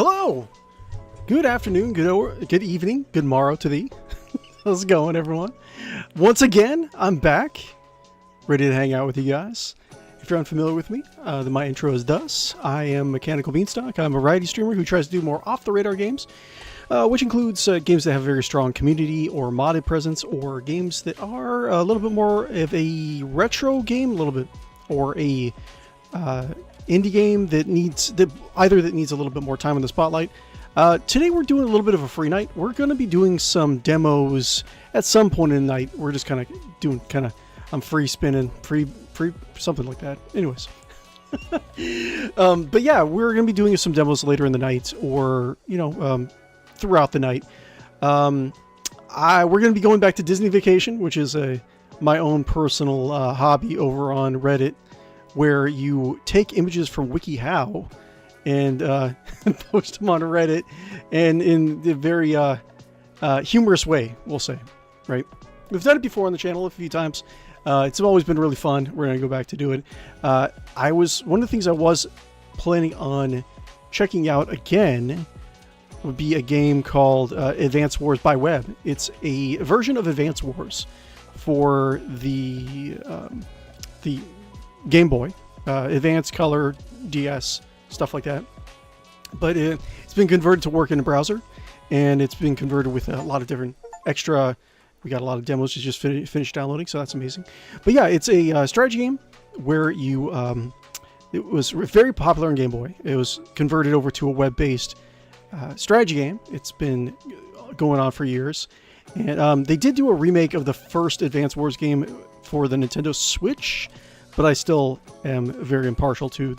Hello! Good afternoon, good evening, good morrow to thee. How's it going, everyone? Once again, I'm back, ready to hang out with you guys. If you're unfamiliar with me, my intro is thus. I am 𝗦𝗶𝗶𝗵𝘁. I'm a variety streamer who tries to do more off-the-radar games, which includes games that have a very strong community or modded presence, or games that are a little bit more of a retro game, a little bit, or a indie game that needs either that needs a little bit more time in the spotlight. Today we're doing a little bit of a free night. We're going to be doing some demos at some point in the night. We're just kind of doing I'm free spinning, free something like that. Anyways, but yeah, we're going to be doing some demos later in the night, or throughout the night. We're going to be going back to Disney Vacation, which is my own personal hobby over on Reddit, where you take images from WikiHow and post them on Reddit, and in a very humorous way, we'll say, right? We've done it before on the channel a few times. It's always been really fun. We're going to go back to do it. One of the things I was planning on checking out again would be a game called Advance Wars by Web. It's a version of Advance Wars for the Game Boy, Advance Color, DS, stuff like that. But it's been converted to work in a browser, and it's been converted with a lot of different extra. We got a lot of demos to just finish downloading, so that's amazing. But yeah, it's a strategy game where you. It was very popular on Game Boy. It was converted over to a web-based strategy game. It's been going on for years, and they did do a remake of the first Advance Wars game for the Nintendo Switch. But I still am very impartial to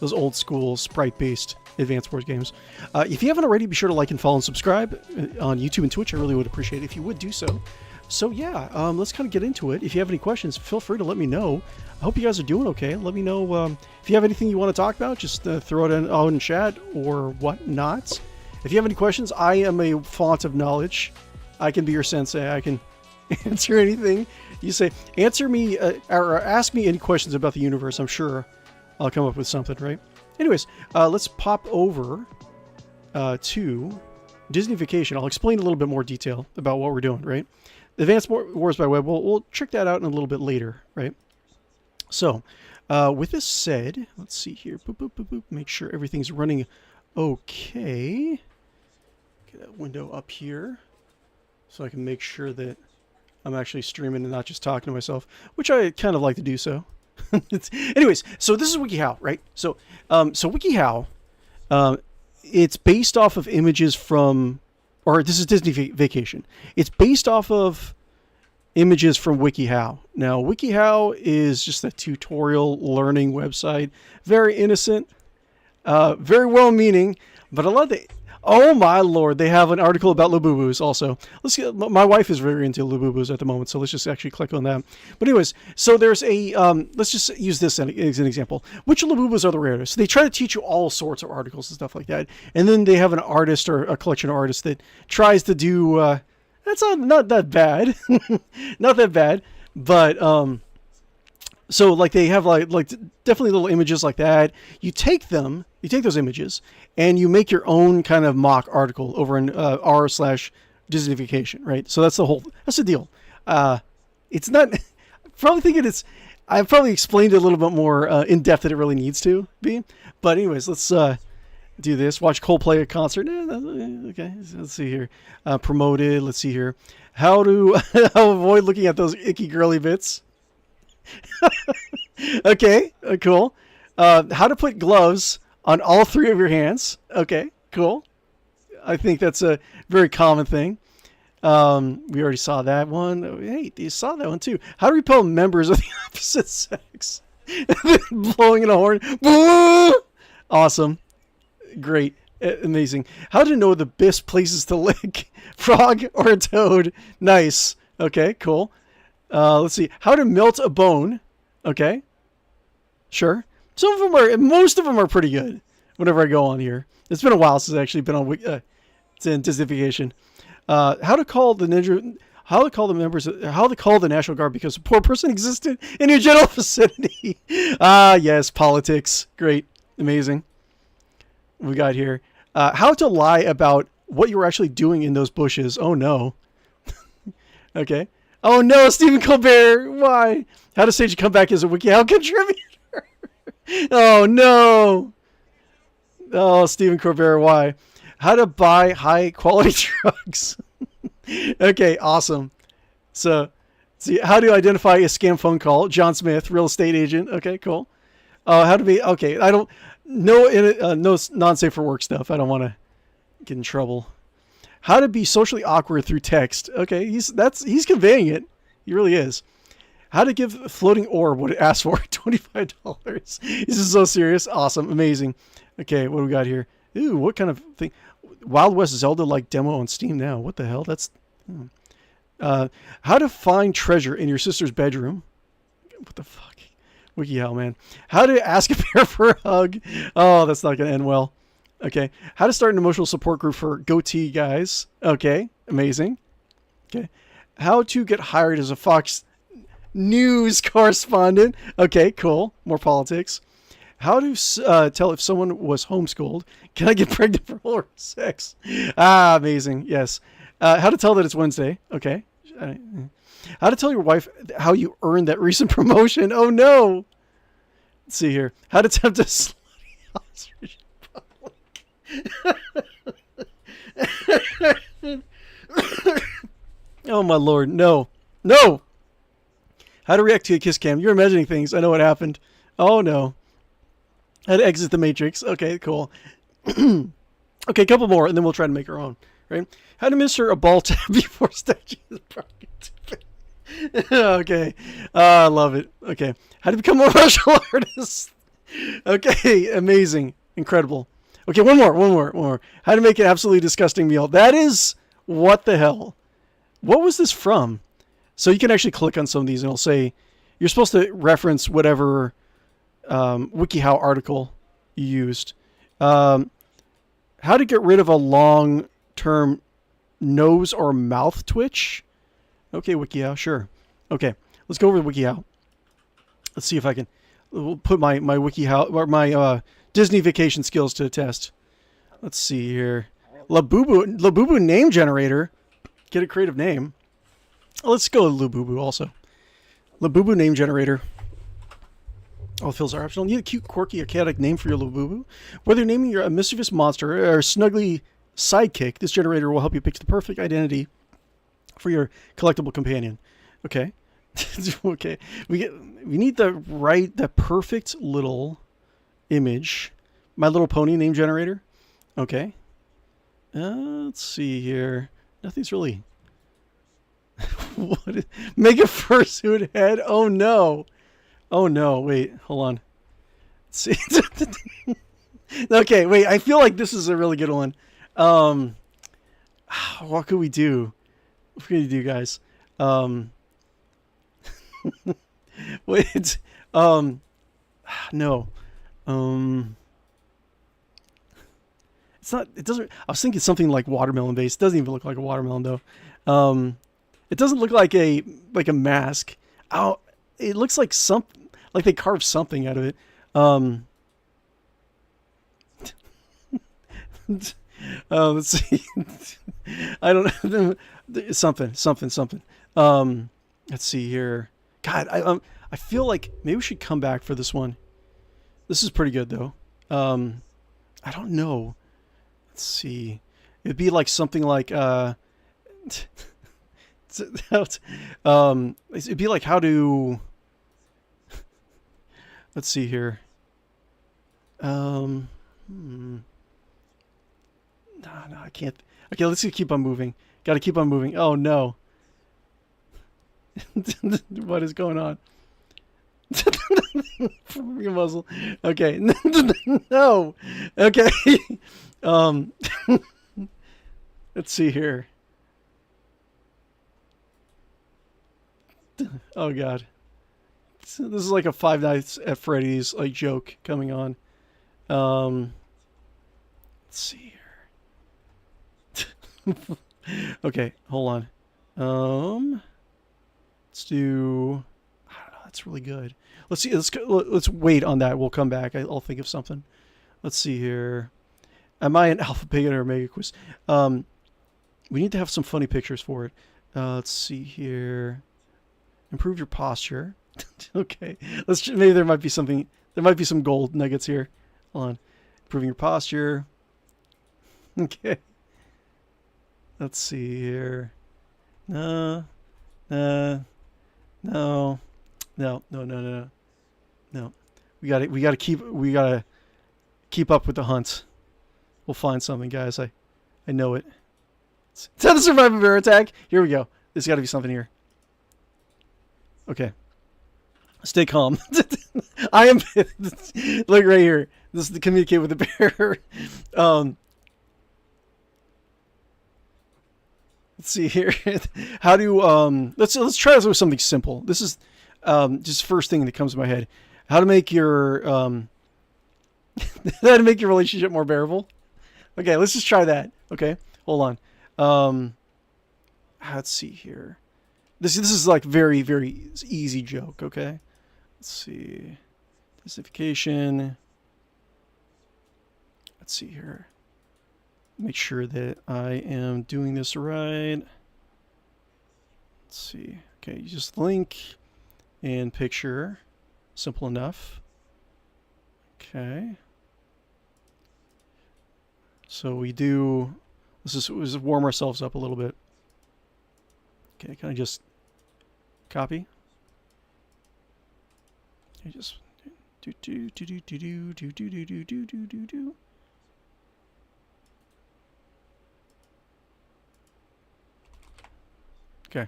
those old school sprite-based Advance Wars games. If you haven't already, be sure to like and follow and subscribe on YouTube and Twitch. I really would appreciate it if you would do so. So yeah, let's kind of get into it. If you have any questions, feel free to let me know. I hope you guys are doing okay. Let me know if you have anything you want to talk about. Just throw it in chat or whatnot. If you have any questions, I am a font of knowledge. I can be your sensei. I can answer anything you say. Answer me or ask me any questions about the universe. I'm sure I'll come up with something, right? Anyways, let's pop over to Disney Vacation. I'll explain a little bit more detail about what we're doing, right? Advanced Wars by Web, we'll check that out in a little bit later, right? So, with this said, let's see here. Boop, boop, boop, boop. Make sure everything's running okay. Get that window up here so I can make sure that I'm actually streaming and not just talking to myself, which I kind of like to do so. Anyways, so this is WikiHow, right? So WikiHow, it's based off of images from, or this is Disney Vacation. It's based off of images from WikiHow. Now, WikiHow is just a tutorial learning website. Very innocent, very well-meaning, but a lot of the... Oh my lord, they have an article about Labubu's also. My wife is very into Labubu's at the moment, so let's just actually click on that. But anyways, so there's a, let's just use this as an example. Which Labubu's are the rarest? So they try to teach you all sorts of articles and stuff like that. And then they have an artist or a collection of artists that tries to do, that's not that bad. Not that bad. But, so like they have like definitely little images like that. You take those images and you make your own kind of mock article over in r/Disney Vacation, right? So that's the deal. It's not probably thinking I've probably explained it a little bit more in depth than it really needs to be. But anyways, let's do this. Watch Coldplay at concert. Okay, let's see here. Promoted. Let's see here. How to avoid looking at those icky girly bits. Okay, cool. How to put gloves on all three of your hands. Okay, cool. I think that's a very common thing. We already saw that one. Oh, hey, you saw that one too. How to repel members of the opposite sex. Blowing in a horn. Awesome. Great. Amazing. How to know the best places to lick. Frog or a toad. Nice. Okay, cool. Let's see. How to melt a bone. Okay. Sure. Most of them are pretty good. Whenever I go on here. It's been a while since I've actually been on it's in Disney Vacation. How to call the National Guard because a poor person existed in your general vicinity. Ah, yes, politics. Great. Amazing. We got here. How to lie about what you were actually doing in those bushes. Oh, no. Okay. Oh, no, Stephen Colbert. Why? How to stage a comeback as a WikiHow contributor. Oh, no. Oh, Stephen Colbert, why? How to buy high-quality drugs. Okay, awesome. So, see, how to identify a scam phone call. John Smith, real estate agent. Okay, cool. How to be, okay, I don't, no non-safe for work stuff. I don't want to get in trouble. How to be socially awkward through text. Okay, he's conveying it. He really is. How to give a floating orb what it asks for. $25. This is so serious. Awesome. Amazing. Okay, what do we got here? Ooh, what kind of thing? Wild West Zelda-like demo on Steam now. What the hell? That's... how to find treasure in your sister's bedroom. What the fuck? WikiHow, man. How to ask a bear for a hug. Oh, that's not going to end well. Okay. How to start an emotional support group for goatee guys. Okay. Amazing. Okay. How to get hired as a Fox News correspondent. Okay, cool. More politics. How to tell if someone was homeschooled. Can I get pregnant for oral sex? Ah, amazing. Yes. How to tell that it's Wednesday. Okay. How to tell your wife how you earned that recent promotion. Oh, no. Let's see here. How to tempt a slutty ostrich public. Oh, my Lord. No. No. How to react to a kiss cam. You're imagining things. I know what happened. Oh, no. How to exit the Matrix. Okay, cool. Okay, a couple more, and then we'll try to make our own. Right? How to minister a ball tap before statue is broken. Okay. I love it. Okay. How to become a martial artist. Okay. Amazing. Incredible. Okay, one more. How to make an absolutely disgusting meal. That is... What the hell? What was this from? So you can actually click on some of these and it'll say... You're supposed to reference whatever WikiHow article you used. How to get rid of a long-term nose or mouth twitch. Okay, WikiHow, sure. Okay, let's go over to WikiHow. Let's see if I can put my WikiHow or my Disney vacation skills to the test. Let's see here. Labubu name generator. Get a creative name. Let's go with Labubu also. Labubu name generator. All fills are optional. Need a cute, quirky, or chaotic name for your Labubu. Whether you're naming a mischievous monster or a snuggly sidekick, this generator will help you pick the perfect identity for your collectible companion. Okay. Okay. We need the perfect little image. My Little Pony name generator. Okay. Let's see here. Nothing's really... Make a fursuit head? Oh no. Oh no. Wait, hold on. Let's see. Okay, wait. I feel like this is a really good one. What could we do? What can we do, guys? Wait. No. It's not. It doesn't. I was thinking something like watermelon based. It doesn't even look like a watermelon though. It doesn't look like a mask. Oh, it looks like something. Like they carved something out of it. Let's see. I don't know. Something. Let's see here. God, I feel like maybe we should come back for this one. This is pretty good though. I don't know. Let's see. It'd be like something like it'd be like how to. Let's see here. No, I can't. Okay, let's keep on moving. Got to keep on moving. Oh no. What is going on? Your muzzle. Okay. No. Okay. Let's see here. Oh god. This is like a Five Nights at Freddy's like joke coming on. Let's see here. Okay, hold on. Let's do. I don't know. That's really good. Let's see. Let's wait on that. We'll come back. I'll think of something. Let's see here. Am I an alpha, beta, or omega quiz? We need to have some funny pictures for it. Let's see here. Improve your posture. Okay. Maybe there might be something. There might be some gold nuggets here. Hold on. Improving your posture. Okay. Let's see here. No. No. No. No. No. We gotta keep up with the hunt. We'll find something, guys. I know it. Is that a survive a bear attack? Here we go. There's got to be something here. Okay. Stay calm. I am... Look right here. This is to communicate with the bear. Let's see here. How do... let's try this with something simple. This is just first thing that comes to my head. How to make your... how to make your relationship more bearable. Okay, let's just try that. Okay, hold on. Let's see here. This is like very, very easy joke, okay? Let's see. Justification. Let's see here. Make sure that I am doing this right. Let's see. Okay, you just link and picture. Simple enough. Okay. So we do... Let's just warm ourselves up a little bit. Okay, can I just copy? I just do. Okay.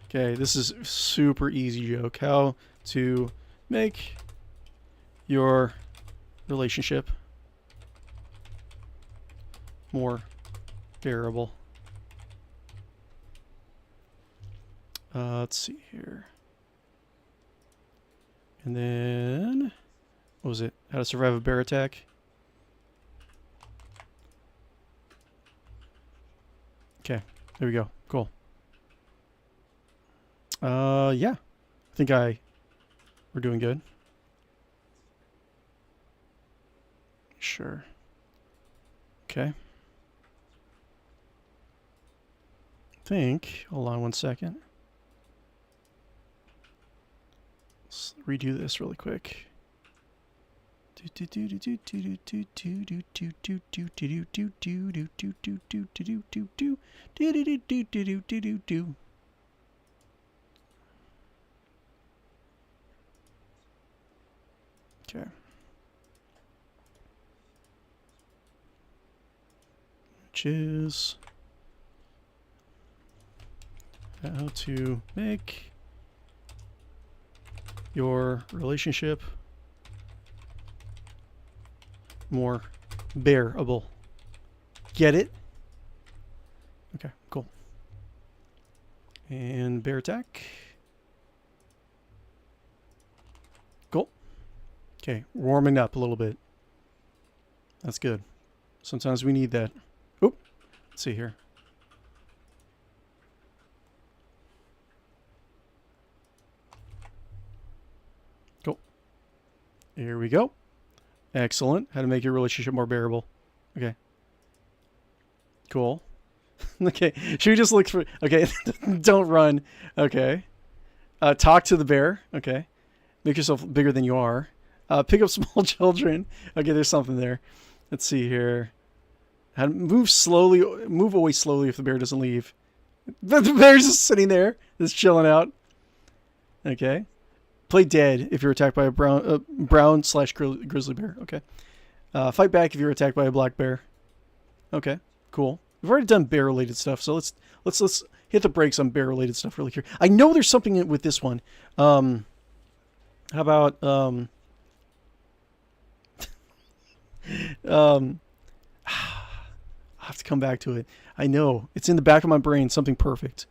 Okay, this is super easy joke. How to make your relationship more bearable. Let's see here. And then, what was it? How to survive a bear attack. Okay, there we go. Cool. Yeah. I think we're doing good. Sure. Okay. Hold on one second. Let's redo this really quick. Okay. Which is how to make your relationship more bearable. Get it? Okay, cool. And bear attack. Cool. Okay, warming up a little bit. That's good. Sometimes we need that. Oop. Let's see here. Cool. Here we go. Excellent. How to make your relationship more bearable. Okay. Cool. Okay. Should we just look for... Okay. Don't run. Okay. Talk to the bear. Okay. Make yourself bigger than you are. Pick up small children. Okay, there's something there. Let's see here. How to move slowly. Move away slowly if the bear doesn't leave. The bear's just sitting there. Just chilling out. Okay. Play dead if you're attacked by a brown/grizzly bear. Okay. Fight back if you're attacked by a black bear. Okay. Cool. We've already done bear-related stuff, so let's hit the brakes on bear-related stuff really here. I know there's something with this one. How about I'll have to come back to it. I know it's in the back of my brain. Something perfect.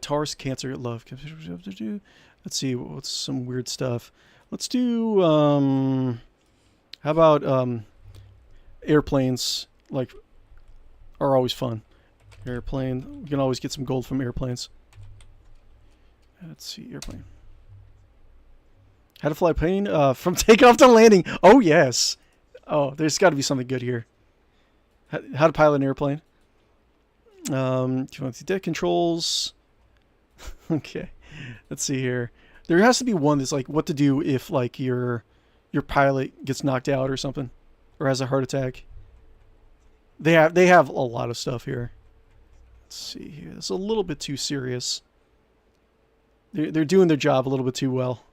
Taurus, Cancer, love. Let's see, what's some weird stuff. Let's do, how about, airplanes, like, are always fun. Airplane, we can always get some gold from airplanes. Let's see, airplane. How to fly a plane from takeoff to landing. Oh, yes. Oh, there's got to be something good here. How to pilot an airplane. Do you want the deck controls? Okay. Let's see here. There has to be one that's like what to do if like your pilot gets knocked out or something, or has a heart attack. They have a lot of stuff here. Let's see here. It's a little bit too serious. They're doing their job a little bit too well.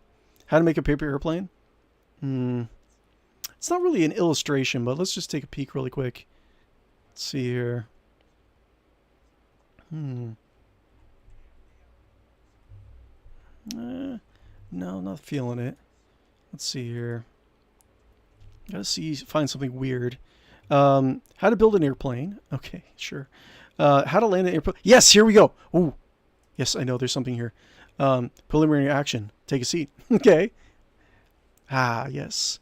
How to make a paper airplane? It's not really an illustration, but let's just take a peek really quick. Let's see here. No, not feeling it. Let's see here. Gotta find something weird. How to build an airplane. Okay, sure. How to land an airplane. Yes, here we go. Ooh. Yes, I know there's something here. Preliminary action. Take a seat. Okay. Ah, yes.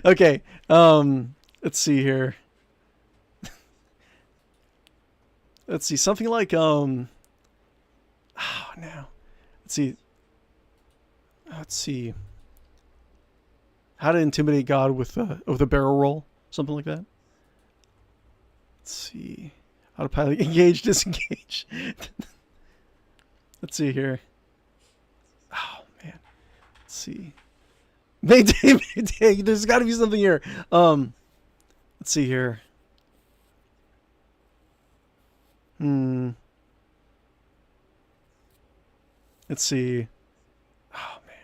Okay. Let's see here. Let's see. Something like, oh, no. Let's see. Let's see. How to intimidate God with a barrel roll. Something like that. Let's see. How to pilot. Engage, disengage. Let's see here. Oh, man. Let's see. Mayday, mayday. There's got to be something here. Let's see here. Let's see. Oh, man.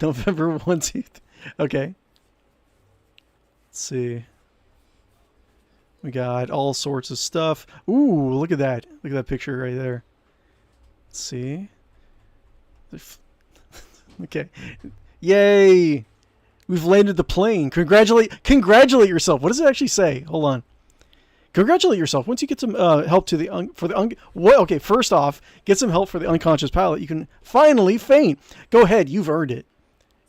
November 1st. Okay. Let's see. We got all sorts of stuff. Ooh, look at that. Look at that picture right there. Let's see. Okay. Yay! We've landed the plane. Congratulate yourself. What does it actually say? Hold on. Congratulate yourself. Once you get some help to the okay, first off, get some help for the unconscious pilot. You can finally faint. Go ahead, you've earned it.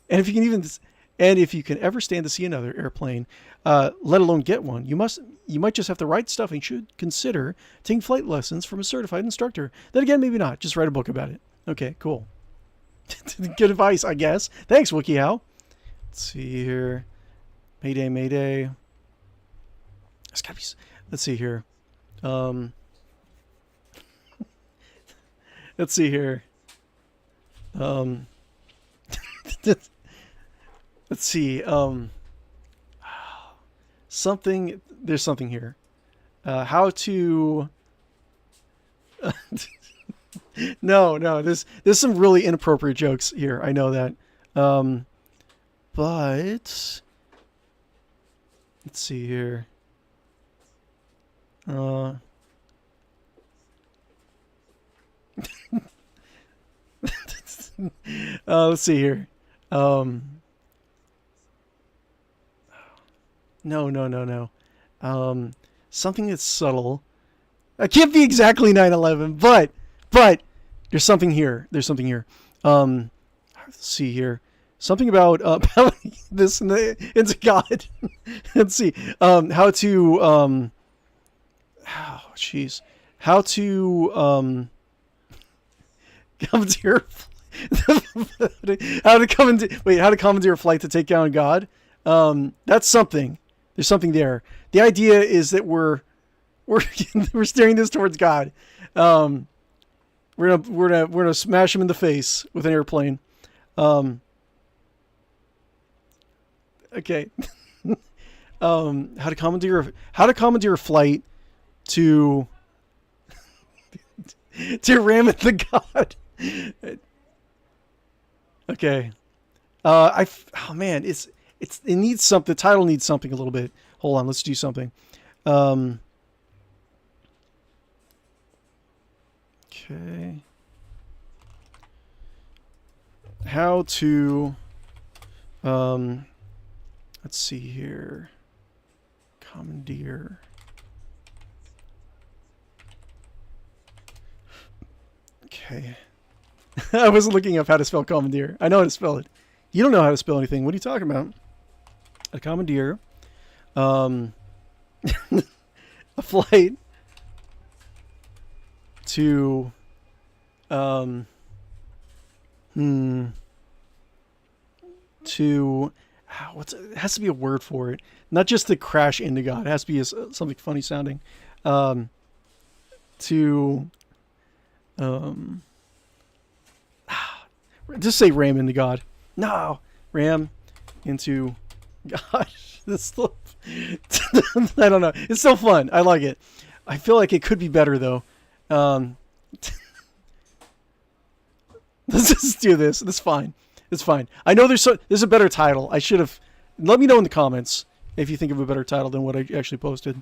And if you can ever stand to see another airplane, let alone get one, you might just have the right stuff and should consider taking flight lessons from a certified instructor. Then again, maybe not. Just write a book about it. Okay, cool. Good advice, I guess. Thanks, 𝗦𝗽cie𝘁𝗶𝗴𝗵𝘁. Let's see here. Mayday, mayday. It's gotta be. Let's see here. Let's see here. Let's see. Something. There's something here. How to. No. There's some really inappropriate jokes here. I know that. But let's see here. Let's see here. No. Something that's subtle. I can't be exactly 9/11, but there's something here. Let's see here. Something about this into God. Let's see. How to oh jeez. How to commandeer how to commandeer a flight to take down God. That's something. There's something there. The idea is that we're steering this towards God. We're gonna smash him in the face with an airplane. Okay. How to commandeer a flight to ram at the God. Okay. Oh man, it needs something. The title needs something a little bit. Hold on, let's do something. Okay. How to let's see here. Commandeer. Okay. I wasn't looking up how to spell commandeer. I know how to spell it. You don't know how to spell anything. What are you talking about? A commandeer. A flight to To it has to be a word for it, not just to crash into God. It has to be something funny sounding. Just say ram into God. No, ram into God. This stuff. I don't know. It's so fun. I like it. I feel like it could be better though. Let's just do this. It's fine. It's fine. I know there's a better title. I should have. Let me know in the comments if you think of a better title than what I actually posted.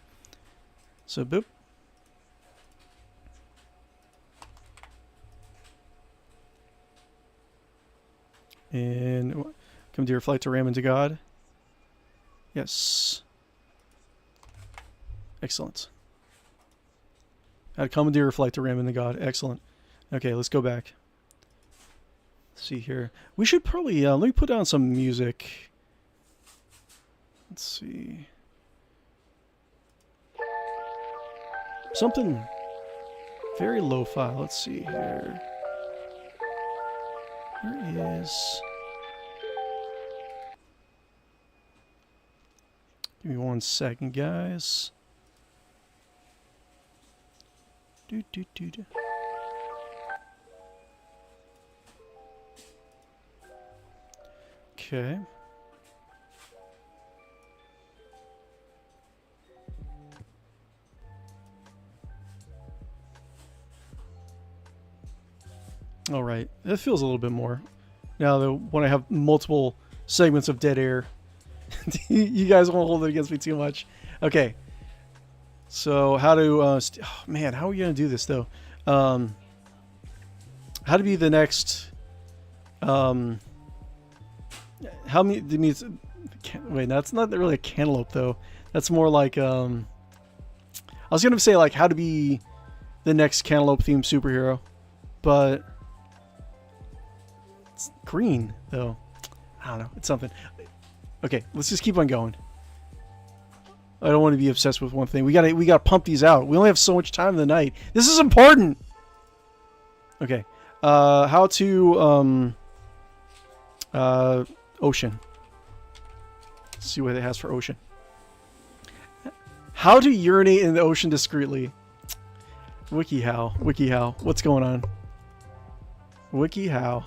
So boop. And come to your flight to ram into God. Yes. Excellent. I'd commandeer a flight to ram into God. Excellent. Okay, let's go back. Let's see here. We should probably let me put down some music. Let's see. Something very lo-fi. Let's see here. Where is... Give me 1 second, guys. Do. Okay. All right, that feels a little bit more. Now, when I have multiple segments of dead air, you guys won't hold it against me too much. Okay. So how to? Oh man, how are we gonna do this though? How to be the next? How many? Wait, that's not really a cantaloupe though. That's more like I was gonna say like how to be the next cantaloupe themed superhero, but it's green though. I don't know. It's something. Okay, let's just keep on going. I don't want to be obsessed with one thing. We gotta pump these out. We only have so much time in the night. This is important. Okay. How to ocean. Let's see what it has for ocean. How to urinate in the ocean discreetly. WikiHow. What's going on? WikiHow.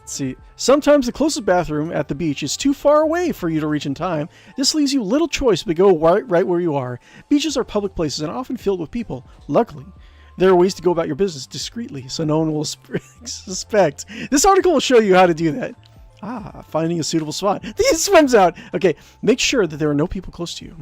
Let's see. Sometimes the closest bathroom at the beach is too far away for you to reach in time. This leaves you little choice but go right where you are. Beaches are public places and often filled with people. Luckily, there are ways to go about your business discreetly so no one will suspect. This article will show you how to do that. Finding a suitable spot. These swims out. Okay, make sure that there are no people close to you.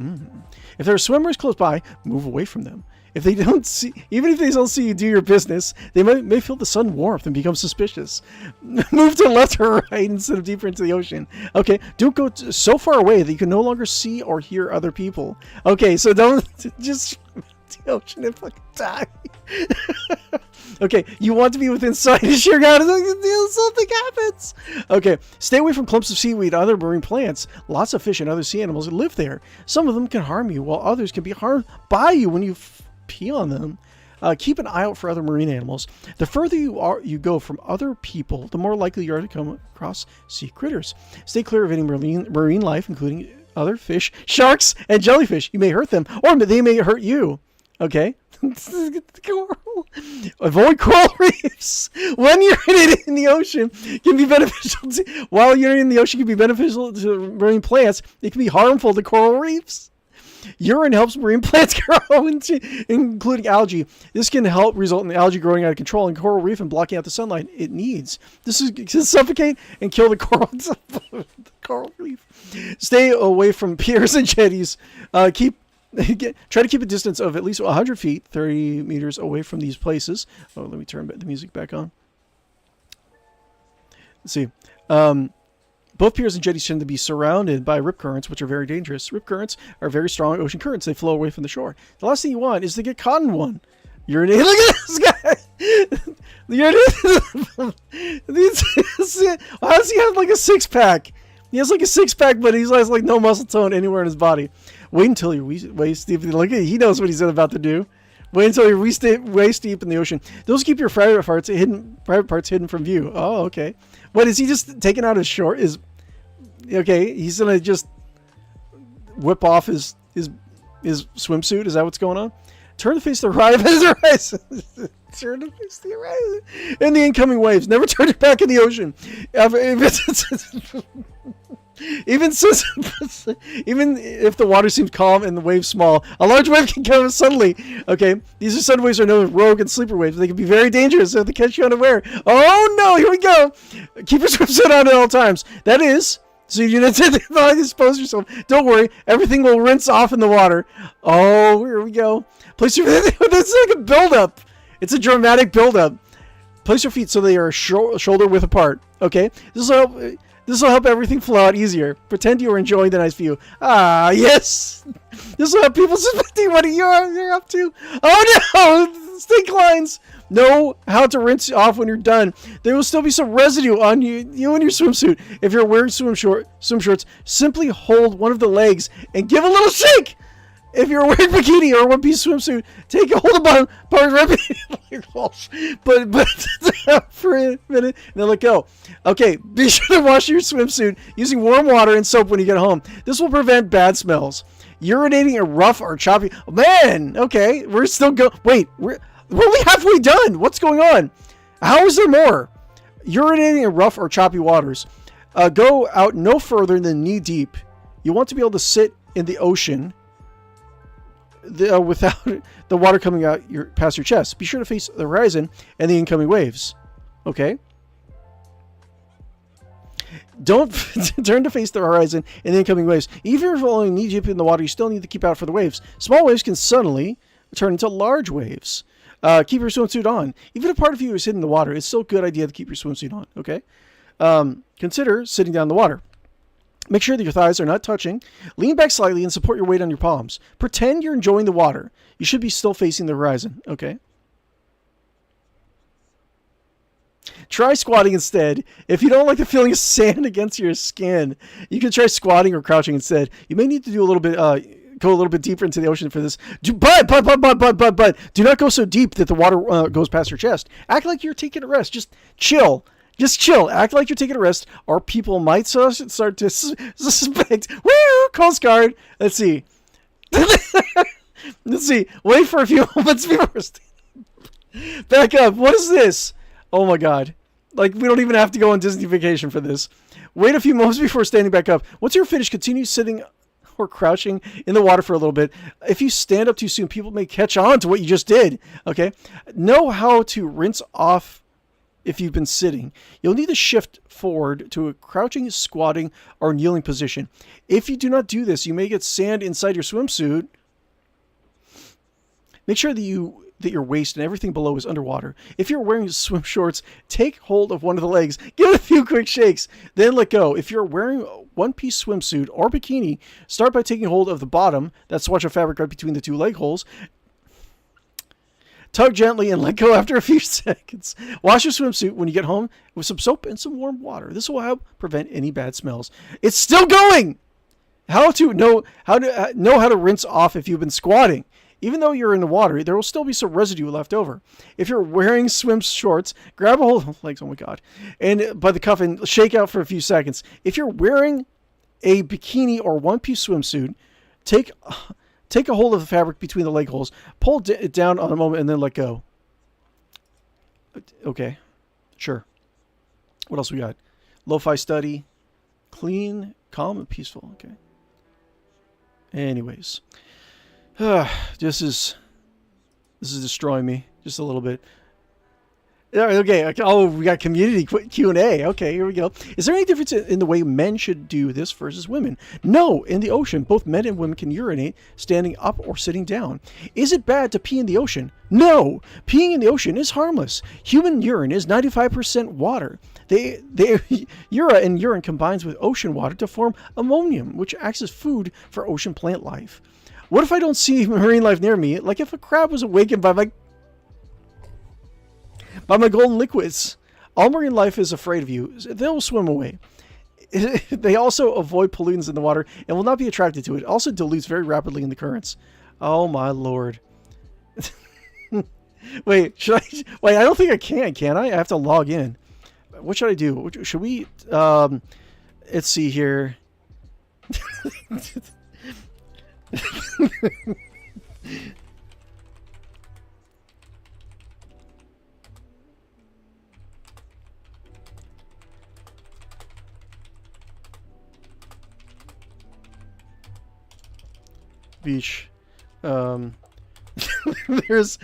If there are swimmers close by, move away from them. If they don't see, even if they don't see you do your business, they may feel the sudden warmth and become suspicious. Move to the left or right instead of deeper into the ocean. Okay, don't go so far away that you can no longer see or hear other people. Okay, so don't just the ocean and fucking die. Okay, you want to be within sight of sheer God until something happens. Okay, stay away from clumps of seaweed and other marine plants. Lots of fish and other sea animals live there. Some of them can harm you, while others can be harmed by you when you pee on them. Keep an eye out for other marine animals. The further you go from other people, the more likely you are to come across sea critters. Stay clear of any marine life, including other fish, sharks, and jellyfish. You may hurt them, or they may hurt you. Okay? Avoid coral reefs. When you're in the ocean, can be beneficial while you're in the ocean can be beneficial to marine plants. It can be harmful to coral reefs. Urine helps marine plants grow, including algae. This can help result in algae growing out of control and coral reef and blocking out the sunlight it needs. This is to suffocate and kill the coral reef. Stay away from piers and jetties. Try to keep a distance of at least 100 feet, 30 meters away from these places. Oh, let me turn the music back on. Let's see. Both piers and jetties tend to be surrounded by rip currents, which are very dangerous. Rip currents are very strong ocean currents. They flow away from the shore. The last thing you want is to get caught in one. Look at this guy. How does he have like a six-pack? He has like a six-pack, but he has like no muscle tone anywhere in his body. Wait until you waist deep. Look at he knows what he's about to do. Wait until you're waist deep in the ocean. Those keep your private parts hidden from view. Oh, okay. What, is he just taking out his short? Okay, he's gonna just whip off his swimsuit. Is that what's going on? Turn to face the horizon. Turn to face the horizon. And the incoming waves. Never turn it back in the ocean. Even if the water seems calm and the waves small, a large wave can come suddenly. Okay, these are sudden waves are known as rogue and sleeper waves. They can be very dangerous if they catch you unaware. Oh no, here we go. Keep your swimsuit on at all times. That is, so you need to expose yourself. Don't worry, everything will rinse off in the water. Oh, here we go. Place your this is like a buildup. It's a dramatic buildup. Place your feet so they are shoulder width apart. Okay, this will help everything flow out easier. Pretend you are enjoying the nice view. Ah, yes. This will help people suspecting what you're up to. Oh no, stink lines. Know how to rinse off when you're done. There will still be some residue on you and your swimsuit. If you're wearing swim shorts, simply hold one of the legs and give a little shake. If you're wearing bikini or one-piece swimsuit, take a hold of bottom part but for a minute and then let go. Okay, be sure to wash your swimsuit using warm water and soap when you get home. This will prevent bad smells. Urinating a rough or choppy... Oh, man, okay, we're still Wait, we're only halfway done. What's going on? How is there more? Urinating in rough or choppy waters. Go out no further than knee deep. You want to be able to sit in the ocean without the water coming out past your chest. Be sure to face the horizon and the incoming waves. Okay. Don't turn to face the horizon and the incoming waves. Even if you're only knee deep in the water, you still need to keep out for the waves. Small waves can suddenly turn into large waves. Keep your swimsuit on. Even if part of you is hidden in the water, it's still a good idea to keep your swimsuit on. Okay. Consider sitting down in the water. Make sure that your thighs are not touching. Lean back slightly and support your weight on your palms. Pretend you're enjoying the water. You should be still facing the horizon. Okay. Try squatting instead. If you don't like the feeling of sand against your skin, you can try squatting or crouching instead. You may need to do a little bit, go a little bit deeper into the ocean for this. But do not go so deep that the water goes past your chest. Act like you're taking a rest. Just chill. Just chill. Act like you're taking a rest, or people might start to suspect. Woo! Coast Guard. Let's see. Let's see. Wait for a few moments before. Back up. What is this? Oh my God. Like, we don't even have to go on Disney vacation for this. Wait a few moments before standing back up. Once you're finished, continue sitting or crouching in the water for a little bit. If you stand up too soon, people may catch on to what you just did. Okay? Know how to rinse off. If you've been sitting, you'll need to shift forward to a crouching, squatting, or kneeling position. If you do not do this, you may get sand inside your swimsuit. Make sure that your waist and everything below is underwater. If you're wearing swim shorts, take hold of one of the legs, give it a few quick shakes, then let go. If you're wearing a one-piece swimsuit or bikini, start by taking hold of the bottom, that swatch of fabric right between the two leg holes. Tug gently and let go after a few seconds. Wash your swimsuit when you get home with some soap and some warm water. This will help prevent any bad smells. It's still going! Know how to rinse off if you've been squatting. Even though you're in the water, there will still be some residue left over. If you're wearing swim shorts, grab a hold of legs, oh my God, and by the cuff and shake out for a few seconds. If you're wearing a bikini or one-piece swimsuit, take a hold of the fabric between the leg holes. Pull it down on a moment and then let go. Okay. Sure. What else we got? Lo-fi study. Clean, calm, and peaceful. Okay. Anyways. This is destroying me just a little bit. Okay. Oh, we got community Q&A. Okay, here we go. Is there any difference in the way men should do this versus women? No. In the ocean, both men and women can urinate standing up or sitting down. Is it bad to pee in the ocean? No. Peeing in the ocean is harmless. Human urine is 95% water. Urine combines with ocean water to form ammonium, which acts as food for ocean plant life. What if I don't see marine life near me? Like if a crab was awakened by my golden liquids. All marine life is afraid of you. They'll swim away. They also avoid pollutants in the water and will not be attracted to it. It also dilutes very rapidly in the currents. Oh my Lord. Wait, should I? Wait, I don't think I can. Can I? I have to log in. What should I do? Should we? Let's see here. Beach. There's.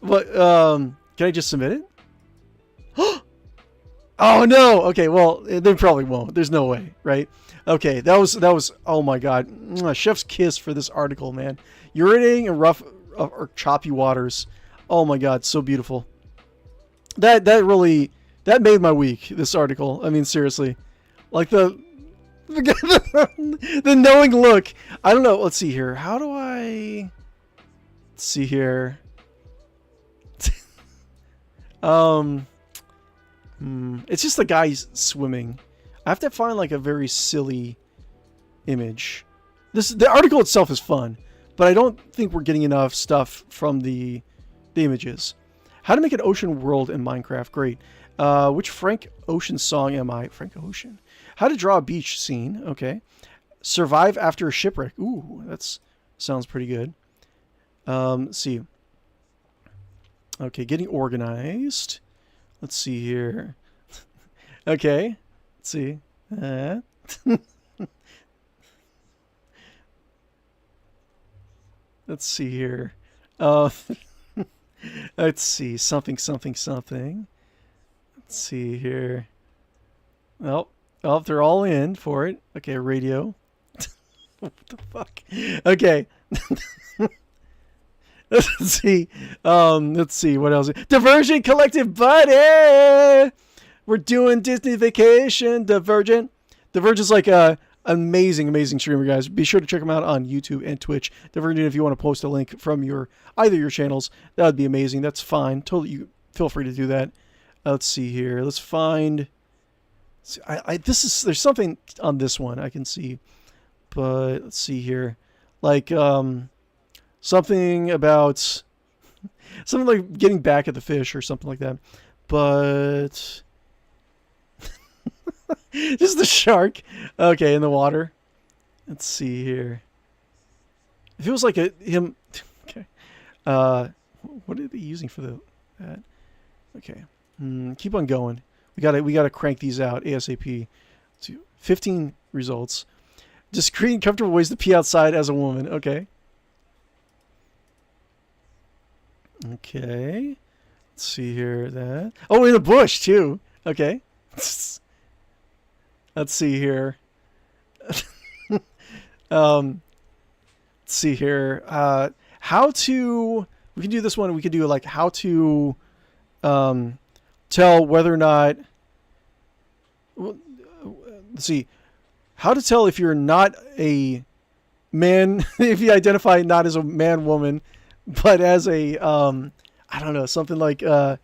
What? Can I just submit it? Oh no! Okay, well, they probably won't. There's no way, right? Okay, that was. Oh my God, chef's kiss for this article, man. Urinating in rough or choppy waters. Oh my God, so beautiful. That really made my week. This article. I mean, seriously, like the knowing look. I don't know. Let's see here. How do I? Let's see here. It's just the guy swimming. I have to find like a very silly image. The article itself is fun, but I don't think we're getting enough stuff from the images. How to make an ocean world in Minecraft? Great. Which Frank Ocean song am I? Frank Ocean. How to draw a beach scene? Okay. Survive after a shipwreck. Ooh, that sounds pretty good. Let's see. Okay, getting organized. Let's see here. Okay, let's see. Let's see here. Let's see. Something. Let's see here. Oh, they're all in for it. Okay, radio. What the fuck? Okay. Let's see. Let's see what else. Divergent Collective Buddy. We're doing Disney Vacation. Divergent is like a amazing streamer, guys. Be sure to check them out on YouTube and Twitch. Divergent, if you want to post a link from either your channels, that would be amazing. That's fine. Totally, you feel free to do that. Let's see here. Let's find. There's something on this one I can see, but let's see here. Like something about something like getting back at the fish or something like that. But this is the shark. Okay, in the water. Let's see here. It feels like him. Okay. What are they using for that? Okay. Keep on going. We gotta crank these out ASAP. 15 results. Discreet and comfortable ways to pee outside as a woman. Okay. Okay. Let's see here. That. Oh, in a bush too. Okay. Let's see here. Let's see here. How to. We can do this one. We can do like how to tell whether or not. Let's see. How to tell if you're not a man, if you identify not as a man, woman, but as a, I don't know, something like, like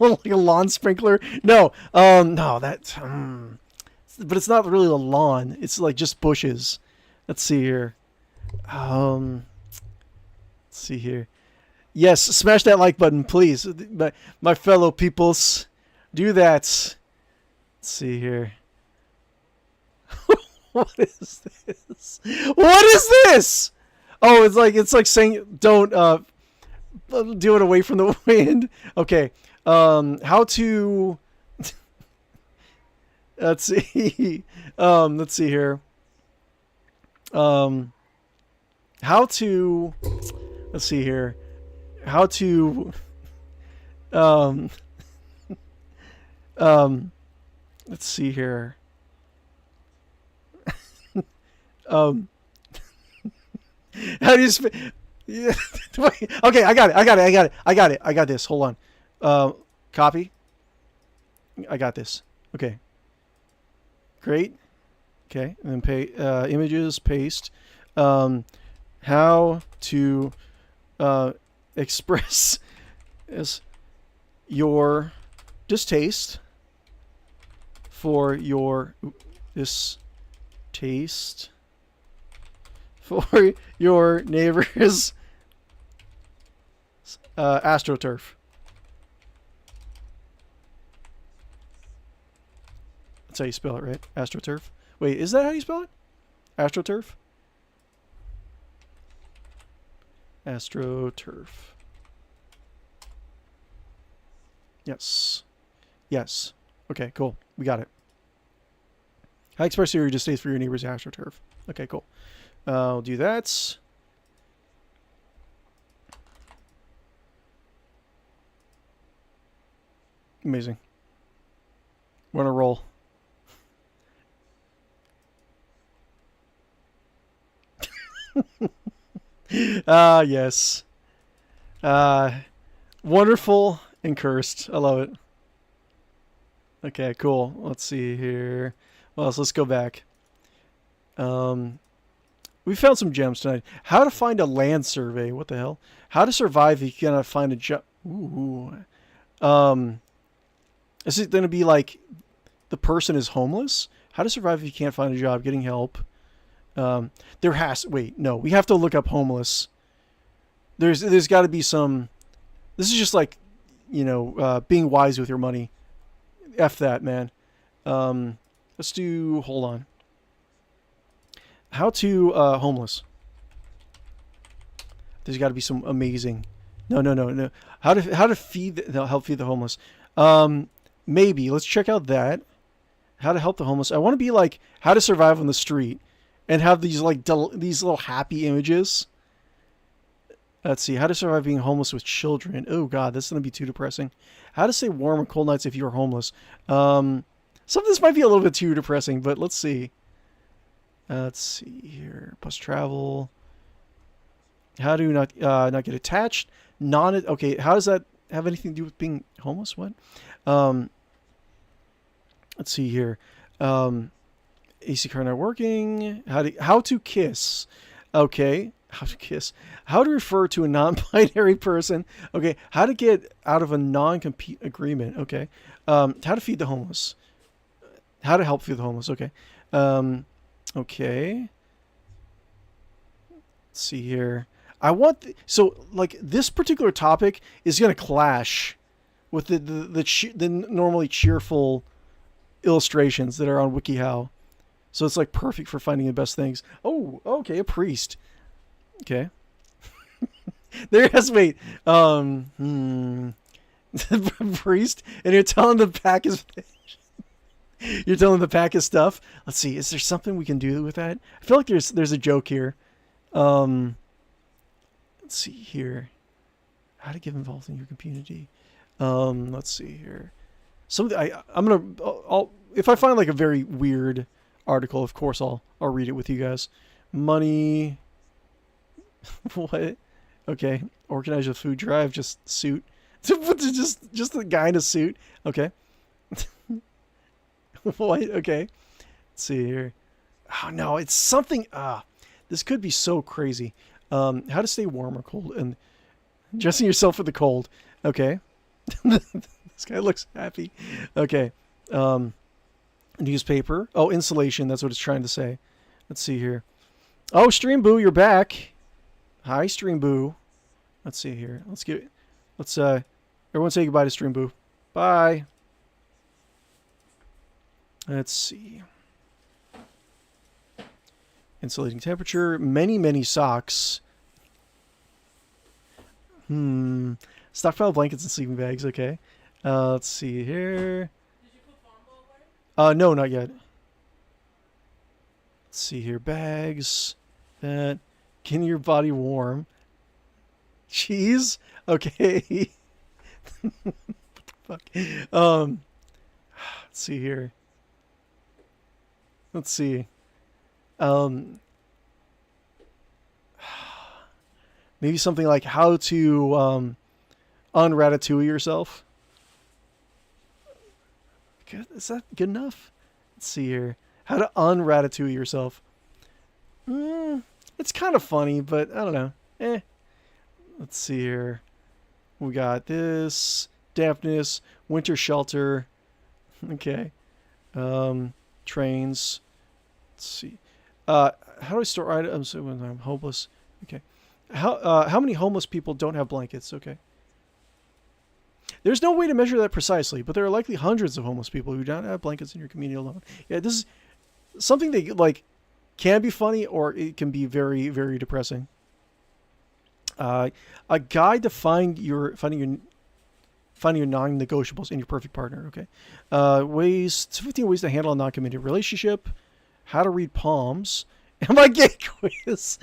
a lawn sprinkler. No, no, but it's not really a lawn. It's like just bushes. Let's see here. Let's see here. Yes, smash that like button, please. My fellow peoples, do that. Let's see here. What is this? What is this? Oh, it's like saying don't do it away from the wind. Okay. How to let's see. Let's see here. How to let's see here. How to let's see here. How do you yeah. Okay, I got it. I got this. Hold on. Copy. I got this. Okay. Great. Okay, and then images, paste. How to express your distaste for your distaste for your neighbor's AstroTurf. That's how you spell it, right? AstroTurf. Wait, is that how you spell it? AstroTurf? AstroTurf. Yes. Yes. Okay, cool. We got it. How express your distaste for your neighbor's AstroTurf. Okay, cool. I'll do that. Amazing. We're on a roll. Yes. Wonderful and cursed. I love it. Okay, cool. Let's see here. Well, so let's go back. We found some gems tonight. How to find a land survey. What the hell? How to survive if you cannot find a job. Ooh. Is it going to be like the person is homeless? How to survive if you can't find a job. Getting help. There has... Wait, no. We have to look up homeless. There's got to be some... This is just like, you know, being wise with your money. F that, man. Let's do... Hold on. How to homeless. There's got to be some amazing... No. How to feed... help feed the homeless. Maybe. Let's check out that. How to help the homeless. I want to be like how to survive on the street and have these like these little happy images. Let's see. How to survive being homeless with children. Oh God, this is going to be too depressing. How to stay warm on cold nights if you're homeless. Some of this might be a little bit too depressing, but let's see. Let's see here. Bus travel. How to not get attached. Okay. How does that have anything to do with being homeless? What? Let's see here. AC car not working. How to kiss. Okay. How to kiss. How to refer to a non-binary person. Okay. How to get out of a non-compete agreement. Okay. How to feed the homeless. How to help feed the homeless. Okay. Okay. Let's see here. I want... so, like, this particular topic is going to clash with the normally cheerful illustrations that are on WikiHow. So it's, like, perfect for finding the best things. Oh, okay, a priest. Okay. There has... Wait. Priest? And you're telling the pack his... You're telling the pack his stuff? Let's see. Is there something we can do with that? I feel like there's a joke here. Let's see here. How to get involved in your community. Let's see here. I'll if I find like a very weird article, of course I'll read it with you guys. Money. What? Okay. Organize a food drive. Just suit. just the guy in a suit. Okay. What? Okay. Let's see here. Oh no, it's something. This could be so crazy. How to stay warm or cold and dressing yourself for the cold. Okay. This guy looks happy. Okay. Newspaper. Oh, insulation. That's what it's trying to say. Let's see here. Oh, Stream Boo, you're back. Hi, Stream Boo. Let's see here. Let's everyone say goodbye to Stream Boo. Bye. Let's see. Insulating temperature. Many socks. Stockpile blankets and sleeping bags. Okay. Let's see here. Did you put Farmville away? No, not yet. Let's see here. Bags. That. Getting your body warm. Cheese. Okay. What the fuck? Let's see here. Let's see. Maybe something like how to un-ratatouille yourself. Is that good enough? Let's see here. How to un-ratatouille yourself. It's kind of funny, but I don't know. Let's see here. We got this. Dampness. Winter shelter. Okay. Trains. Let's see. How do I store items when I'm homeless? Okay. How many homeless people don't have blankets? Okay. There's no way to measure that precisely, but there are likely hundreds of homeless people who don't have blankets in your community alone. Yeah, this is something that like can be funny or it can be very, very depressing. A guide to finding your non-negotiables in your perfect partner. Okay. 15 ways to handle a non-committed relationship. How to read palms. Am I gay quiz?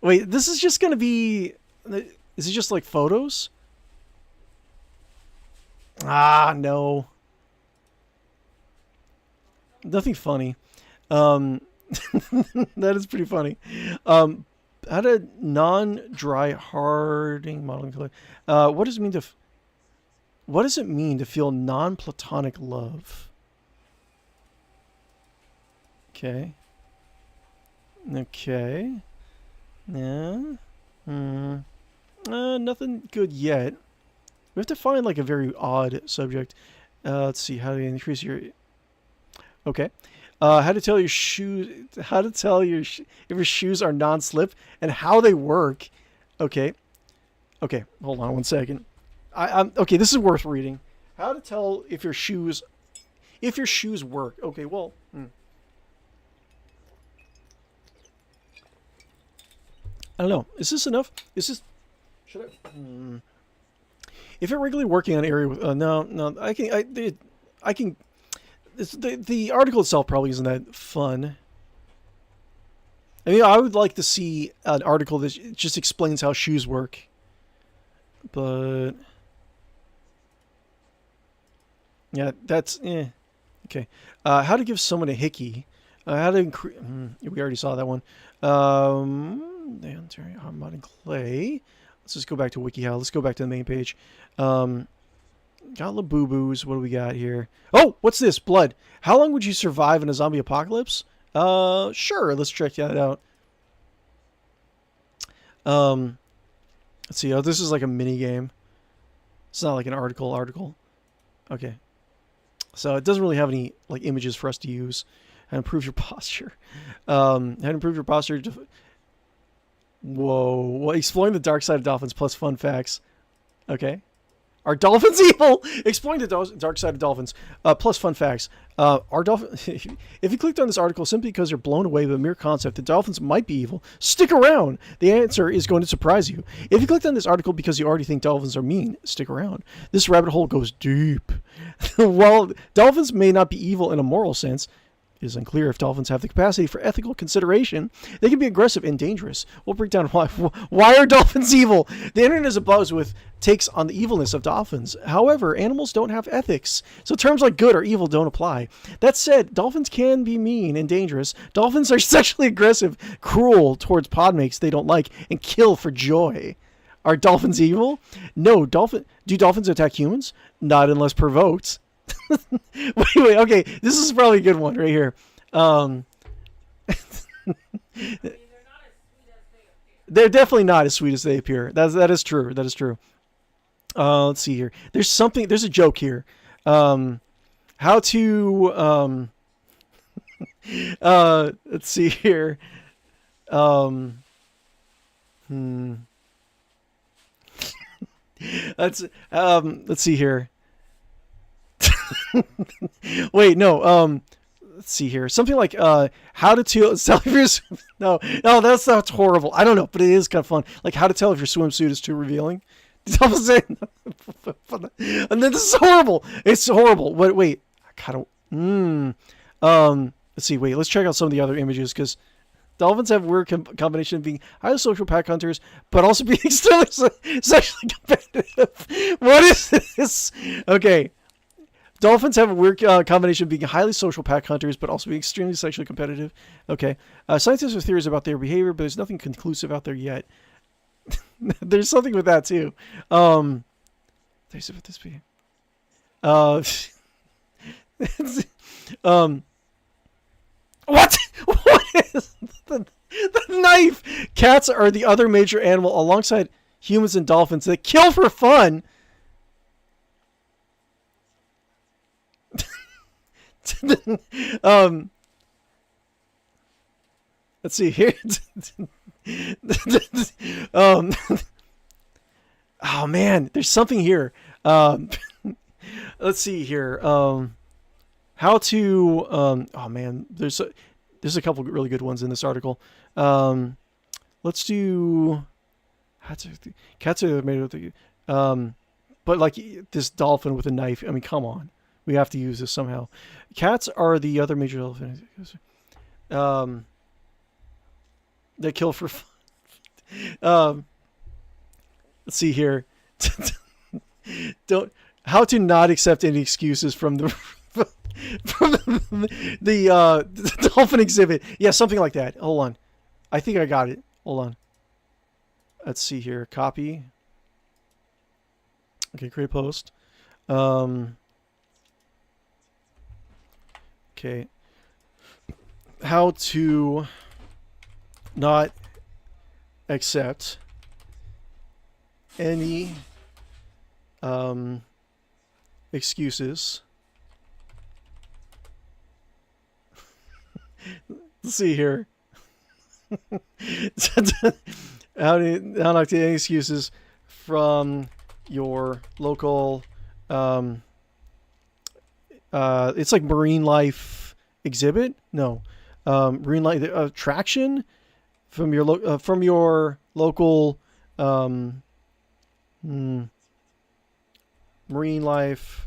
Wait, this is just gonna be. Is it just like photos? Ah, no. Nothing funny. That is pretty funny. How to non-dry harding modeling color. What does it mean to? What does it mean to feel non-platonic love? Okay. Okay. Yeah. Nothing good yet. We have to find like a very odd subject. Let's see. How to increase your. Okay. How to tell your shoes. How to tell if your shoes are non-slip and how they work. Okay. Okay. Hold on one second. I'm okay. This is worth reading. How to tell if your shoes work. Okay. Well. I don't know. Is this enough? Is this? Should I? If you're regularly working on an area with no, I can. The article itself probably isn't that fun. I mean, I would like to see an article that just explains how shoes work. But yeah, that's okay. How to give someone a hickey. How to increase. We already saw that one. Modern clay. Let's just go back to WikiHow. Let's go back to the main page. Got Labubu's. What do we got here? Oh, what's this? Blood. How long would you survive in a zombie apocalypse? Sure. Let's check that out. Let's see. Oh, this is like a mini game. It's not like an article. Okay. So it doesn't really have any like images for us to use. How to improve your posture. How to improve your posture. Whoa. Well, exploring the dark side of dolphins plus fun facts. Okay. Are dolphins evil? Exploring the dark side of dolphins plus fun facts. Are dolphins... If you clicked on this article simply because you're blown away by the mere concept that dolphins might be evil, stick around. The answer is going to surprise you. If you clicked on this article because you already think dolphins are mean, stick around. This rabbit hole goes deep. While dolphins may not be evil in a moral sense, it is unclear if dolphins have the capacity for ethical consideration. They can be aggressive and dangerous. We'll break down why. Why are dolphins evil? The internet is abuzz with takes on the evilness of dolphins. However, animals don't have ethics, so terms like good or evil don't apply. That said, dolphins can be mean and dangerous. Dolphins are sexually aggressive, cruel towards podmates they don't like, and kill for joy. Are dolphins evil? No. Do dolphins attack humans? Not unless provoked. wait, okay. This is probably a good one right here. They're definitely not as sweet as they appear. That is true. That is true. Let's see here. There's a joke here. How to let's see here. Let's see here. Wait, no. Let's see here. Something like how to tell if your no, that's horrible. I don't know, but it is kind of fun. Like how to tell if your swimsuit is too revealing. And then this is horrible. It's horrible. Wait. I kind of. Let's see. Wait. Let's check out some of the other images because dolphins have a weird combination of being highly social pack hunters, but also being extremely sexually competitive. What is this? Okay. Dolphins have a weird combination of being highly social pack hunters, but also being extremely sexually competitive. Okay. Scientists have theories about their behavior, but there's nothing conclusive out there yet. There's something with that, too. There's about this be. What? What is the knife? Cats are the other major animal alongside humans and dolphins that kill for fun. Let's see here. um, oh man, there's something here. Let's see here. How to? Oh man, there's a couple really good ones in this article. Let's do. Cats are made with the. But like this dolphin with a knife. I mean, come on, we have to use this somehow. Cats are the other major elephant. They kill for fun. Let's see here. How to not accept any excuses from the the dolphin exhibit. Yeah, something like that. Hold on. I think I got it. Hold on. Let's see here. Copy. Okay, create post. Okay. How to not accept any excuses. Let's see here. How not to any excuses from your local it's like marine life exhibit. No, marine life attraction from your local marine life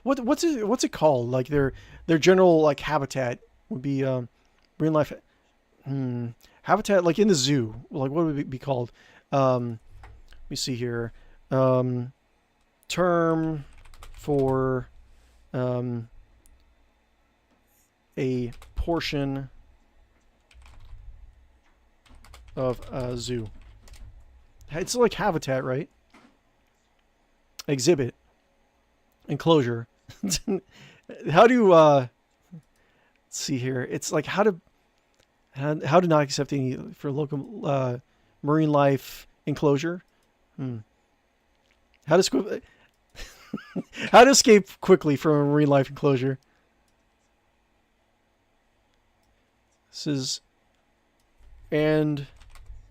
what's it called? Like their general like habitat would be marine life habitat, like in the zoo. Like what would it be called? Let me see here. Term for a portion of a zoo. It's like habitat, right? Exhibit. Enclosure. How do let's see here. It's like how to not accept any for local marine life enclosure. How to how to escape quickly from a marine life enclosure. This is and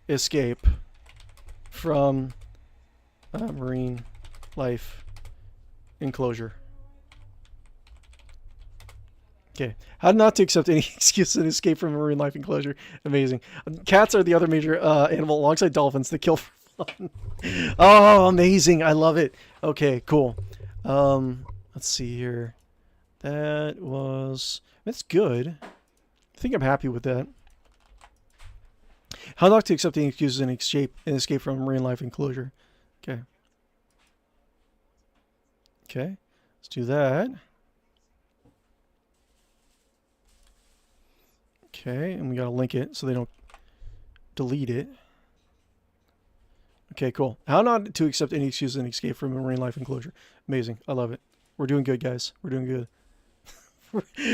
escape from a marine life enclosure. Okay. How not to accept any excuse and escape from a marine life enclosure. Amazing. Cats are the other major animal alongside dolphins that kill for fun. Oh, amazing. I love it. Okay, cool. Let's see here. That's good. I think I'm happy with that. How not to accept any excuses and escape from a marine life enclosure. Okay. Okay. Let's do that. Okay, and we gotta link it so they don't delete it. Okay, cool. How not to accept any excuse and escape from a marine life enclosure. Amazing. I love it. We're doing good, guys. We're doing good.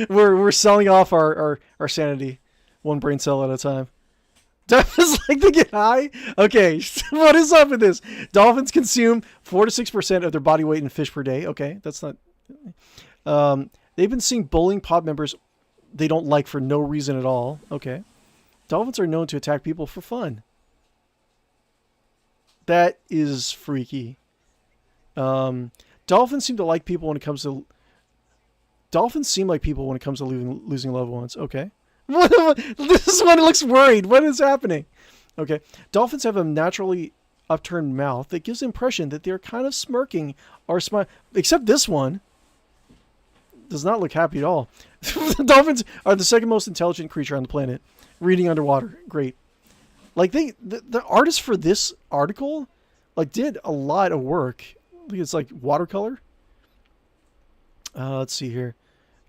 we're selling off our sanity, one brain cell at a time. Dolphins like to get high? Okay, what is up with this? Dolphins consume 4 to 6% of their body weight in fish per day. Okay, that's not... they've been seeing bowling pod members they don't like for no reason at all. Okay. Dolphins are known to attack people for fun. That is freaky. Dolphins seem like people when it comes to losing loved ones. Okay. This one looks worried. What is happening? Okay. Dolphins have a naturally upturned mouth that gives the impression that they're kind of smirking or smiling. Except this one does not look happy at all. Dolphins are the second most intelligent creature on the planet. Reading underwater. Great. Like the artist for this article like did a lot of work. It's like watercolor. Let's see here.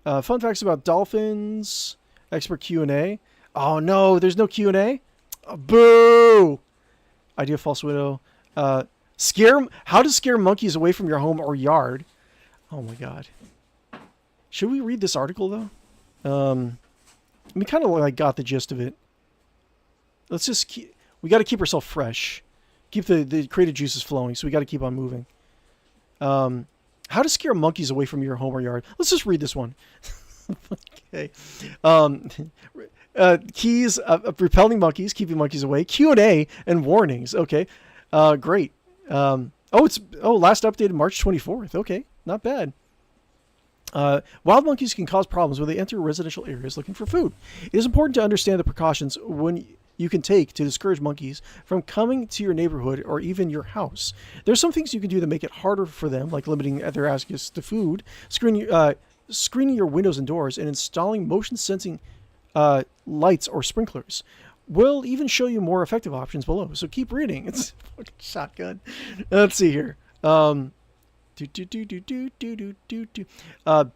Fun facts about dolphins. Expert Q&A. Oh no, there's no Q&A? Oh, boo! Idea false widow. How to scare monkeys away from your home or yard. Oh my god. Should we read this article though? We kind of like got the gist of it. Let's just we got to keep ourselves fresh. Keep the creative juices flowing, so we got to keep on moving. How to scare monkeys away from your home or yard. Let's just read this one. Okay. Keys, repelling monkeys, keeping monkeys away. Q&A and warnings. Okay. Great. Last updated March 24th. Okay. Not bad. Wild monkeys can cause problems when they enter residential areas looking for food. It is important to understand the precautions you can take to discourage monkeys from coming to your neighborhood or even your house. There's some things you can do to make it harder for them, like limiting their access to food, screening your windows and doors, and installing motion sensing lights or sprinklers. We'll even show you more effective options below, so keep reading. It's a fucking shotgun. Let's see here.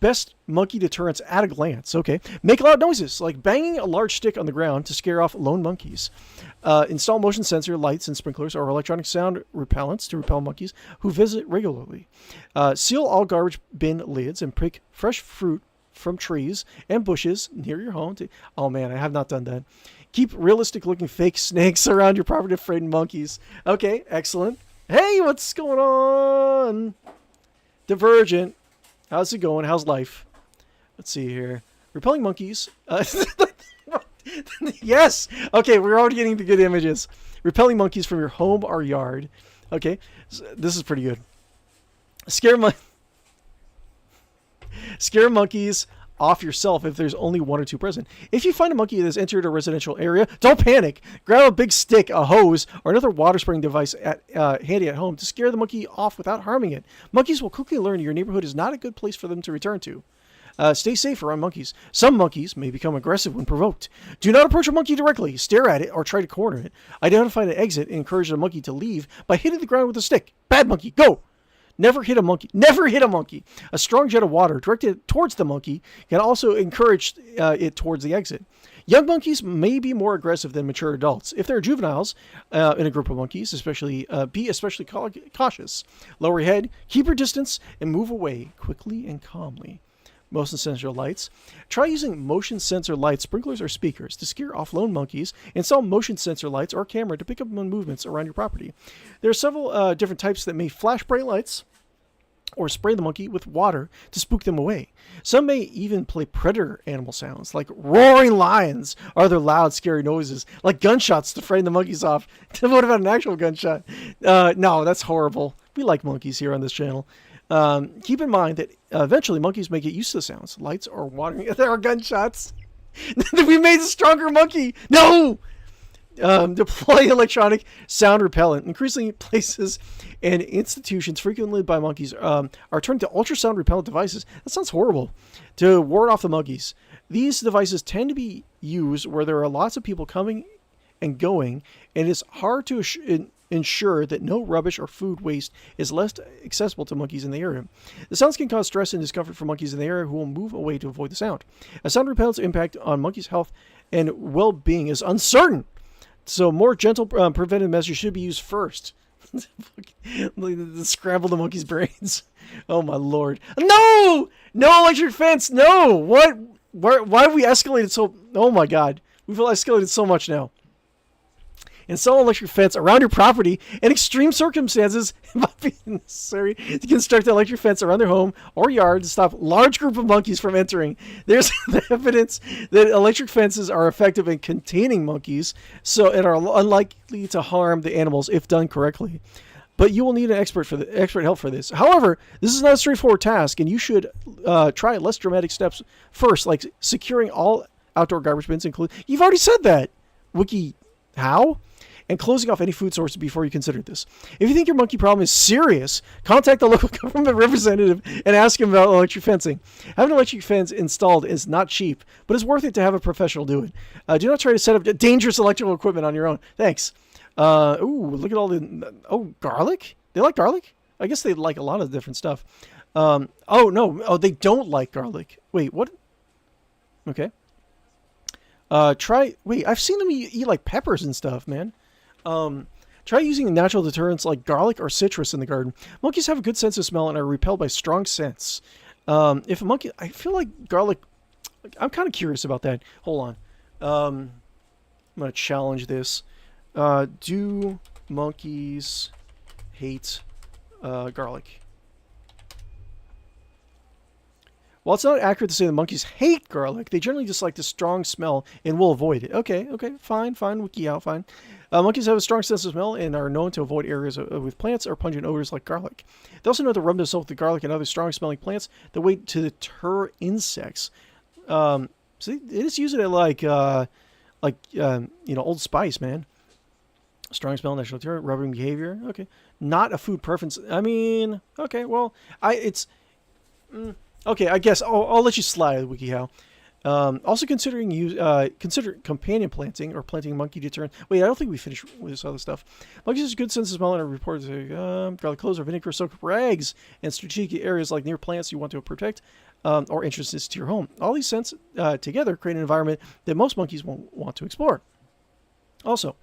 Best monkey deterrents at a glance. Okay. Make loud noises, like banging a large stick on the ground to scare off lone monkeys. Install motion sensor lights and sprinklers or electronic sound repellents to repel monkeys who visit regularly. Seal all garbage bin lids and pick fresh fruit from trees and bushes near your home. Oh man, I have not done that. Keep realistic looking fake snakes around your property to frighten monkeys. Okay, excellent. Hey, what's going on? Divergent. How's it going? How's life? Let's see here. Repelling monkeys. Yes. Okay, we're already getting the good images. Repelling monkeys from your home or yard. Okay, so this is pretty good. Scare monkeys off yourself if there's only one or two present. If you find a monkey that has entered a residential area, don't panic. Grab a big stick, a hose, or another water spraying device handy at home to scare the monkey off without harming it. Monkeys will quickly learn your neighborhood is not a good place for them to return to. Stay safe around monkeys. Some monkeys may become aggressive when provoked. Do not approach a monkey directly. Stare at it or try to corner it. Identify an exit and encourage the monkey to leave by hitting the ground with a stick. Bad monkey, go! Never hit a monkey. Never hit a monkey. A strong jet of water directed towards the monkey can also encourage it towards the exit. Young monkeys may be more aggressive than mature adults. If there are juveniles in a group of monkeys, be especially cautious. Lower your head, keep your distance, and move away quickly and calmly. Motion sensor lights. Try using motion sensor lights, sprinklers, or speakers to scare off lone monkeys. Install motion sensor lights or a camera to pick up on movements around your property. There are several different types that may flash bright lights or spray the monkey with water to spook them away. Some may even play predator animal sounds like roaring lions or other loud, scary noises like gunshots to frighten the monkeys off. What about an actual gunshot? No, that's horrible. We like monkeys here on this channel. Keep in mind that eventually monkeys may get used to the sounds, lights, or watering. There are gunshots. We made a stronger monkey. No! Deploy electronic sound repellent. Increasingly, places and institutions frequently by monkeys are turned to ultrasound repellent devices. That sounds horrible. To ward off the monkeys. These devices tend to be used where there are lots of people coming and going, and it's hard to ensure that no rubbish or food waste is left accessible to monkeys in the area. The sounds can cause stress and discomfort for monkeys in the area who will move away to avoid the sound. A sound repellent's impact on monkeys' health and well-being is uncertain. So more gentle preventive measures should be used first. Scramble the monkey's brains. Oh my lord. No! No electric fence! No! What? Why have we escalated so... Oh my god. We've escalated so much now. Install an electric fence around your property. In extreme circumstances, it might be necessary to construct an electric fence around their home or yard to stop a large group of monkeys from entering. There's evidence that electric fences are effective in containing monkeys, and are unlikely to harm the animals if done correctly. But you will need an expert help for this. However, this is not a straightforward task, and you should try less dramatic steps first, like securing all outdoor garbage bins. You've already said that. Wiki, how? And closing off any food sources before you consider this. If you think your monkey problem is serious, contact the local government representative and ask him about electric fencing. Having an electric fence installed is not cheap, but it's worth it to have a professional do it. Do not try to set up dangerous electrical equipment on your own. Thanks. Ooh, look at all the... Oh, garlic? They like garlic? I guess they like a lot of different stuff. Oh, no. Oh, they don't like garlic. Wait, what? Okay. Wait, I've seen them eat like peppers and stuff, man. Try using natural deterrents like garlic or citrus in the garden. Monkeys have a good sense of smell and are repelled by strong scents. If a monkey... I feel like garlic... I'm kind of curious about that. Hold on. I'm going to challenge this. Do monkeys hate garlic? While it's not accurate to say that monkeys hate garlic, they generally dislike the strong smell and will avoid it. Okay, fine, WikiHow, fine. Monkeys have a strong sense of smell and are known to avoid areas with plants or pungent odors like garlic. They also know to rub themselves with garlic and other strong-smelling plants that wait to deter insects. So they just use it at like Old Spice, man. Strong smell, natural deterrent, rubbing behavior. Okay, not a food preference. I mean, okay, well, okay, I guess I'll let you slide, WikiHow. Also consider companion planting or planting monkey deterrent. Wait, I don't think we finished with this other stuff. Monkeys have a good sense of smell and are reported to garlic cloves or vinegar soaked rags in strategic areas like near plants you want to protect or entrances to your home. All these scents together create an environment that most monkeys won't want to explore. Also,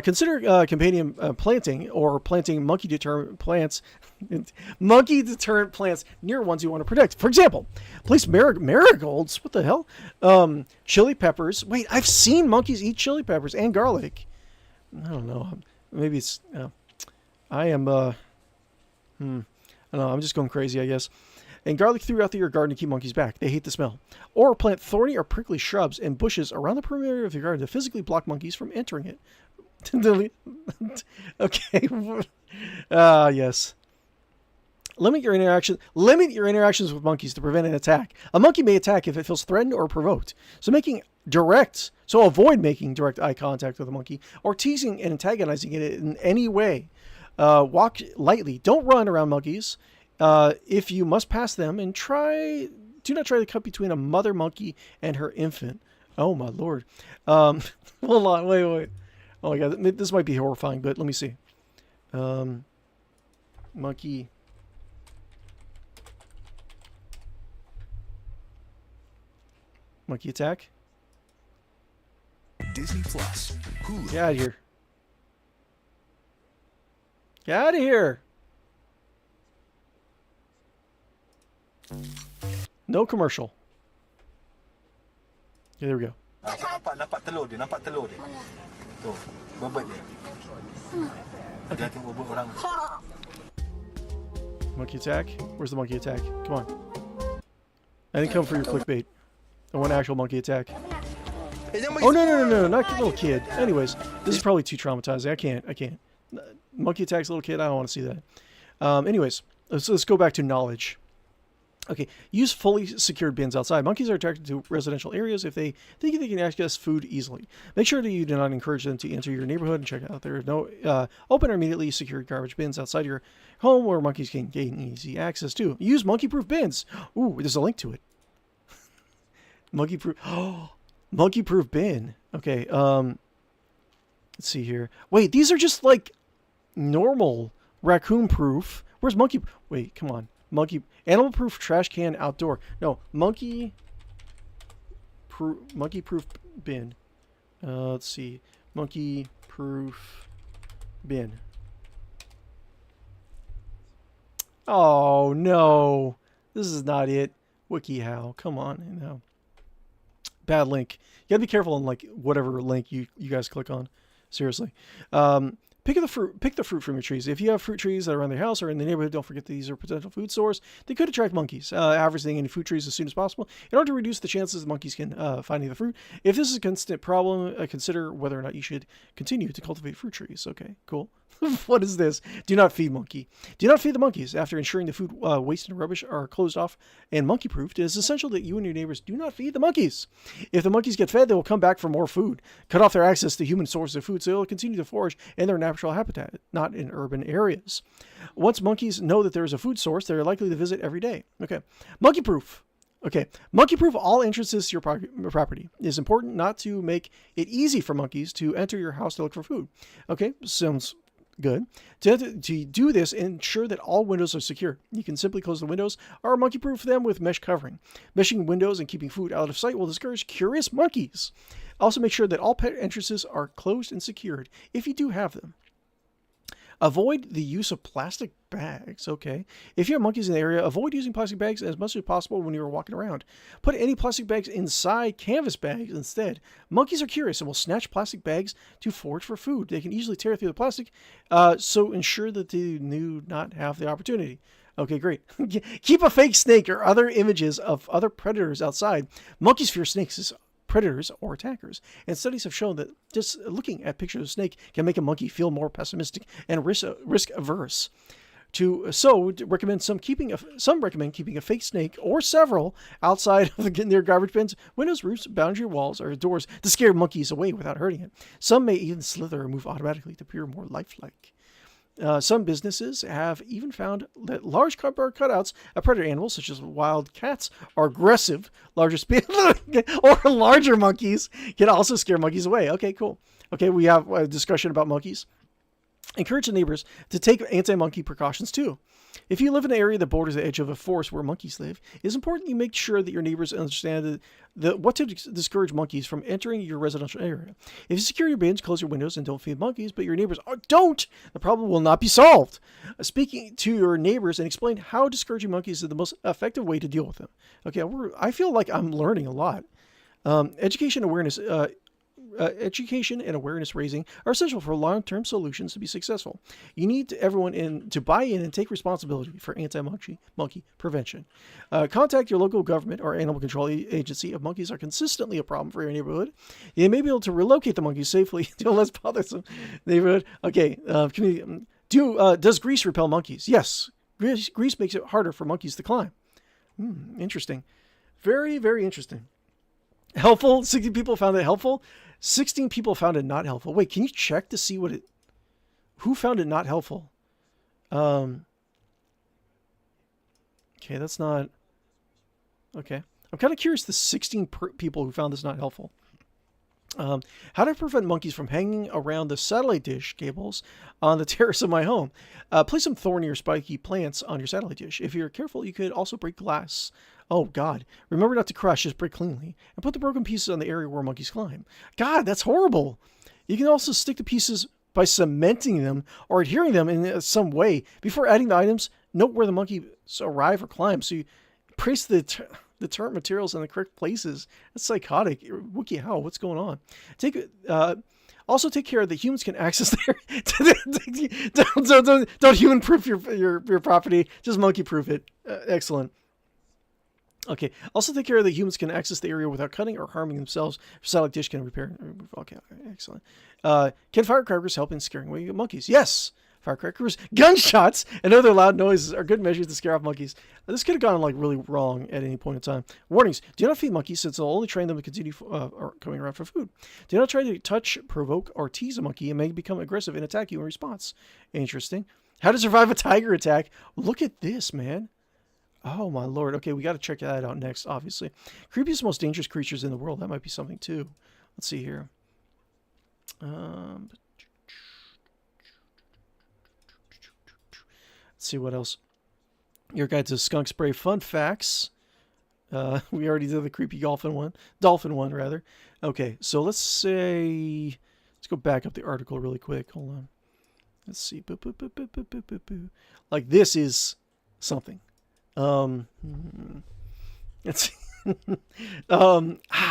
consider companion planting or planting monkey deterrent plants near ones you want to protect. For example, place marigolds. What the hell? Chili peppers. Wait, I've seen monkeys eat chili peppers and garlic. I don't know. Maybe it's. I am. I don't know. I'm just going crazy, I guess. And garlic throughout your garden to keep monkeys back. They hate the smell. Or plant thorny or prickly shrubs and bushes around the perimeter of your garden to physically block monkeys from entering it. Okay. Yes. Limit your interactions with monkeys to prevent an attack. A monkey may attack if it feels threatened or provoked. So avoid making direct eye contact with a monkey or teasing and antagonizing it in any way. Walk lightly. Don't run around monkeys. If you must pass them, and do not try to cut between a mother monkey and her infant. Oh my lord. Hold on, wait. Oh my god, this might be horrifying, but let me see. Monkey attack. Disney Plus. Hulu. Get out of here. Get out of here. No commercial. Yeah, there we go. Nampak telur dia. Tu, bebet dia. Dia tengok bebet orang. Monkey attack? Where's the monkey attack? Come on. I didn't come for your clickbait. I want actual monkey attack. Oh, no, not little kid. Anyways, this is probably too traumatizing. I can't. Monkey attacks little kid, I don't want to see that. Anyways, let's go back to knowledge. Okay, use fully secured bins outside. Monkeys are attracted to residential areas if they think they can access food easily. Make sure that you do not encourage them to enter your neighborhood and check out. There are no open or immediately secured garbage bins outside your home where monkeys can gain easy access to. Use monkey-proof bins. Ooh, there's a link to it. Monkey-proof bin. Okay, let's see here. Wait, these are just like normal raccoon-proof. Where's monkey? Wait, come on. Animal-proof trash can outdoor. No, monkey-proof bin. Let's see. Monkey-proof bin. Oh, no. This is not it. WikiHow. Come on. No. Bad link. You gotta be careful on like whatever link you guys click on. Seriously. Pick the fruit from your trees. If you have fruit trees that are around your house or in the neighborhood, don't forget that these are potential food source. They could attract monkeys. Harvesting any fruit trees as soon as possible in order to reduce the chances the monkeys can finding the fruit. If this is a constant problem, consider whether or not you should continue to cultivate fruit trees. Okay, cool. What is this? Do not feed monkey. Do not feed the monkeys. After ensuring the food waste and rubbish are closed off and monkey-proofed, it is essential that you and your neighbors do not feed the monkeys. If the monkeys get fed, they will come back for more food. Cut off their access to human sources of food so they will continue to forage in their natural habitat, not in urban areas. Once monkeys know that there is a food source, they are likely to visit every day. Okay. Monkey-proof. Okay, monkey-proof all entrances to your property. It is important not to make it easy for monkeys to enter your house to look for food. Okay, sounds good. To do this, ensure that all windows are secure. You can simply close the windows or monkey-proof them with mesh covering. Meshing windows and keeping food out of sight will discourage curious monkeys. Also, make sure that all pet entrances are closed and secured if you do have them. Avoid the use of plastic bags. Okay. If you have monkeys in the area, avoid using plastic bags as much as possible when you're walking around. Put any plastic bags inside canvas bags instead. Monkeys are curious and will snatch plastic bags to forage for food. They can easily tear through the plastic, so ensure that they do not have the opportunity. Okay, great. Keep a fake snake or other images of other predators outside. Monkeys fear snakes as predators or attackers. And studies have shown that just looking at pictures of a snake can make a monkey feel more pessimistic and risk averse. Recommend some recommend keeping a fake snake or several outside of their garbage bins, windows, roofs, boundary walls, or doors to scare monkeys away without hurting it. Some may even slither or move automatically to appear more lifelike. Some businesses have even found that large cardboard cutouts of predator animals, such as wild cats, are aggressive. Larger monkeys can also scare monkeys away. Okay, cool. Okay, we have a discussion about monkeys. Encourage the neighbors to take anti-monkey precautions too. If you live in an area that borders the edge of a forest where monkeys live, it's important you make sure that your neighbors understand what to discourage monkeys from entering your residential area. If you secure your bins, close your windows, and don't feed monkeys, but your neighbors don't, the problem will not be solved. Speaking to your neighbors and explain how discouraging monkeys is the most effective way to deal with them. Okay, I feel like I'm learning a lot. Education and awareness raising are essential for long-term solutions to be successful. You need everyone to buy in and take responsibility for anti-monkey prevention. Contact your local government or animal control agency if monkeys are consistently a problem for your neighborhood. You may be able to relocate the monkeys safely to a less bothersome neighborhood. Okay, community. Does grease repel monkeys? Yes. Grease makes it harder for monkeys to climb. Interesting. Very, very interesting. Helpful. 60 people found it helpful. 16 people found it not helpful. Wait, can you check to see who found it not helpful? Okay, that's not, okay. I'm kind of curious the 16 people who found this not helpful. How to prevent monkeys from hanging around the satellite dish cables on the terrace of my home. Place some thorny or spiky plants on your satellite dish. If you're careful, you could also break glass. Oh, God. Remember not to crush, just break cleanly. And put the broken pieces on the area where monkeys climb. God, that's horrible. You can also stick the pieces by cementing them or adhering them in some way. Before adding the items, note where the monkeys arrive or climb. So you place the deterrent materials in the correct places. That's psychotic. Wookie, how? What's going on? Also take care that humans can access their... don't human-proof your property. Just monkey-proof it. Excellent. Okay. Also take care that humans can access the area without cutting or harming themselves. Satellite dish can repair. Okay. Excellent. Can firecrackers help in scaring away monkeys? Yes. Firecrackers, gunshots, and other loud noises are good measures to scare off monkeys. This could have gone like really wrong at any point in time. Warnings: do not feed monkeys, since it'll only train them to continue coming around for food. Do not try to touch, provoke, or tease a monkey. It may become aggressive and attack you in response. Interesting. How to survive a tiger attack. Look at this, man. Oh my lord. Okay, we got to check that out next, obviously. Creepiest, most dangerous creatures in the world. That might be something too. Let's see here. Let's see what else. Your guide to skunk spray fun facts. We already did the creepy dolphin one rather. Okay, so let's go back up the article really quick. Hold on. Let's see. Like this is something. Let's see.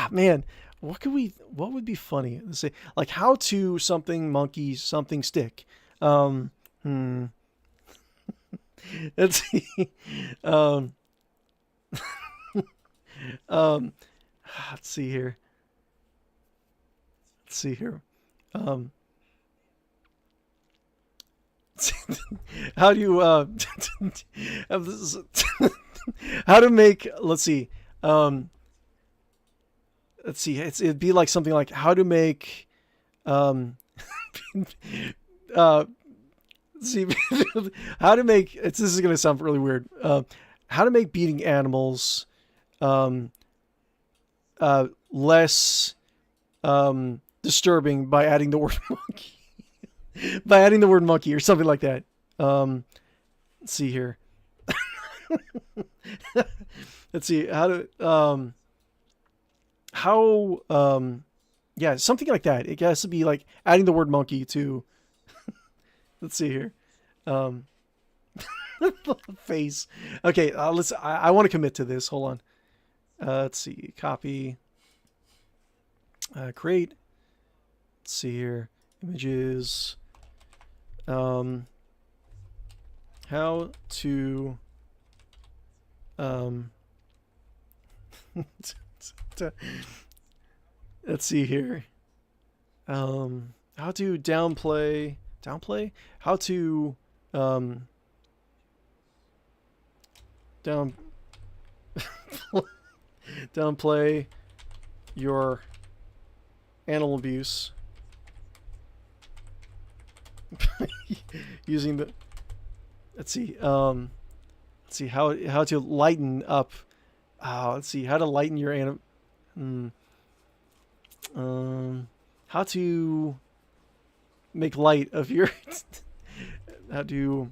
Man, what would be funny? Let's say like how to something monkey something stick. Let's see. Let's see here. How do you how to make, let's see. It'd be like something like how to make see, how to make, this is going to sound really weird. How to make beating animals less disturbing by adding the word monkey. By adding the word monkey or something like that. Let's see here. Let's see how to yeah, something like that. It has to be like adding the word monkey to let's see here. Face. Okay, I want to commit to this. Hold on. Let's see. Copy. Create. Let's see here. Images. How to Let's see here. How to downplay? How to downplay your animal abuse using the. Let's see how to lighten up. Let's see how to lighten your how to make light of your how to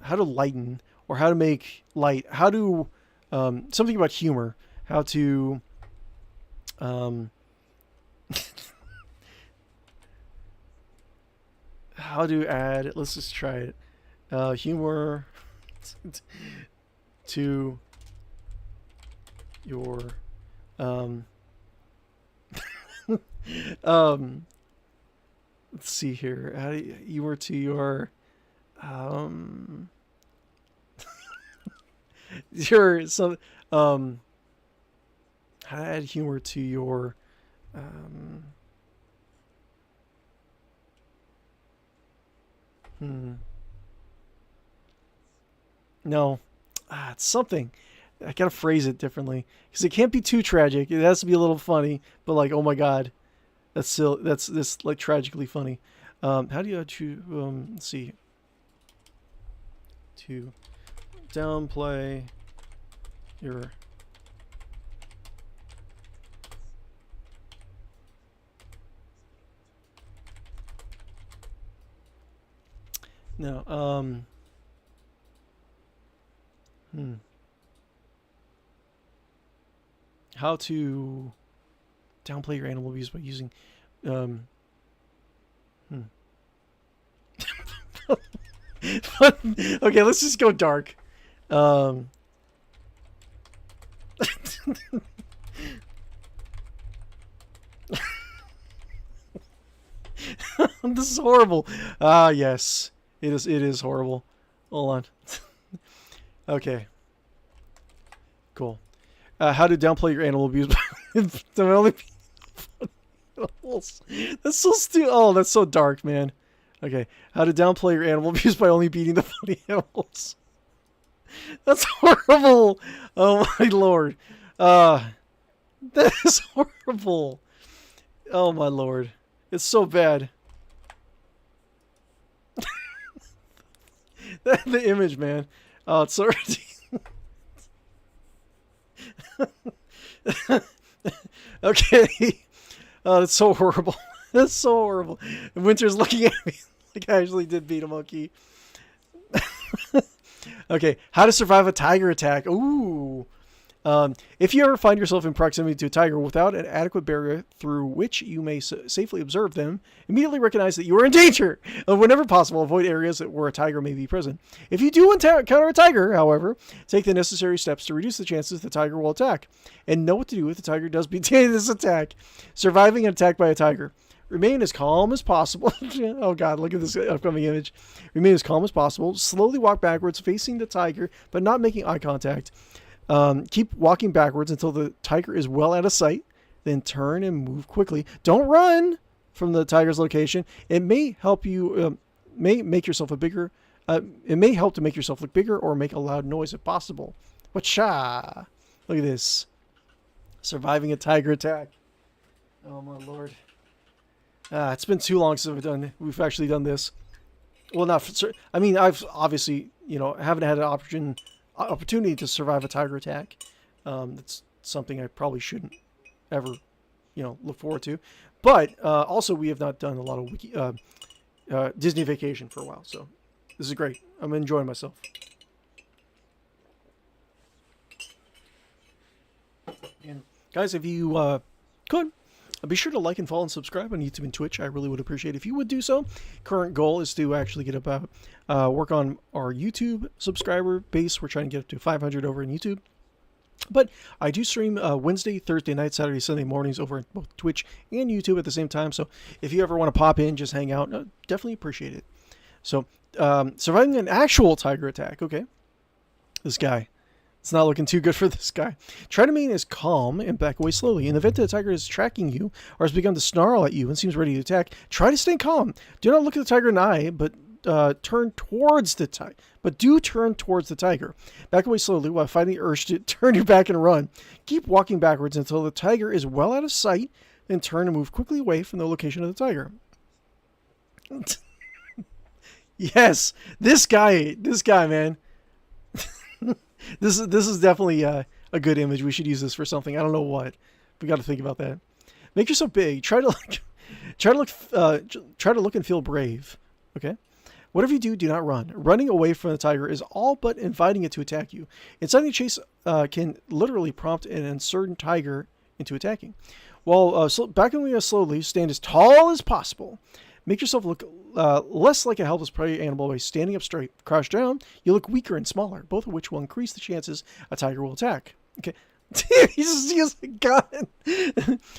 how to lighten or how to make light, how to something about humor, how to how to add, let's just try it, humor to your let's see here, how do humor to your your some how to add humor to your no, it's something. I gotta phrase it differently because it can't be too tragic. It has to be a little funny, but like, oh my god, that's still this like tragically funny. How do you choose? Let's see. To downplay your no how to downplay your animal abuse by using okay, let's just go dark. This is horrible. Yes, it is horrible. Hold on. Okay, cool. How to downplay your animal abuse by only animals. That's so stupid. Oh, that's so dark, man. Okay, how to downplay your animal abuse by only beating the funny animals. That's horrible. Oh my lord. That is horrible. Oh my lord. It's so bad. The image, man. Oh, it's so okay. Oh, that's so horrible. That's so horrible. And Winter's looking at me like I actually did beat a monkey. Okay, how to survive a tiger attack. Ooh. If you ever find yourself in proximity to a tiger without an adequate barrier through which you may safely observe them, immediately recognize that you are in danger. Whenever possible, avoid areas where a tiger may be present. If you do encounter a tiger, however, take the necessary steps to reduce the chances the tiger will attack. And know what to do if the tiger does begin this attack. Surviving an attack by a tiger. Remain as calm as possible. Oh god, look at this upcoming image. Remain as calm as possible. Slowly walk backwards, facing the tiger, but not making eye contact. Keep walking backwards until the tiger is well out of sight. Then turn and move quickly. Don't run from the tiger's location. It may help you. May make yourself a bigger. It may help to make yourself look bigger or make a loud noise if possible. Whatcha? Look at this. Surviving a tiger attack. Oh my lord. It's been too long since we've actually done this. Well, not for, I mean, I've obviously, haven't had an opportunity to survive a tiger attack. That's something I probably shouldn't ever, look forward to. But also, we have not done a lot of Disney Vacation for a while, so this is great. I'm enjoying myself. And guys, if you could, be sure to like and follow and subscribe on YouTube and Twitch. I really would appreciate it if you would do so. Current goal is to actually get about work on our YouTube subscriber base. We're trying to get up to 500 over in YouTube. But I do stream Wednesday, Thursday night, Saturday, Sunday mornings over at both Twitch and YouTube at the same time. So if you ever want to pop in, just hang out, definitely appreciate it. So surviving an actual tiger attack. Okay. This guy. It's not looking too good for this guy. Try to maintain as calm and back away slowly. In the event that the tiger is tracking you or has begun to snarl at you and seems ready to attack, try to stay calm. Do not look at the tiger in the eye, but turn towards the tiger. But do turn towards the tiger. Back away slowly while fighting the urge to turn your back and run. Keep walking backwards until the tiger is well out of sight, then turn and move quickly away from the location of the tiger. Yes, this guy, man. This is definitely a good image. We should use this for something. I don't know what. We got to think about that. Make yourself big. Try to look and feel brave. Okay. Whatever you do, do not run. Running away from the tiger is all but inviting it to attack you. Inciting a chase can literally prompt an uncertain tiger into attacking. While backing slowly, stand as tall as possible. Make yourself look less like a helpless prey animal by standing up straight. Crouch down, you look weaker and smaller, both of which will increase the chances a tiger will attack. Okay. He just used a gun.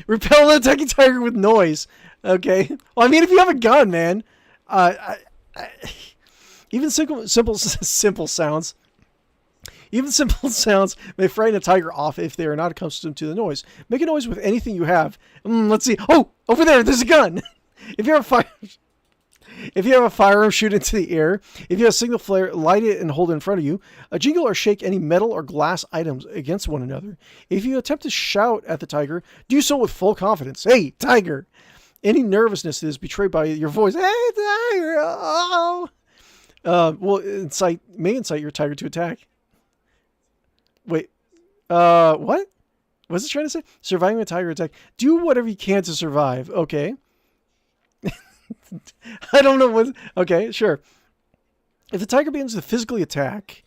Repel an attacking tiger with noise. Okay. Well, I mean, if you have a gun, man, even simple sounds. Even simple sounds may frighten a tiger off if they are not accustomed to the noise. Make a noise with anything you have. Let's see. Oh, over there, there's a gun. If you have a firearm, shoot into the air. If you have a signal flare, light it and hold it in front of you. Jingle or shake any metal or glass items against one another. If you attempt to shout at the tiger, do so with full confidence. Hey, tiger! Any nervousness is betrayed by your voice. Hey, tiger! Oh! May incite your tiger to attack. Wait. What? What's it trying to say? Surviving a tiger attack. Do whatever you can to survive. Okay. I don't know what... Okay, sure. If the tiger begins to physically attack,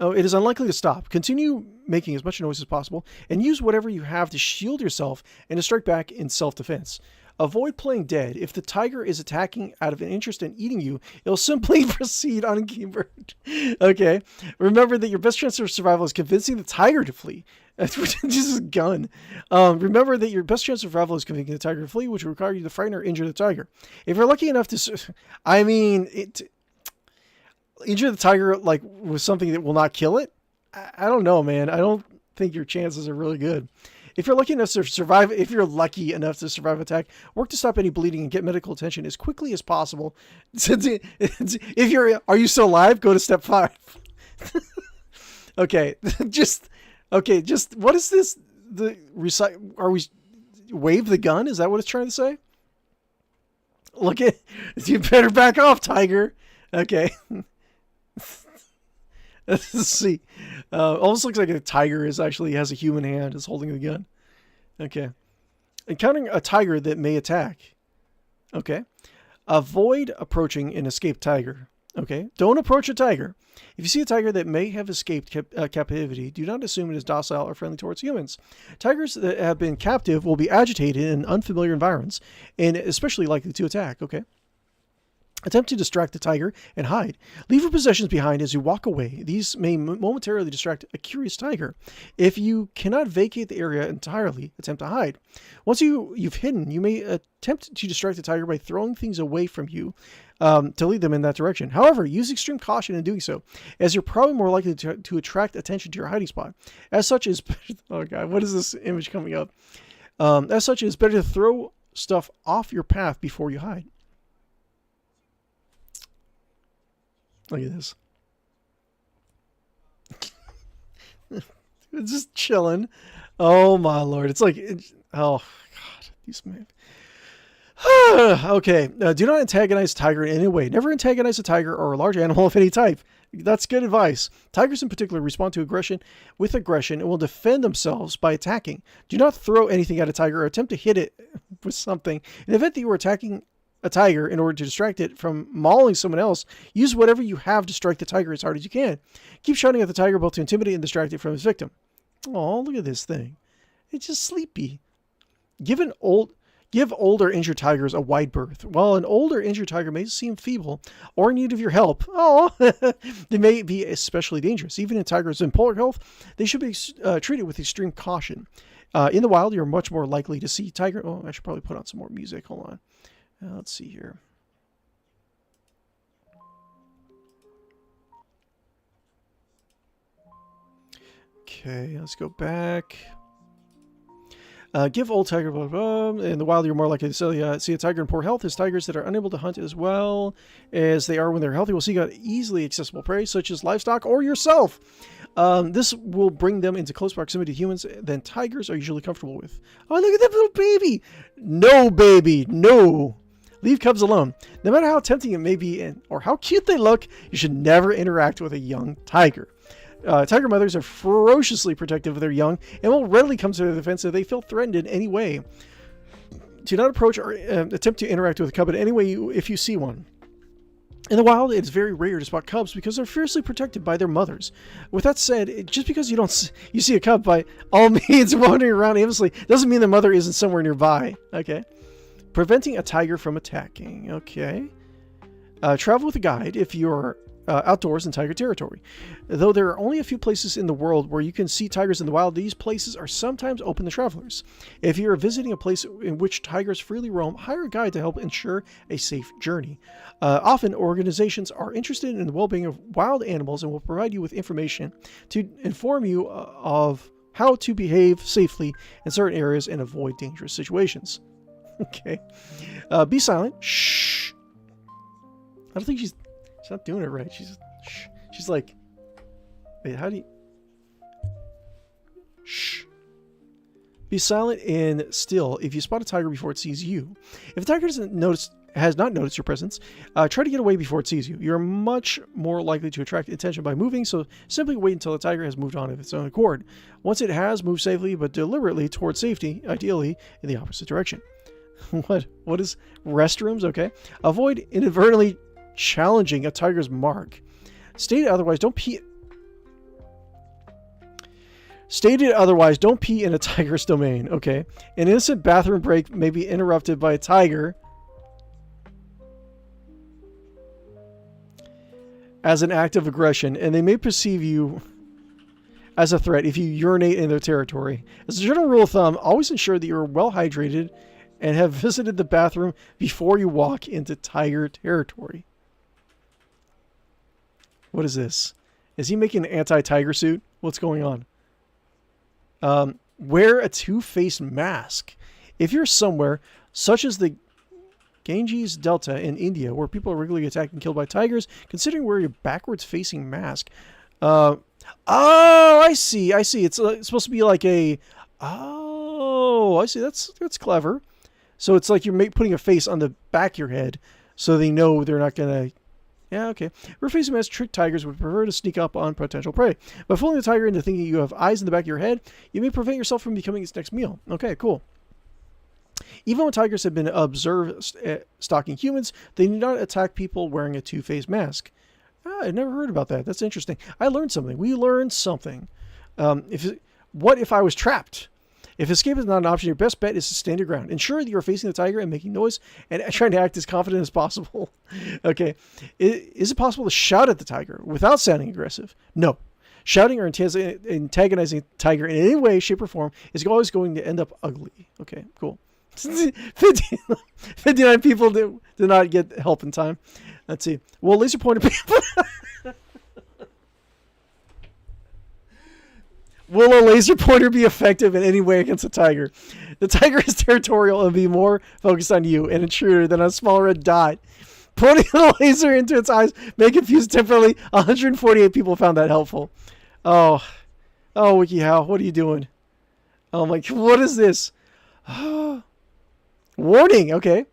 it is unlikely to stop. Continue making as much noise as possible and use whatever you have to shield yourself and to strike back in self-defense. Avoid playing dead. If the tiger is attacking out of an interest in eating you, it'll simply proceed on a keyboard. Okay. Remember that your best chance of survival is convincing the tiger to flee. Just a gun. Remember that your best chance of survival is convincing the tiger to flee, which will require you to frighten or injure the tiger. If you're lucky enough to... injure the tiger like with something that will not kill it? I don't know, man. I don't think your chances are really good. If you're lucky enough to survive attack, work to stop any bleeding and get medical attention as quickly as possible. Are you still alive? Go to step 5. Okay, just what is this? Are we wave the gun? Is that what it's trying to say? You better back off, tiger. Okay. Let's see. Almost looks like a tiger has a human hand is holding the gun. Okay. Encountering a tiger that may attack. Okay. Avoid approaching an escaped tiger. Okay. Don't approach a tiger. If you see a tiger that may have escaped captivity, do not assume it is docile or friendly towards humans. Tigers that have been captive will be agitated in unfamiliar environments and especially likely to attack. Okay. Attempt to distract the tiger and hide. Leave your possessions behind as you walk away. These may momentarily distract a curious tiger. If you cannot vacate the area entirely, attempt to hide. Once you've hidden, you may attempt to distract the tiger by throwing things away from you to lead them in that direction. However, use extreme caution in doing so, as you're probably more likely to attract attention to your hiding spot. As such, oh god, what is this image coming up? As such, it's better to throw stuff off your path before you hide. Look at this. It's just chilling. Oh my lord. It's like, oh god. These men. Okay. Do not antagonize a tiger in any way. Never antagonize a tiger or a large animal of any type. That's good advice. Tigers in particular respond to aggression with aggression and will defend themselves by attacking. Do not throw anything at a tiger or attempt to hit it with something. In the event that you are attacking a tiger in order to distract it from mauling someone else, use whatever you have to strike the tiger as hard as you can. Keep shouting at the tiger both to intimidate and distract it from its victim. Oh, look at this thing. It's just sleepy. Give an old Give old or injured tigers a wide berth. While an old or injured tiger may seem feeble or in need of your help, they may be especially dangerous. Even in tigers in poor health, they should be treated with extreme caution. In the wild, you're much more likely to see tiger. Oh, I should probably put on some more music. Hold on. Let's see here. Okay, let's go back. Give old tiger, blah, blah, blah. In the wild, you're more likely to see a tiger in poor health. As tigers that are unable to hunt as well as they are when they're healthy will seek out easily accessible prey, such as livestock or yourself. This will bring them into close proximity to humans than tigers are usually comfortable with. Oh, look at that little baby. No, baby, no. Leave cubs alone. No matter how tempting it may be or how cute they look, you should never interact with a young tiger. Tiger mothers are ferociously protective of their young and will readily come to their defense if they feel threatened in any way. Do not approach or attempt to interact with a cub in any way if you see one. In the wild, it's very rare to spot cubs because they're fiercely protected by their mothers. With that said, just because you see a cub by all means wandering around aimlessly doesn't mean the mother isn't somewhere nearby. Okay. Preventing a tiger from attacking. Okay. Travel with a guide if you're outdoors in tiger territory. Though there are only a few places in the world where you can see tigers in the wild, these places are sometimes open to travelers. If you're visiting a place in which tigers freely roam, hire a guide to help ensure a safe journey. Often, organizations are interested in the well-being of wild animals and will provide you with information to inform you of how to behave safely in certain areas and avoid dangerous situations. Okay. Be silent. Shh. I don't think she's not doing it right. She's like, wait, how do you? Shh. Be silent and still if you spot a tiger before it sees you. If a tiger has not noticed your presence, try to get away before it sees you. You're much more likely to attract attention by moving, so simply wait until the tiger has moved on of its own accord. Once it has, move safely but deliberately towards safety, ideally in the opposite direction. What is restrooms? Okay. Avoid inadvertently challenging a tiger's mark. Stated otherwise, don't pee in a tiger's domain. Okay. An innocent bathroom break may be interrupted by a tiger as an act of aggression, and they may perceive you as a threat if you urinate in their territory. As a general rule of thumb, always ensure that you're well hydrated and have visited the bathroom before you walk into tiger territory. What is this? Is he making an anti-tiger suit? What's going on? Wear a two-faced mask. If you're somewhere, such as the Ganges Delta in India, where people are regularly attacked and killed by tigers, considering wearing a backwards-facing mask. Oh, I see. It's supposed to be like a... Oh, I see. That's clever. So it's like you're putting a face on the back of your head so they know they're not going to... Yeah, okay. Rear-facing masks trick tigers would prefer to sneak up on potential prey. By fooling the tiger into thinking you have eyes in the back of your head, you may prevent yourself from becoming its next meal. Okay, cool. Even when tigers have been observed stalking humans, they do not attack people wearing a two-faced mask. I never heard about that. That's interesting. I learned something. We learned something. What if I was trapped? If escape is not an option, your best bet is to stand your ground. Ensure that you're facing the tiger and making noise and trying to act as confident as possible. Okay. Is it possible to shout at the tiger without sounding aggressive? No. Shouting or antagonizing a tiger in any way, shape, or form is always going to end up ugly. Okay, cool. 59 people did not get help in time. Let's see. Well, laser pointer people... Will a laser pointer be effective in any way against a tiger? The tiger is territorial and be more focused on you, an intruder, than a small red dot. Pointing a laser into its eyes may confuse temporarily. 148 people found that helpful. Oh, WikiHow, what are you doing? Oh my, what is this? Warning, okay.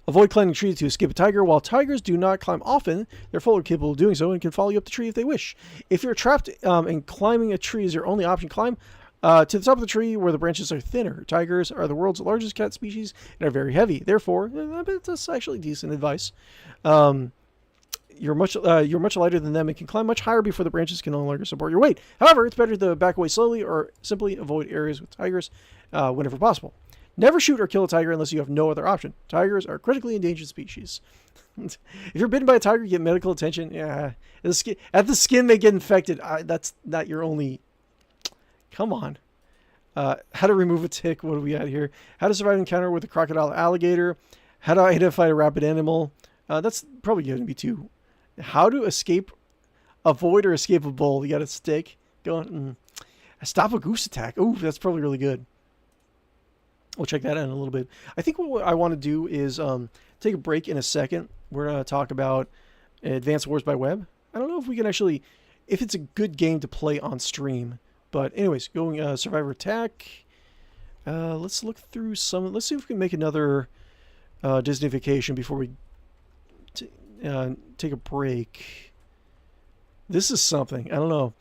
Avoid climbing trees to escape a tiger. While tigers do not climb often, they're fully capable of doing so and can follow you up the tree if they wish. If you're trapped and climbing a tree is your only option, climb to the top of the tree where the branches are thinner. Tigers are the world's largest cat species and are very heavy. Therefore, that's actually decent advice. You're much lighter than them and can climb much higher before the branches can no longer support your weight. However, it's better to back away slowly or simply avoid areas with tigers whenever possible. Never shoot or kill a tiger unless you have no other option. Tigers are critically endangered species. If you're bitten by a tiger, get medical attention. Yeah, the skin may get infected. That's not your only... Come on. How to remove a tick. What do we got here? How to survive an encounter with a crocodile alligator. How to identify a rabid animal. That's probably going to be 2. How to avoid or escape a bull. You got a stick. Going. Stop a goose attack. Ooh, that's probably really good. We'll check that out in a little bit. I think what I want to do is take a break in a second. We're going to talk about Advanced Wars by Web. I don't know if we can actually, if it's a good game to play on stream. But anyways, going Survivor Attack. Let's look through some. Let's see if we can make another Disney Vacation before we take a break. This is something. I don't know.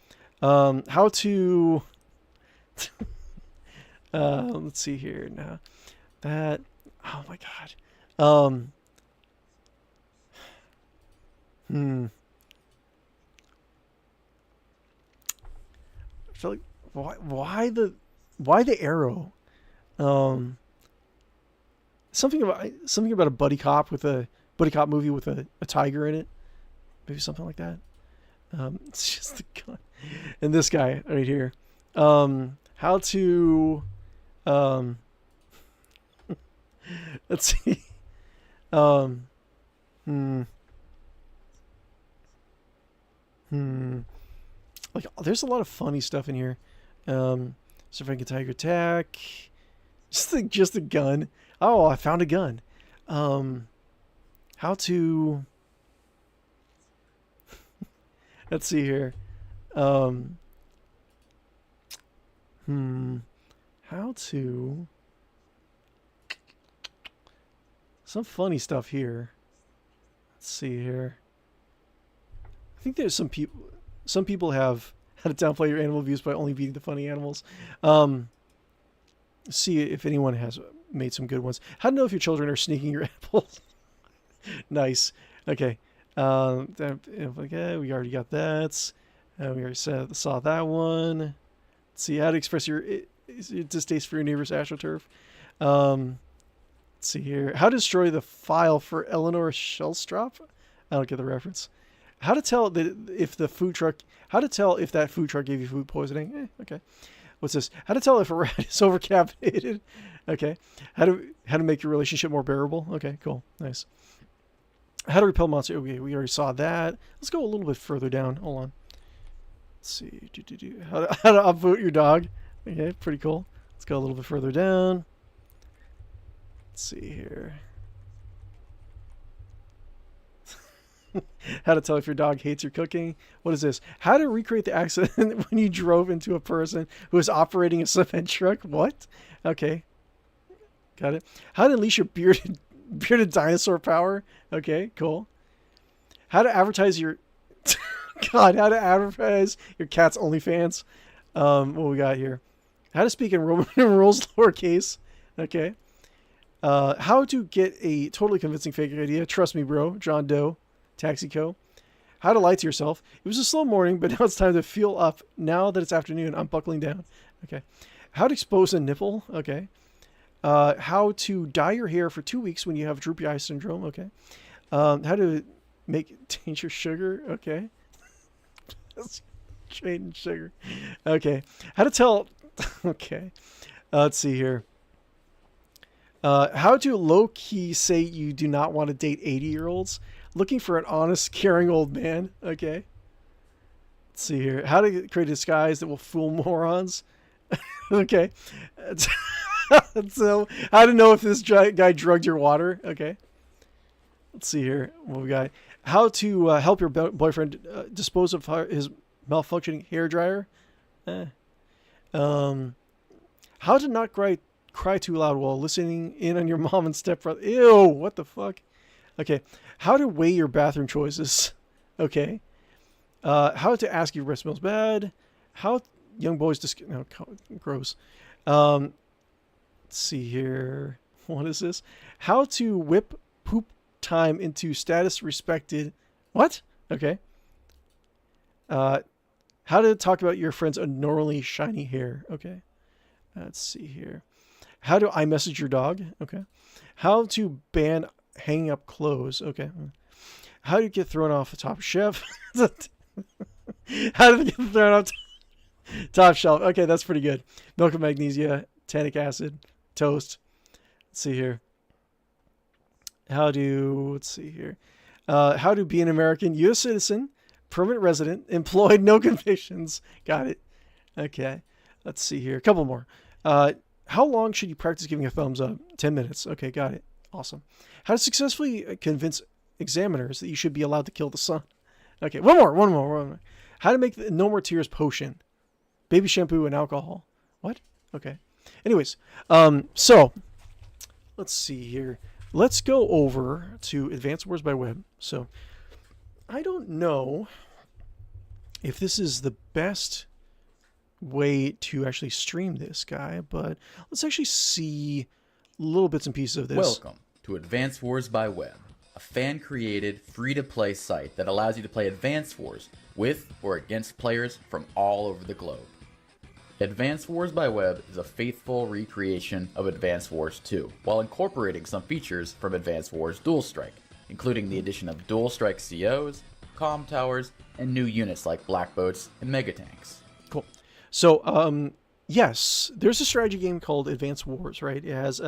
How to... let's see here now. That... Oh my god. I feel like why the arrow? Something about a buddy cop movie with a tiger in it. Maybe something like that. It's just the gun. And this guy right here. How to let's see. Like, there's a lot of funny stuff in here. Surviving a tiger attack. Just a gun. Oh, I found a gun. How to... Let's see here. How to... Some funny stuff here. Let's see here. I think there's some people have how to downplay your animal abuse by only beating the funny animals. See if anyone has made some good ones. How to know if your children are sneaking your apples. Nice. Okay. Okay, we already got that. We already saw that one. Let's see how to express your distaste for your neighbor's astroturf. Let's see here. How to destroy the file for Eleanor Shellstrop. I don't get the reference. How to tell if that food truck gave you food poisoning. Okay. What's this? How to tell if a rat is overcaffeinated. Okay. How to make your relationship more bearable. Okay, cool. Nice. How to repel monsters. Okay, we already saw that. Let's go a little bit further down. Hold on. Let's see. How to upvote your dog. Okay, pretty cool. Let's go a little bit further down. Let's see here. How to tell if your dog hates your cooking. What is this? How to recreate the accident when you drove into a person who was operating a cement truck. What? Okay. Got it. How to unleash your bearded dinosaur power. Okay, cool. How to advertise your... God, how to advertise your cat's OnlyFans. What we got here? How to speak in Roman numerals lowercase. Okay. How to get a totally convincing fake idea. Trust me, bro. John Doe. Taxi Co. How to lie to yourself. It was a slow morning, but now it's time to fuel up. Now that it's afternoon, I'm buckling down. Okay. How to expose a nipple. Okay. How to dye your hair for 2 weeks when you have droopy eye syndrome. Okay. How to make tincture sugar. Okay. Trading sugar. Okay. How to tell... Okay. Let's see here. How to low-key say you do not want to date 80-year-olds. Looking for an honest, caring old man. Okay. Let's see here. How to create a disguise that will fool morons. Okay. So, how to know if this guy drugged your water. Okay. Let's see here. What we got? How to help your boyfriend dispose of his malfunctioning hairdryer. How to not cry too loud while listening in on your mom and stepbrother. Ew, what the fuck? Okay. How to weigh your bathroom choices. Okay. How to ask if your breath smells bad. How young boys no, gross. Let's see here. What is this? How to whip poop time into status respected. What? Okay. How to talk about your friend's abnormally shiny hair. Okay. Let's see here. How do I message your dog? Okay. How to ban hanging up clothes? Okay. How to get thrown off a top chef? How to get thrown off top shelf? Okay, that's pretty good. Milk of magnesia, tannic acid, toast. Let's see here. Let's see here. How to be an American, U.S. citizen, permanent resident, employed, no convictions. Got it. Okay. Let's see here. A couple more. How long should you practice giving a thumbs up? 10 minutes. Okay, got it. Awesome. How to successfully convince examiners that you should be allowed to kill the sun. Okay, one more. How to make the No More Tears potion. Baby shampoo and alcohol. What? Okay. Anyways, so let's see here. Let's go over to Advanced Wars by Web. So I don't know if this is the best way to actually stream this guy, but let's actually see little bits and pieces of this. Welcome to Advanced Wars by Web, a fan-created, free-to-play site that allows you to play Advanced Wars with or against players from all over the globe. Advanced Wars by Web is a faithful recreation of Advanced Wars 2, while incorporating some features from Advanced Wars Dual Strike, including the addition of Dual Strike COs, comm towers, and new units like black boats and mega tanks. Cool. So, yes, there's a strategy game called Advanced Wars, right? It has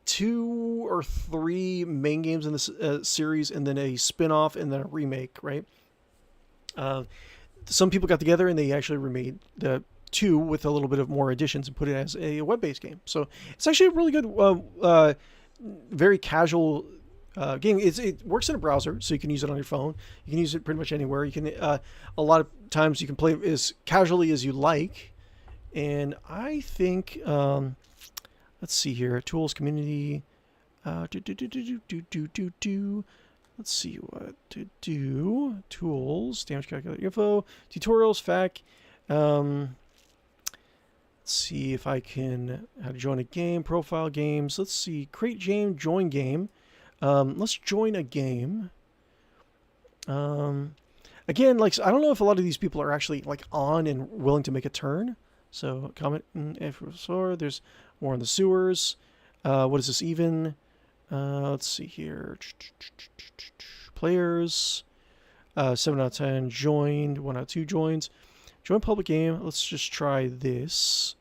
2 or 3 main games in this series, and then a spin-off, and then a remake, right? Some people got together and they actually remade the 2 with a little bit of more additions and put it as a web-based game. So it's actually a really good, very casual game. It works in a browser, so you can use it on your phone. You can use it pretty much anywhere. You can a lot of times you can play as casually as you like. And I think let's see here, tools, community. Let's see what to do. Tools, damage calculator info, tutorials, FAQ. Let's see if I can how to join a game, profile games. Let's see, create game, join game. Let's join a game. Again, like I don't know if a lot of these people are actually like on and willing to make a turn. So comment if there's more in the sewers. What is this even? Let's see here. Players. 7 out of 10 joined. 1 out of 2 joins. Join public game. Let's just try this.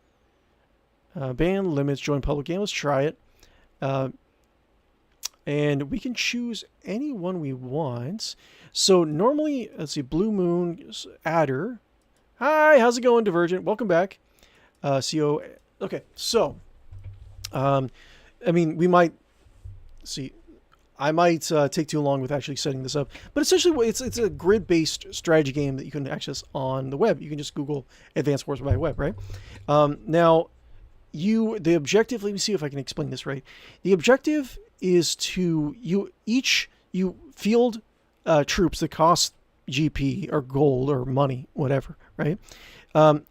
Ban limits. Join public game. Let's try it. And we can choose any one we want. So normally, let's see, Blue Moon Adder. Hi, how's it going, Divergent? Welcome back. CO. Okay, so, I mean, we might see. I might take too long with actually setting this up, but essentially, it's a grid-based strategy game that you can access on the web. You can just Google Advanced Wars by Web, right? Now, the objective. Let me see if I can explain this right. The objective is to you field troops that cost GP or gold or money, whatever, right?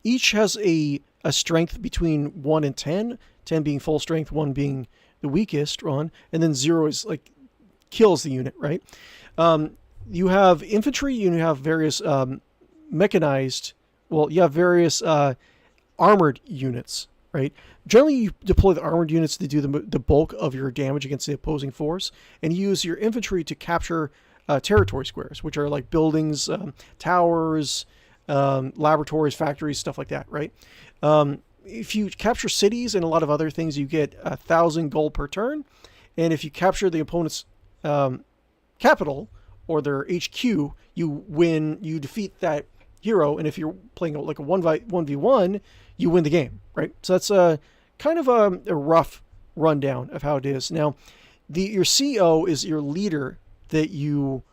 Each has a strength between 1 and 10, 10 being full strength, 1 being the weakest one, and then 0 is like kills the unit, right? You have infantry, you have various mechanized, well, you have various armored units, right? Generally, you deploy the armored units to do the bulk of your damage against the opposing force, and you use your infantry to capture territory squares, which are like buildings, towers, laboratories, factories, stuff like that, right? If you capture cities and a lot of other things, you get 1,000 gold per turn, and if you capture the opponent's capital or their HQ, you win. You defeat that hero, and if you're playing like a 1v1, you win the game, right? So that's kind of a rough rundown of how it is. Now, your CO is your leader that you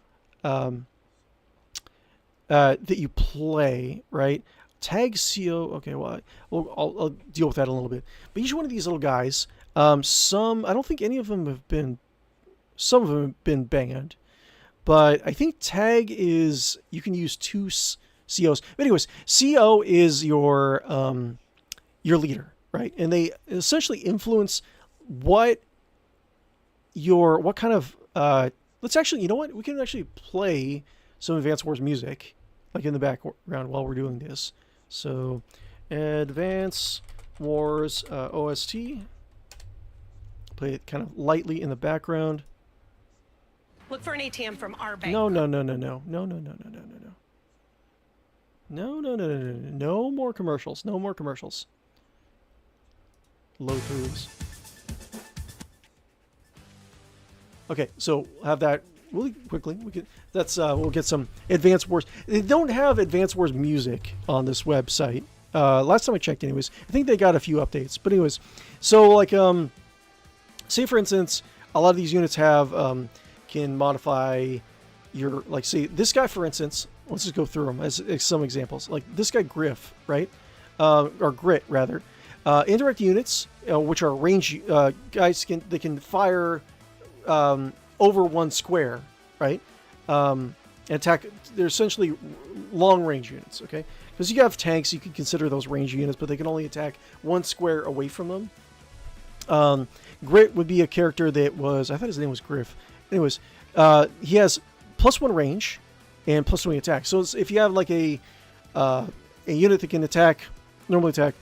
play, right? Tag CO. Okay, well, I'll deal with that a little bit. But each one of these little guys, some I don't think any of them have been. Some of them have been banned, but I think tag is you can use 2 COs. But anyways, CO is your leader, right? And they essentially influence what kind of let's actually, you know what? We can actually play some Advanced Wars music like in the background while we're doing this. So, Advanced Wars OST. Play it kind of lightly in the background. Look for an ATM from our bank. No. No more commercials. No more commercials. Load throughs. Okay, so have that really quickly. We'll get some Advance Wars. They don't have Advance Wars music on this website. Last time I checked, anyways. I think they got a few updates. But anyways, so like say for instance, a lot of these units have can modify your, like, say this guy, for instance. Let's just go through them as some examples. Like this guy, Griff, right? Or Grit, rather. Indirect units, which are range guys, they can fire over one square, right? And attack. They're essentially long range units, okay? Because you have tanks, you can consider those range units, but they can only attack one square away from them. Grit would be a character that was, I thought his name was Griff. Anyways, he has +1 range and +20 attack. So if you have like a unit that can normally attack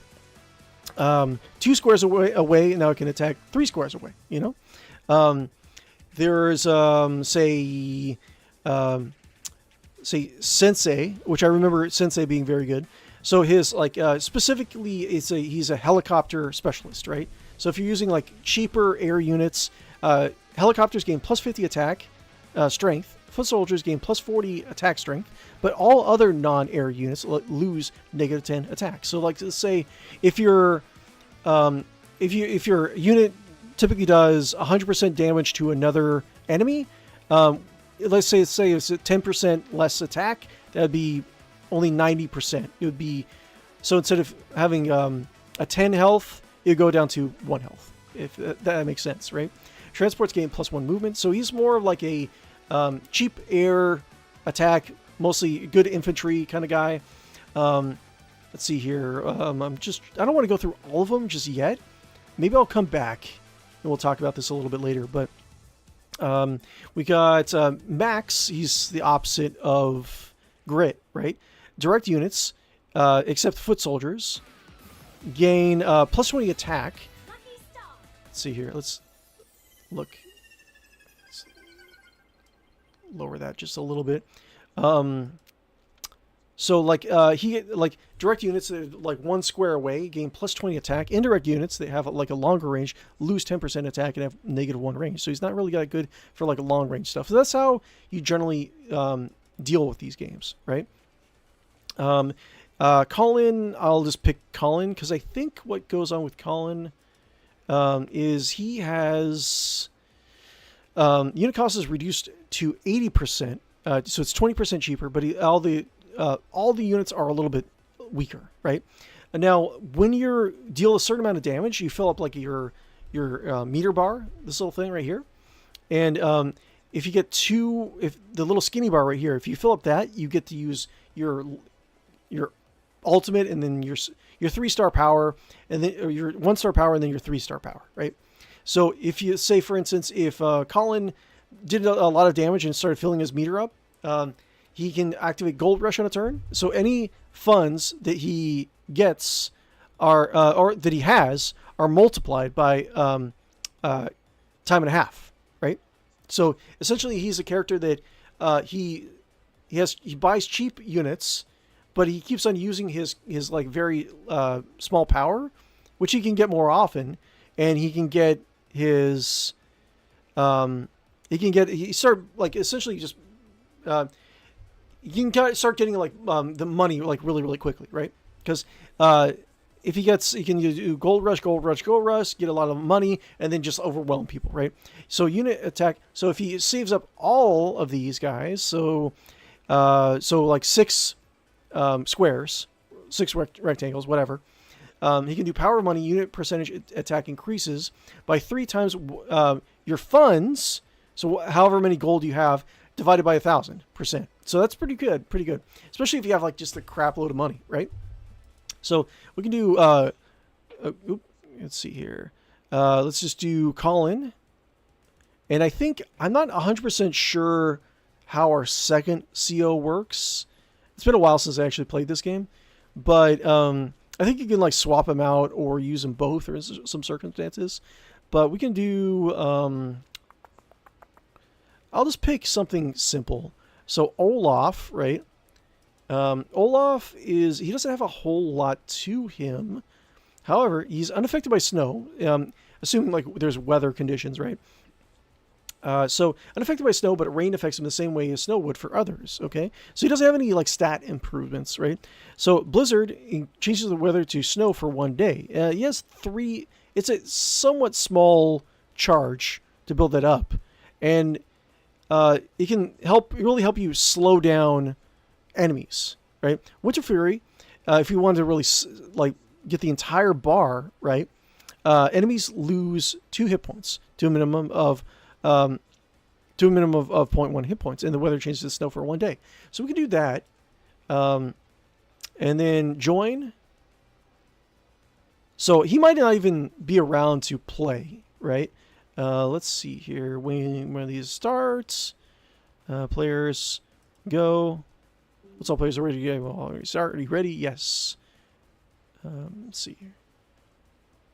2 squares away, now it can attack 3 squares away, you know? There's say Sensei, which I remember Sensei being very good. So his specifically he's a helicopter specialist, right? So if you're using like cheaper air units, helicopters gain +50 attack strength. Foot soldiers gain +40 attack strength, but all other non-air units lose -10 attack. So like, let's say if your unit typically does 100% damage to another enemy, let's say it's a 10% less attack, that'd be only 90%. It would be, so instead of having a 10 health, it'd go down to 1 health, if that makes sense, right? Transports gain +1 movement, so he's more of like a cheap air attack, mostly good infantry kind of guy. Let's see here. I don't want to go through all of them just yet. Maybe I'll come back and we'll talk about this a little bit later. But we got Max. He's the opposite of Grit, right? Direct units, except foot soldiers, gain +20 attack. Let's see here. Let's look. Let's lower that just a little bit. So like direct units that are like 1 square away gain +20 attack. Indirect units that have like a longer range lose 10% attack and have -1 range. So he's not really that good for like a long range stuff. So that's how you generally deal with these games, right? Colin, I'll just pick Colin because I think what goes on with Colin is he has unit cost is reduced to 80%. So it's 20% cheaper, but all the units are a little bit weaker, right? And now, when you deal a certain amount of damage, you fill up like your meter bar, this little thing right here, and if you get if the little skinny bar right here, if you fill up that, you get to use your ultimate, and then your 3-star power, and then or your 1-star power, and then your 3-star power, right? So if you say, for instance, if Colin did a lot of damage and started filling his meter up, he can activate Gold Rush on a turn. So any funds that he gets or that he has are multiplied by time and a half, right? So essentially, he's a character that he buys cheap units, but he keeps on using his like very small power, which he can get more often, and he can get his he start like essentially just you can start getting like the money like really quickly, right? Because if he can do gold rush, get a lot of money, and then just overwhelm people, right? So unit attack. So if he saves up all of these guys, so like 6 squares, 6 rectangles, whatever. He can do power money. Unit percentage attack increases by 3 times your funds. So however many gold you have divided by 1,000%. So that's pretty good, especially if you have like just a crap load of money, right? So we can do. Let's see here. Let's just do Colin. And I think I'm not 100% sure how our second CO works. It's been a while since I actually played this game, but I think you can like swap them out or use them both or in some circumstances. But we can do, I'll just pick something simple. So Olaf, right? Olaf he doesn't have a whole lot to him. However, he's unaffected by snow, assuming like there's weather conditions, right? So unaffected by snow, but rain affects him the same way as snow would for others. Okay, so he doesn't have any like stat improvements, right? So Blizzard changes the weather to snow for 1 day. He has 3. It's a somewhat small charge to build that up, and it can really help you slow down enemies, right? Winter Fury, if you wanted to really like get the entire bar, right? Enemies lose 2 hit points to a minimum of 0.1 hit points, and the weather changes to snow for 1 day. So we can do that, and then join. So he might not even be around to play, right? Let's see here. When one of these starts, players go. What's all players are ready to go? Well, start. Are you ready? Yes. Let's see here.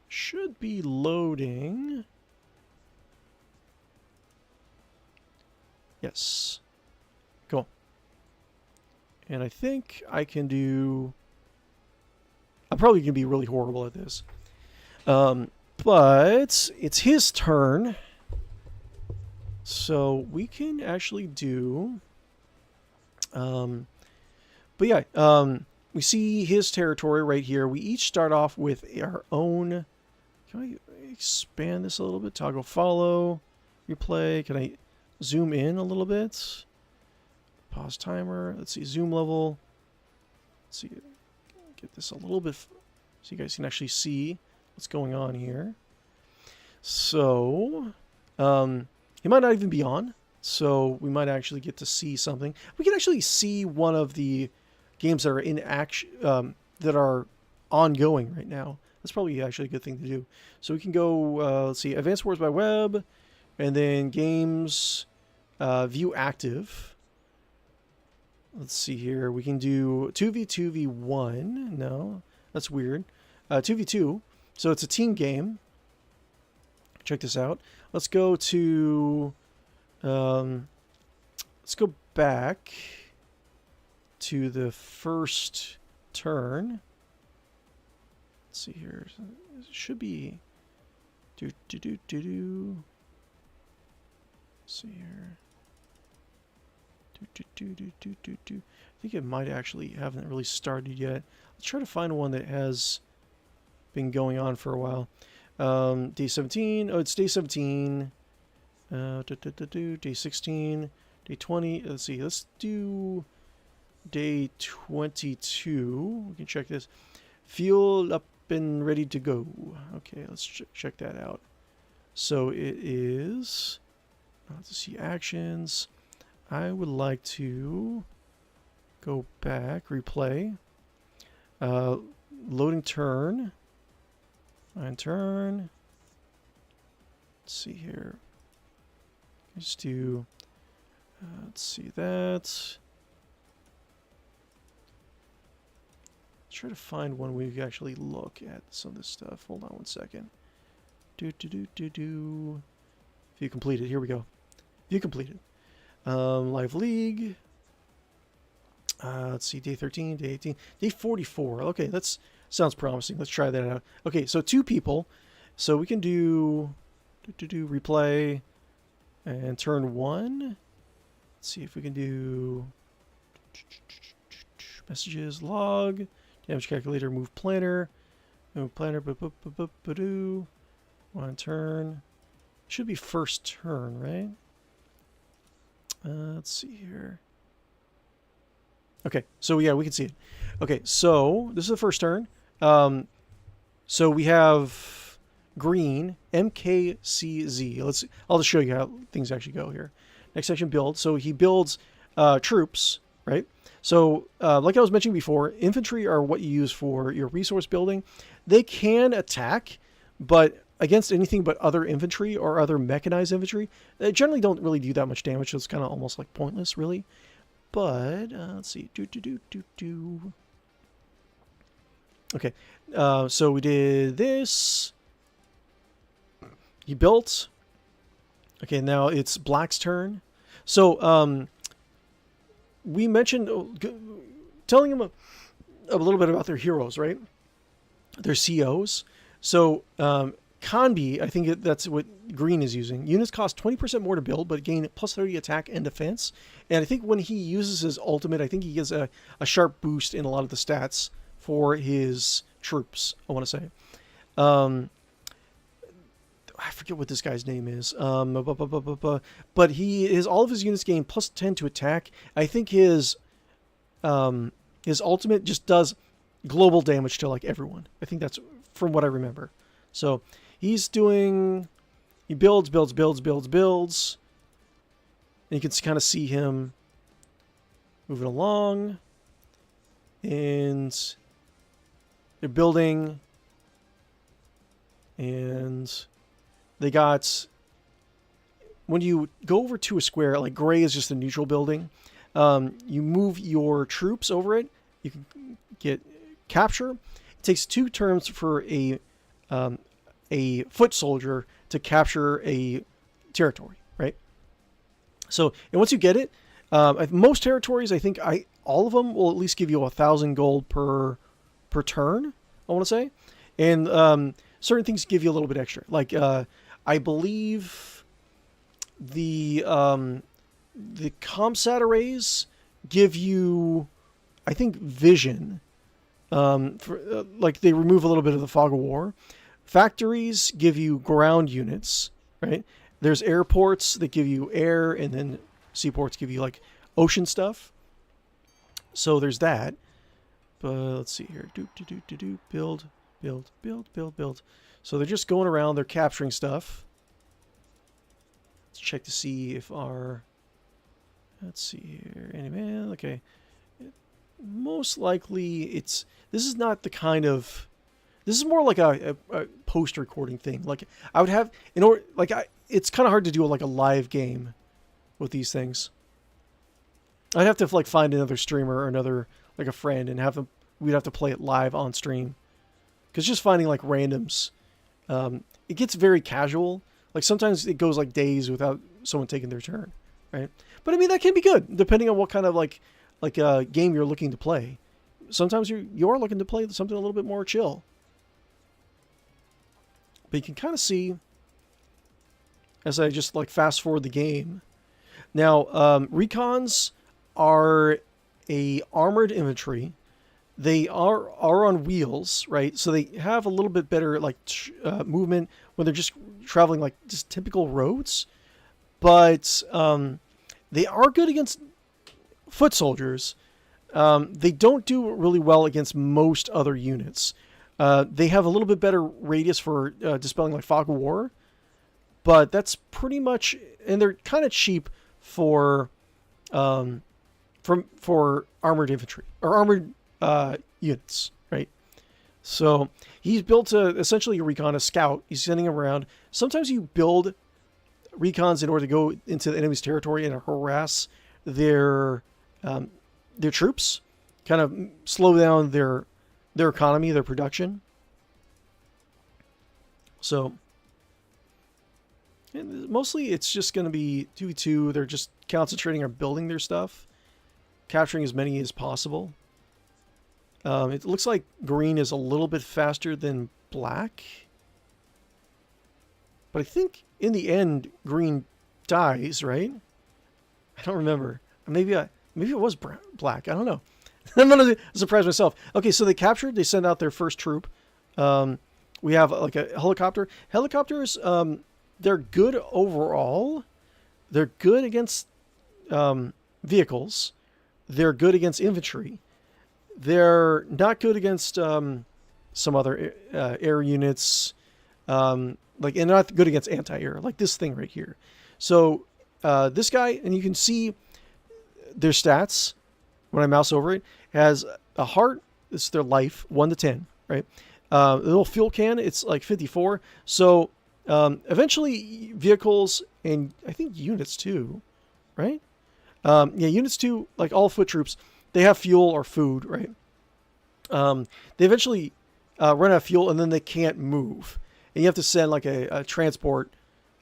Should be loading. Yes. Cool. And I think I can do... I'm probably going to be really horrible at this. But it's his turn. So we can actually do... but yeah, we see his territory right here. We each start off with our own... Can I expand this a little bit? Toggle follow, replay. Can I zoom in a little bit? Pause timer. Let's see, zoom level. Let's see, get this a little bit so you guys can actually see what's going on here. So, he might not even be on. So we might actually get to see something. We can actually see one of the games that are in action, that are ongoing right now. That's probably actually a good thing to do. So we can go, let's see, Advanced Wars by Web, and then games, view active. Let's see here. We can do 2v2v1. No, that's weird. 2v2. So it's a team game. Check this out. Let's go to... let's go back to the first turn. Let's see here. It should be... Let's see here. I think it might actually haven't really started yet. Let's try to find one that has been going on for a while. Day 17. Oh, it's day 17. Day 16. Day 20. Let's see. Let's do day 22. We can check this. Fuel up and ready to go. Okay, let's check that out. So it is... Let's see actions. I would like to go back, replay. Loading turn. Line turn. Let's see here. Let's do, let's see that. Let's try to find one where we can actually look at some of this stuff. Hold on 1 second. View completed. Here we go. View completed. Live League. Let's see, day 13, day 18, day 44. Okay, that sounds promising. Let's try that out. Okay, so 2 people. So we can do replay and turn 1. Let's see if we can do messages, log, damage calculator, move planner, one turn. Should be first turn, right? Let's see here. Okay, so yeah, we can see it. Okay, so this is the first turn. So we have green, 𝗦𝗫𝗁. I'll just show you how things actually go here. Next section, build. So he builds troops, right? So like I was mentioning before, infantry are what you use for your resource building. They can attack, but against anything but other infantry or other mechanized infantry, they generally don't really do that much damage, so it's kind of almost like pointless, really. But let's see, Okay, so we did this. He built. Okay, now it's Black's turn. So we mentioned telling him a little bit about their heroes, right? Their COs. So Kanbi, I think that's what green is using. Units cost 20% more to build, but gain plus 30 attack and defense. And I think when he uses his ultimate, I think he gets a sharp boost in a lot of the stats for his troops, I want to say. I forget what this guy's name is. But all of his units gain plus 10 to attack. I think his ultimate just does global damage to like everyone. I think that's from what I remember. So he builds. And you can kind of see him moving along. And they're building. And they got, when you go over to a square, like gray is just a neutral building. You move your troops over it. You can get capture. It takes 2 turns for a foot soldier to capture a territory, right? So, and once you get it, most territories, I think all of them will at least give you 1,000 gold per turn, I want to say. And certain things give you a little bit extra. Like, I believe the ComSat arrays give you, I think, vision. Like they remove a little bit of the fog of war. Factories give you ground units, right? There's airports that give you air, and then seaports give you like ocean stuff. So there's that. But let's see here. Build. So they're just going around. They're capturing stuff. Let's check to see if our... Let's see here. Anyway, okay. Most likely this is not the kind of... This is more like a post-recording thing. Like, I would have... it's kind of hard to do like a live game with these things. I'd have to like find another streamer or another... like a friend and have them... We'd have to play it live on stream. Because just finding like randoms... it gets very casual. Like sometimes it goes like days without someone taking their turn, right? But I mean that can be good depending on what kind of like game you're looking to play. Sometimes you are looking to play something a little bit more chill. But you can kind of see as I just like fast forward the game. Now recons are a armored infantry. They are on wheels, right? So they have a little bit better like movement when they're just traveling like just typical roads. But they are good against foot soldiers. They don't do really well against most other units. They have a little bit better radius for dispelling like fog of war. But that's pretty much, and they're kind of cheap for armored infantry or armored units, right? So he's built essentially a recon, a scout. He's sending around. Sometimes you build recons in order to go into the enemy's territory and harass their troops, kind of slow down their economy, their production. So mostly it's just going to be 2v2. They're just concentrating on building their stuff, capturing as many as possible. It looks like green is a little bit faster than black. But I think in the end, green dies, right? I don't remember. Maybe it was black. I don't know. I'm going to surprise myself. Okay, so they captured. They send out their first troop. We have like a helicopter. Helicopters, they're good overall. They're good against vehicles. They're good against infantry. They're not good against some other air units, and not good against anti-air, like this thing right here. So this guy, and you can see their stats when I mouse over it, has a heart. It's their life, 1 to 10, right? The little fuel can, it's like 54. So eventually vehicles and I think units too, right? Yeah, units too, like all foot troops, they have fuel or food, right? They eventually run out of fuel, and then they can't move. And you have to send like a transport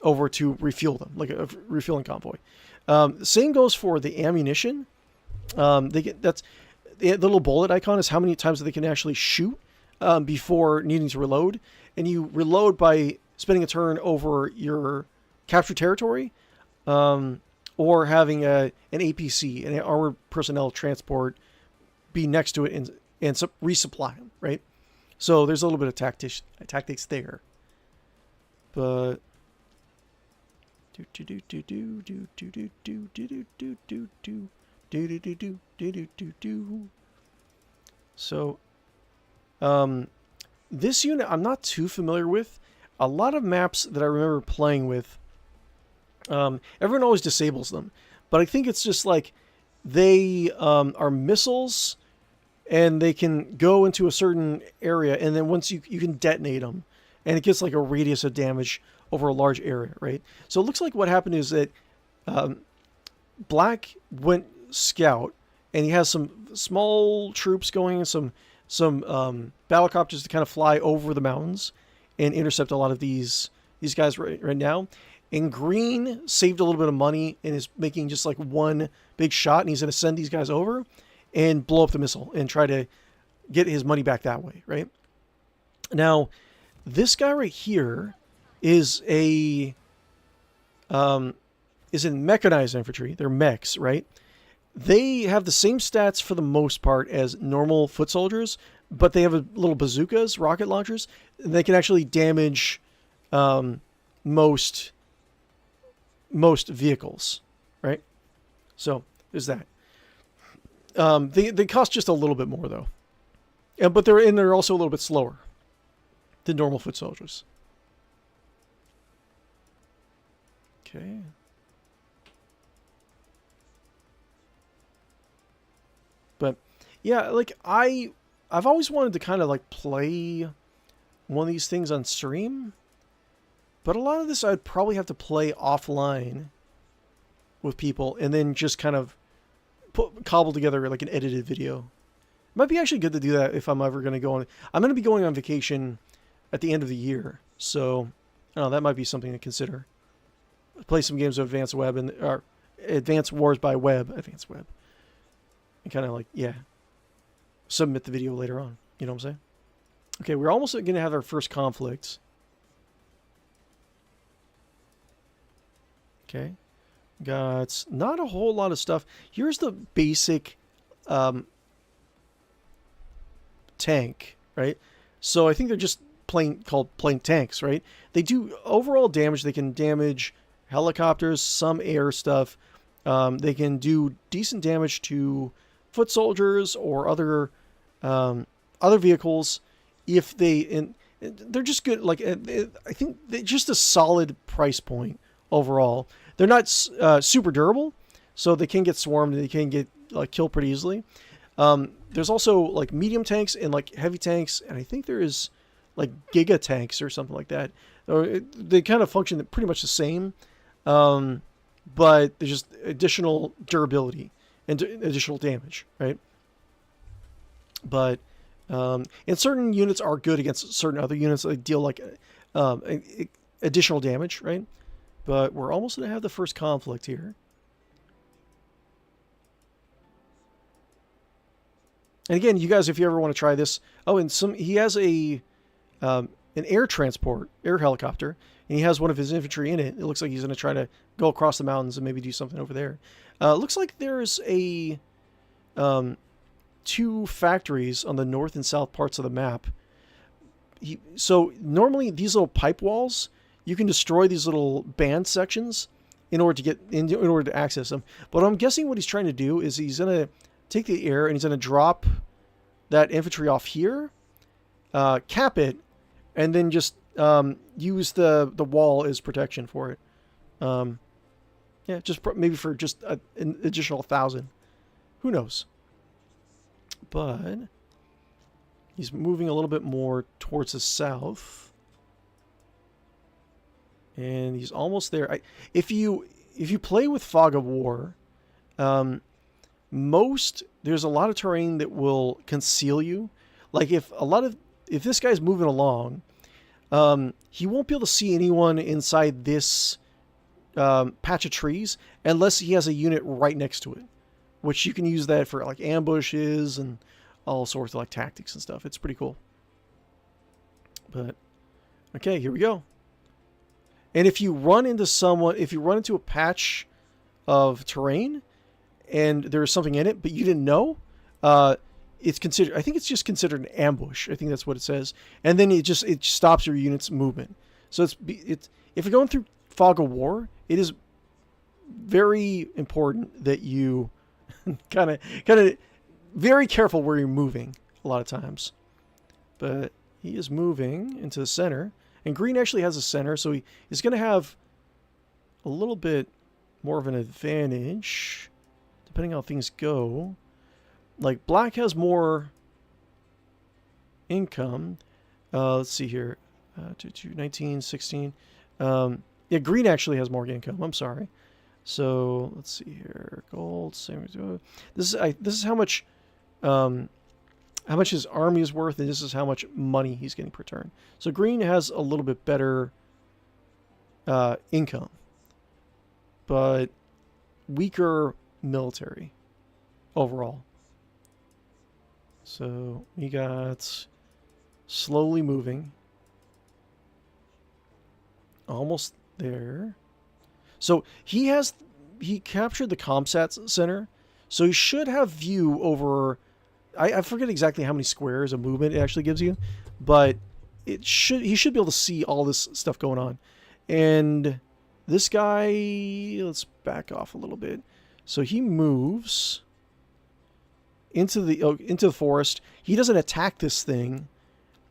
over to refuel them, like a refueling convoy. Same goes for the ammunition. That's the little bullet icon is how many times they can actually shoot before needing to reload. And you reload by spending a turn over your captured territory, or having an APC, an armored personnel transport, be next to it and resupply them, right? So there's a little bit of tactics there. But so this unit I'm not too familiar with. A lot of maps that I remember playing with, everyone always disables them, but I think it's just like they are missiles, and they can go into a certain area, and then once you can detonate them, and it gets like a radius of damage over a large area, right? So it looks like what happened is that Black went scout, and he has some small troops going, and some battlecopters to kind of fly over the mountains and intercept a lot of these guys right now. And Green saved a little bit of money and is making just like one big shot, and he's going to send these guys over and blow up the missile and try to get his money back that way, right? Now, this guy right here is in mechanized infantry. They're mechs, right? They have the same stats for the most part as normal foot soldiers, but they have a little bazookas, rocket launchers. And they can actually damage most vehicles, right? So there's that. They cost just a little bit more though, but they're also a little bit slower than normal foot soldiers. Okay. But yeah, like I've always wanted to kind of like play one of these things on stream, but a lot of this I'd probably have to play offline with people and then just kind of cobble together like an edited video. Might be actually good to do that if I'm ever going to go on. I'm going to be going on vacation at the end of the year, so I don't know, that might be something to consider. Play some games of Advanced Web or Advanced Wars by Web, Advanced Web, and kind of like submit the video later on. You know what I'm saying? Okay, we're almost going to have our first conflict. Okay. Got not a whole lot of stuff. Here's the basic tank, right? So I think they're just plain tanks, right? They do overall damage. They can damage helicopters, some air stuff. They can do decent damage to foot soldiers or other vehicles if they're just good. Like I think they're just a solid price point overall. They're not super durable, so they can get swarmed and they can get killed pretty easily. There's also like medium tanks and like heavy tanks, and I think there is like giga tanks or something like that. They kind of function pretty much the same, but there's just additional durability and additional damage, right? But and certain units are good against certain other units that deal like additional damage, right? But we're almost going to have the first conflict here. And again, you guys, if you ever want to try this, he has an air helicopter, and he has one of his infantry in it. It looks like he's going to try to go across the mountains and maybe do something over there. Looks like there's two factories on the north and south parts of the map. So normally these little pipe walls, you can destroy these little band sections in order to access them. But I'm guessing what he's trying to do is he's going to take the air and he's going to drop that infantry off here, cap it, and then just use the wall as protection for it. Just maybe for just an additional 1,000. Who knows? But he's moving a little bit more towards the south. And he's almost there. If you play with Fog of War, there's a lot of terrain that will conceal you. Like if this guy's moving along, he won't be able to see anyone inside this patch of trees unless he has a unit right next to it, which you can use that for like ambushes and all sorts of like tactics and stuff. It's pretty cool. But okay, here we go. And if you run into a patch of terrain and there's something in it, but you didn't know, it's considered, I think it's just considered an ambush. I think that's what it says. And then it stops your unit's movement. So if you're going through Fog of War, it is very important that you kind of very careful where you're moving a lot of times. But he is moving into the center. And green actually has a center, so he's going to have a little bit more of an advantage, depending on how things go. Like, black has more income. Let's see here. 19, 16. Yeah, green actually has more income. I'm sorry. So, let's see here. Gold. Same. This is how much his army is worth, and this is how much money he's getting per turn. So green has a little bit better income, but weaker military overall. So we got slowly moving. Almost there. So he captured the Comsat center, so he should have view over... I forget exactly how many squares of movement it actually gives you, but he should be able to see all this stuff going on. And this guy, let's back off a little bit. So he moves into the forest. He doesn't attack this thing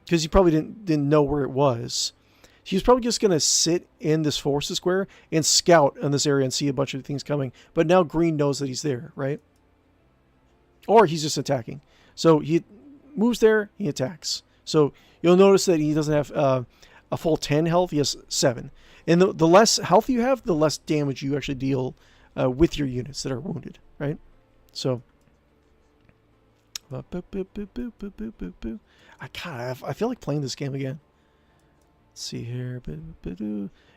because he probably didn't know where it was. He's probably just going to sit in this forest square and scout in this area and see a bunch of things coming. But now green knows that he's there, right? Or he's just attacking. So he moves there, he attacks. So you'll notice that he doesn't have a full 10 health, he has 7. And the less health you have, the less damage you actually deal with your units that are wounded, right? So, I feel like playing this game again. Let's see here.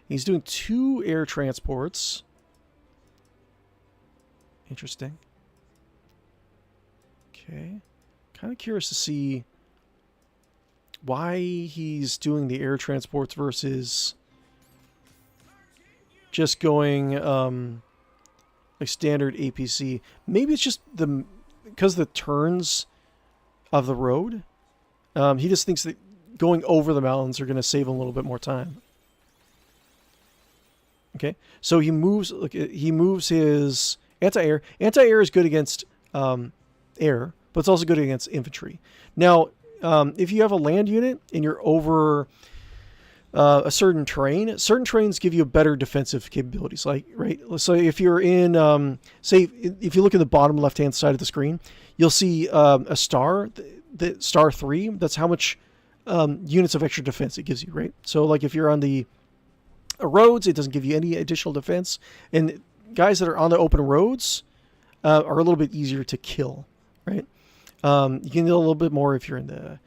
He's doing 2 air transports. Interesting. Okay. Kind of curious to see why he's doing the air transports versus just going like standard APC. Maybe it's just because the turns of the road. He just thinks that going over the mountains are going to save him a little bit more time. Okay, so he moves. Look, he moves his anti-air. Anti-air is good against air, but it's also good against infantry. Now, if you have a land unit and you're over a certain terrains give you better defensive capabilities. Like, right? So if you're in, say, if you look at the bottom left-hand side of the screen, you'll see a star, the star 3. That's how much units of extra defense it gives you, right? So, like, if you're on the roads, it doesn't give you any additional defense. And guys that are on the open roads are a little bit easier to kill, right? You can do a little bit more if you're in the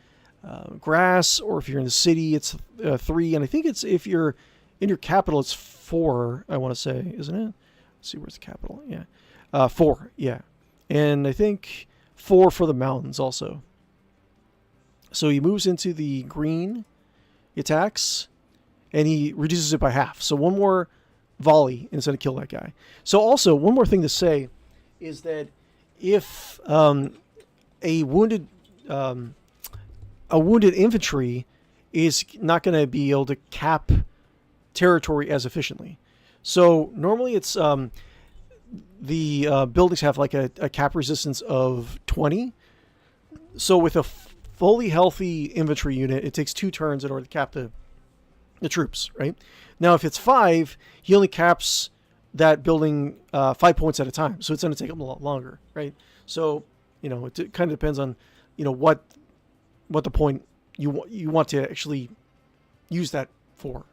grass, or if you're in the city, it's 3. And I think it's, if you're in your capital, it's 4, I want to say, isn't it? Let's see, where's the capital? Yeah. 4, yeah. And I think 4 for the mountains also. So he moves into the green, he attacks, and he reduces it by half. So 1 more volley instead of kill that guy. So also, one more thing to say is that if a wounded infantry is not going to be able to cap territory as efficiently. So normally it's the buildings have like a cap resistance of 20. So with a fully healthy infantry unit, it takes 2 turns in order to cap the troops, right? Now, if it's 5, he only caps that building 5 points at a time. So it's going to take him a lot longer, right? So, you know, it kind of depends on, you know, what the point you want to actually use that for.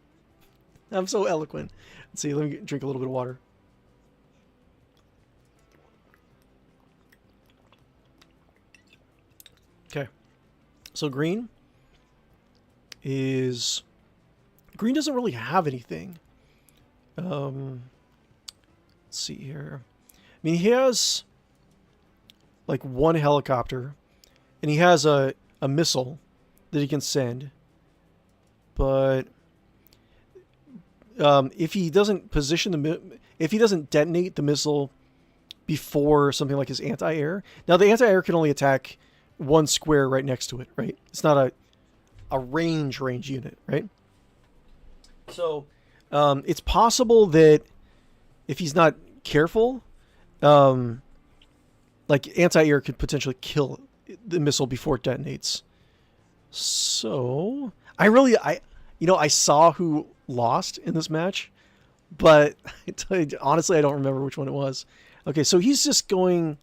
I'm so eloquent. Let's see, let me drink a little bit of water. Okay. So green doesn't really have anything. Let's see here. I mean, he has like one helicopter, and he has a missile that he can send. But if he doesn't if he doesn't detonate the missile before something like his anti-air. Now the anti-air can only attack one square right next to it, right? It's not a range unit, right? So it's possible that if he's not careful, like anti-air could potentially kill the missile before it detonates. So I saw who lost in this match, but honestly I don't remember which one it was. Okay, so he's just going.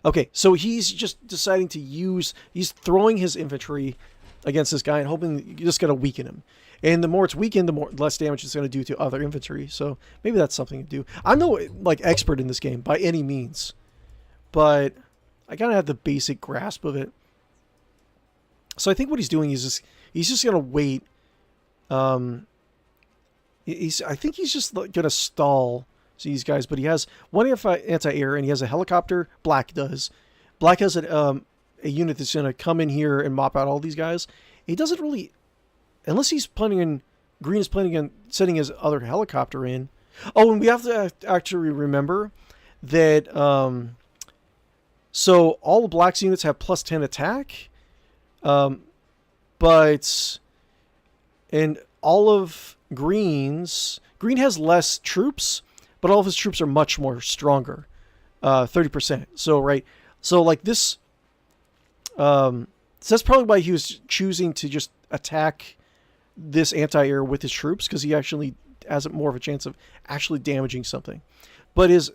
Okay, so he's just deciding to he's throwing his infantry against this guy and hoping you just got to weaken him. And the more it's weakened, the less damage it's going to do to other infantry. So maybe that's something to do. I'm no expert in this game by any means, but I kind of have the basic grasp of it. So I think what he's doing is he's just going to wait. I think he's just going to stall these guys, but he has one anti-air and he has a helicopter. Black does. Black has a unit that's going to come in here and mop out all these guys. He doesn't really, unless he's planning on, green is planning on sending his other helicopter in. Oh, and we have to actually remember that, so all the black's units have plus 10 attack, but, and all of green has less troops, but all of his troops are much more stronger, 30%. So, right. So like this, so that's probably why he was choosing to just attack this anti-air with his troops, because he actually has more of a chance of actually damaging something. But his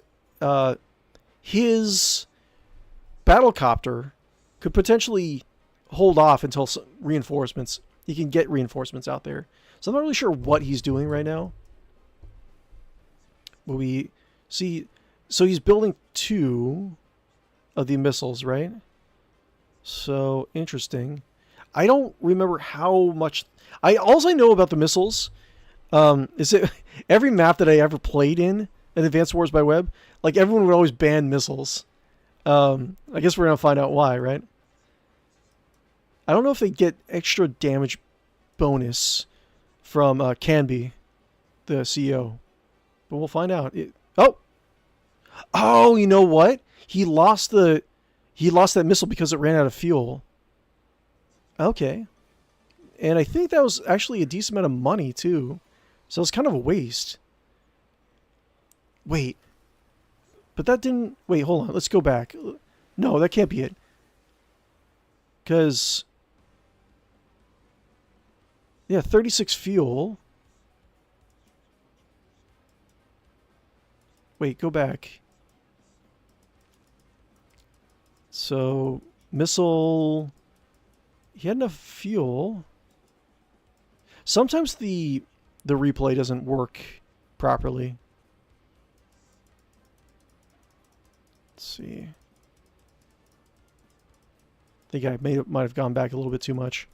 battlecopter could potentially hold off until reinforcements. He can get reinforcements out there. So I'm not really sure what he's doing right now. But we see, so he's building 2 of the missiles, right? So interesting. I don't remember how much. All I know about the missiles is that every map that I ever played in Advanced Wars by Web, like everyone would always ban missiles. I guess we're gonna find out why, right? I don't know if they get extra damage bonus from 𝗫𝗵𝗵𝗵, the CEO. But we'll find out. Oh, you know what? He lost that missile because it ran out of fuel. Okay. And I think that was actually a decent amount of money too. So it's kind of a waste. Wait. But that didn't... Wait, hold on. Let's go back. No, that can't be it. Because... Yeah, 36 fuel... Wait, go back. So, missile... He had enough fuel. Sometimes the replay doesn't work properly. Let's see. I think I might have gone back a little bit too much.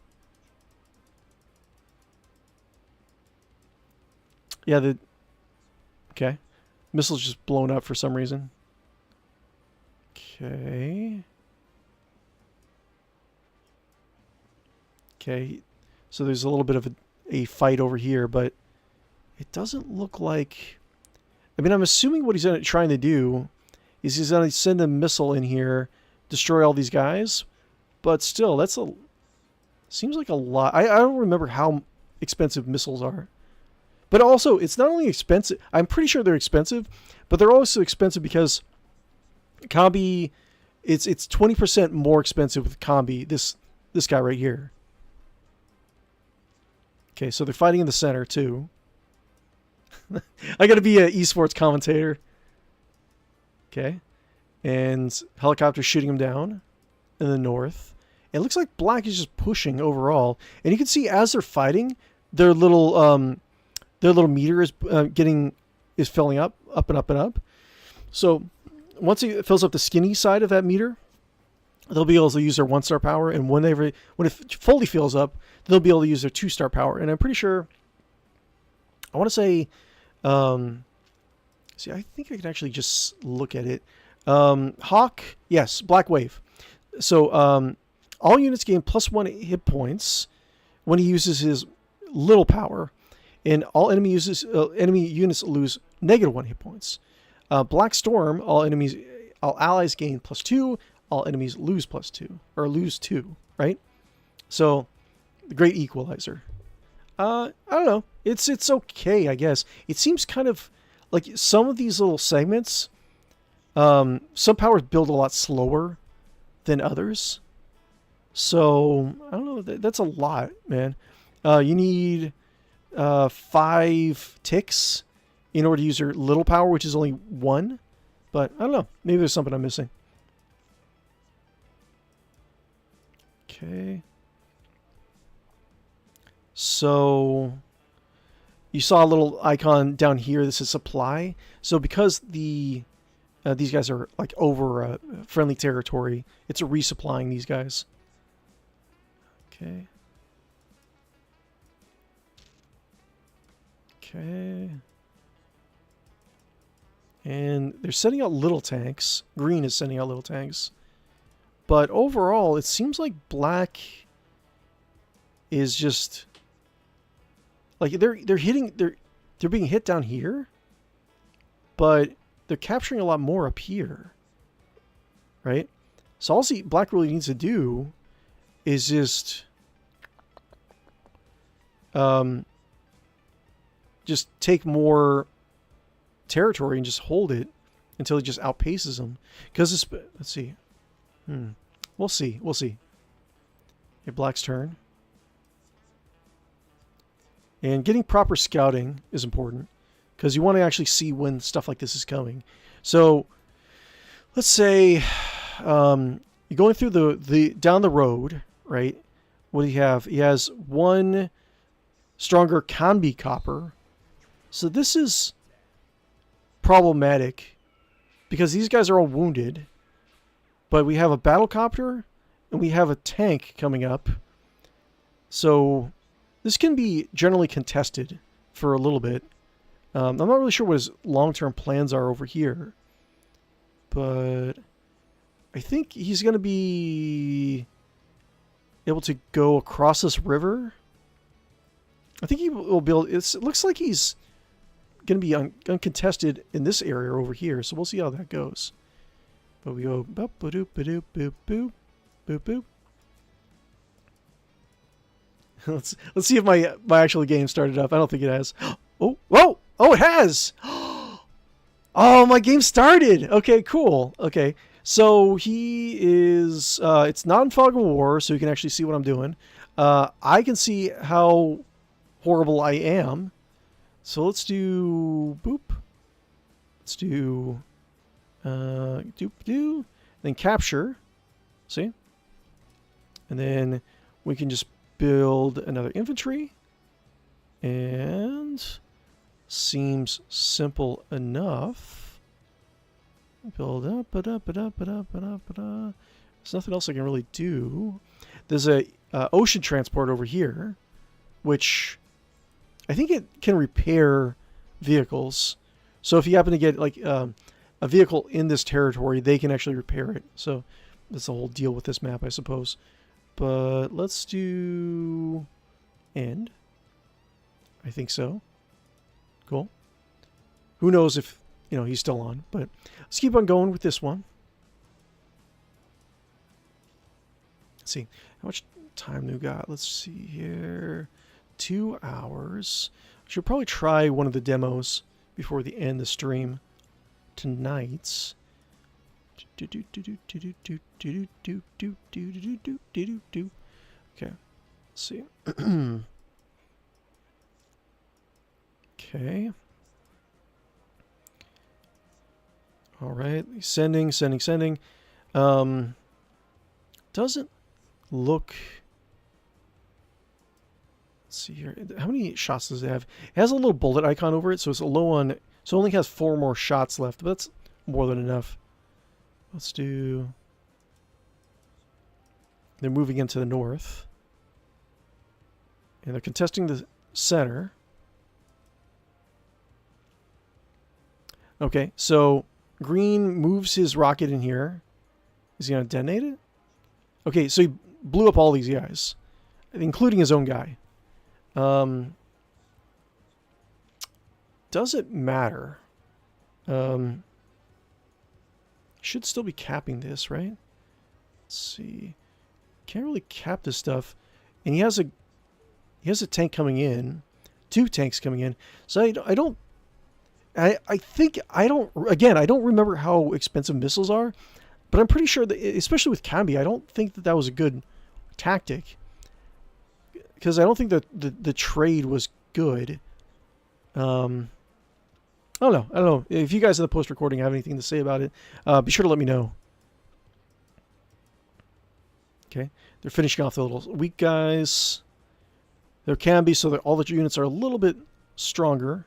Yeah, okay. Missile's just blown up for some reason. Okay. Okay. So there's a little bit of a fight over here, but it doesn't look like... I mean, I'm assuming what he's trying to do is he's going to send a missile in here, destroy all these guys, but still, that's a... Seems like a lot. I don't remember how expensive missiles are. But also, it's not only expensive... I'm pretty sure they're expensive, but they're also expensive because 𝗫𝗵𝗵... It's 20% more expensive with 𝗫𝗵𝗵, this guy right here. Okay, so they're fighting in the center, too. I gotta be an esports commentator. Okay. And helicopter shooting them down in the north. It looks like black is just pushing overall. And you can see as they're fighting, their little meter is filling up and up and up. So once it fills up the skinny side of that meter, they'll be able to use their 1-star power, and when it fully fills up, they'll be able to use their 2-star power. And I'm pretty sure, I want to say, see, I think I can actually just look at it. Hawk, yes, Black Wave. So all units gain +1 hit points when he uses his little power, and all enemy units lose -1 hit points. Black Storm, all allies gain +2. All enemies lose +2, or lose 2, right? So, the great equalizer. I don't know. It's okay, I guess. It seems kind of like some of these little segments, some powers build a lot slower than others. So, I don't know. That's a lot, man. You need 5 ticks in order to use your little power, which is only 1. But, I don't know. Maybe there's something I'm missing. Okay. So you saw a little icon down here. This is supply. So because these guys are like over friendly territory, it's resupplying these guys. Okay. Okay. And they're sending out little tanks. Green is sending out little tanks. But overall, it seems like black is just like they're being hit down here, but they're capturing a lot more up here, right? So all black really needs to do is just take more territory and just hold it until he just outpaces them. Because let's see. We'll see. We'll see. Okay, black's turn. And getting proper scouting is important because you want to actually see when stuff like this is coming. So let's say you're going through the down the road, right? What do you have? He has 1 stronger combi copper. So this is problematic because these guys are all wounded. But we have a battlecopter and we have a tank coming up. So this can be generally contested for a little bit. I'm not really sure what his long-term plans are over here. But I think he's going to be able to go across this river. I think he will be able... It looks like he's going to be uncontested in this area over here. So we'll see how that goes. But we go boop boop boop boop boop boop boop. Let's see if my actual game started up. I don't think it has. Oh, whoa! Oh, it has! Oh, my game started! Okay, cool. Okay, so he is... it's not in Fog of War, so you can actually see what I'm doing. I can see how horrible I am. So let's do... Boop. Let's do... then capture, see, and then we can just build another infantry, and seems simple enough. Build up, there's nothing else I can really do. There's a ocean transport over here, which I think it can repair vehicles. So if you happen to get like a vehicle in this territory, they can actually repair it. So that's the whole deal with this map, I suppose. But let's do end. I think so. Cool. Who knows if, he's still on, but let's keep on going with this one. Let's see. How much time do we got? Let's see here. 2 hours. Should probably try one of the demos before we end the stream tonight. Okay, let's see. Okay. All right, sending. Doesn't look... Let's see here. How many shots does it have? It has a little bullet icon over it, so it's low on... So it only has 4 more shots left, but that's more than enough. Let's do... They're moving into the north. And they're contesting the center. Okay, so green moves his rocket in here. Is he going to detonate it? Okay, so he blew up all these guys, including his own guy. Does it matter? Should still be capping this, right? Let's see. Can't really cap this stuff. And he has a tank coming in. 2 tanks coming in. So I don't remember how expensive missiles are, but I'm pretty sure that, especially with 𝗦𝗶𝗴𝗵𝘁, I don't think that was a good tactic, because I don't think that the trade was good. I don't know. If you guys in the post recording have anything to say about it, be sure to let me know. Okay, they're finishing off the little weak guys. There can be, so that all the units are a little bit stronger.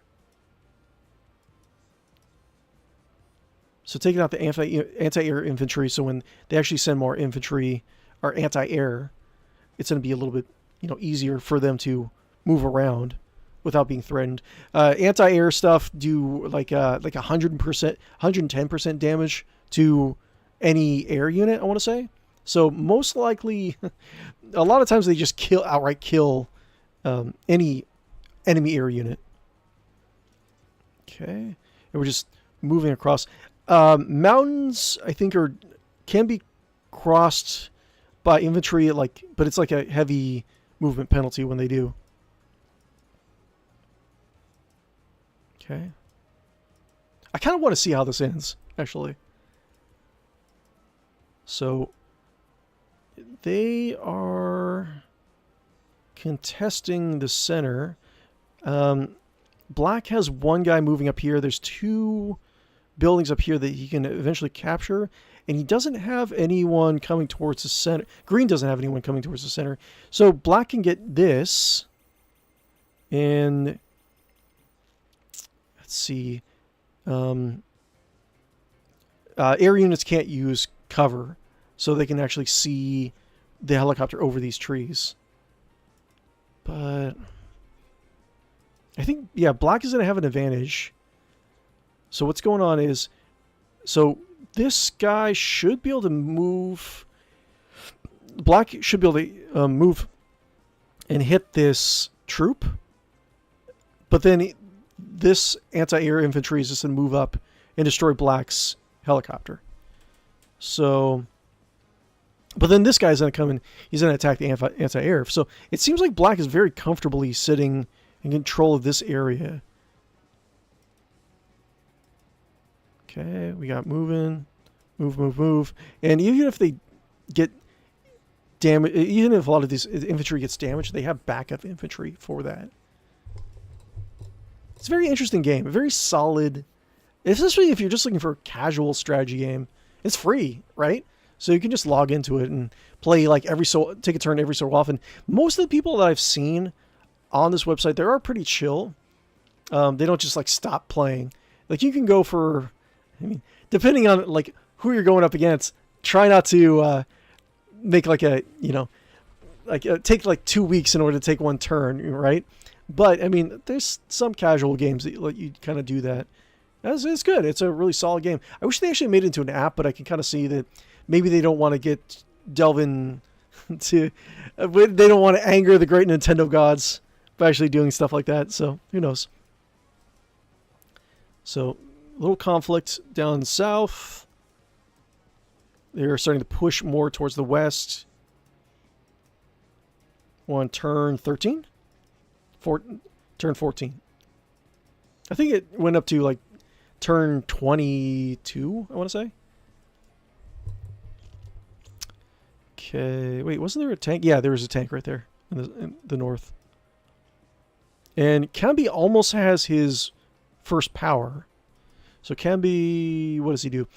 So taking out the anti-air infantry, so when they actually send more infantry or anti-air, it's going to be a little bit, easier for them to move around without being threatened. Anti-air stuff do like 100%, 110% damage to any air unit, I want to say. So most likely, a lot of times they just outright kill any enemy air unit. Okay, and we're just moving across. Mountains, I think, can be crossed by infantry, but it's like a heavy movement penalty when they do. Okay. I kind of want to see how this ends, actually. So they are contesting the center. Black has 1 guy moving up here. There's 2 buildings up here that he can eventually capture, and he doesn't have anyone coming towards the center. Green doesn't have anyone coming towards the center, so black can get this, and let's see, air units can't use cover, so they can actually see the helicopter over these trees. But I think, yeah, black is going to have an advantage. So what's going on is, so this guy should be able to move. Black should be able to move and hit this troop. But then this anti-air infantry is just going to move up and destroy black's helicopter. So, but then this guy's going to come in. He's going to attack the anti-air. So it seems like black is very comfortably sitting in control of this area. Okay, we got moving, move. And even if they get damage, even if a lot of this infantry gets damaged, they have backup infantry for that. It's a very interesting game, a very solid, especially if you're just looking for a casual strategy game. It's free, right? So you can just log into it and play take a turn every so often. Most of the people that I've seen on this website, they are pretty chill. They don't just stop playing. You can go for, depending on who you're going up against, try not to make take 2 weeks in order to take 1 turn, right? But there's some casual games that you kind of do that. It's good. It's a really solid game. I wish they actually made it into an app, but I can kind of see that maybe they don't want to delve in to, they don't want to anger the great Nintendo gods by actually doing stuff like that. So who knows? So a little conflict down south. They're starting to push more towards the west. On turn 13? Turn 14. I think it went up to turn 22, I want to say. Okay, wait, wasn't there a tank? Yeah, there was a tank right there in the north. And 𝗦𝗶𝗴𝗵𝘁 almost has his first power. So 𝗦𝗶𝗵𝗵𝗁, what does he do?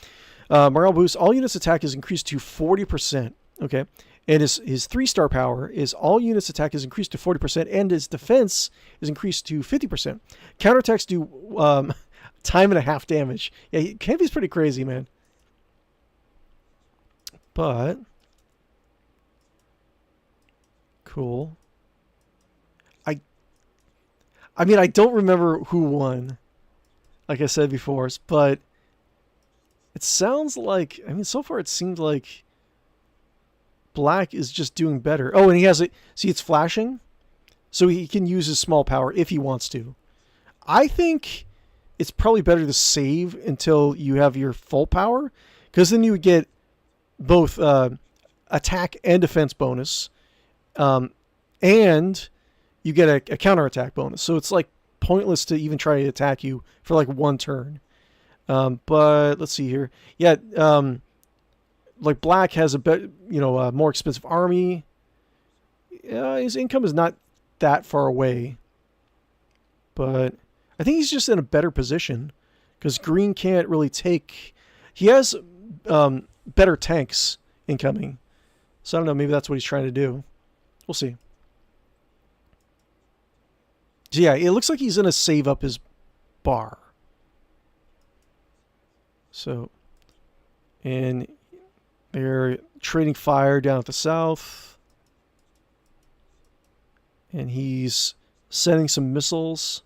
Morale boost. All units attack is increased to 40%. Okay. And his 3-star power is all units attack is increased to 40%, and his defense is increased to 50%. Counterattacks do time and a half damage. Yeah, 𝗦𝗶𝗵𝗵's pretty crazy, man. But Cool. I mean, I don't remember who won, like I said before, but it sounds like, I mean, so far it seems like Black is just doing better. Oh, and he has it, see, it's flashing, so he can use his small power if he wants to. I think it's probably better to save until you have your full power, because then you would get both attack and defense bonus, and you get a counterattack bonus. So it's like pointless to even try to attack you for like one turn. But let's see here. Yeah, like Black has a more expensive army. His income is not that far away, but I think he's just in a better position because Green can't really take. He has better tanks incoming, so I don't know. Maybe that's what he's trying to do. We'll see. So yeah, it looks like he's gonna save up his bar. So, and they're trading fire down at the south. And he's sending some missiles.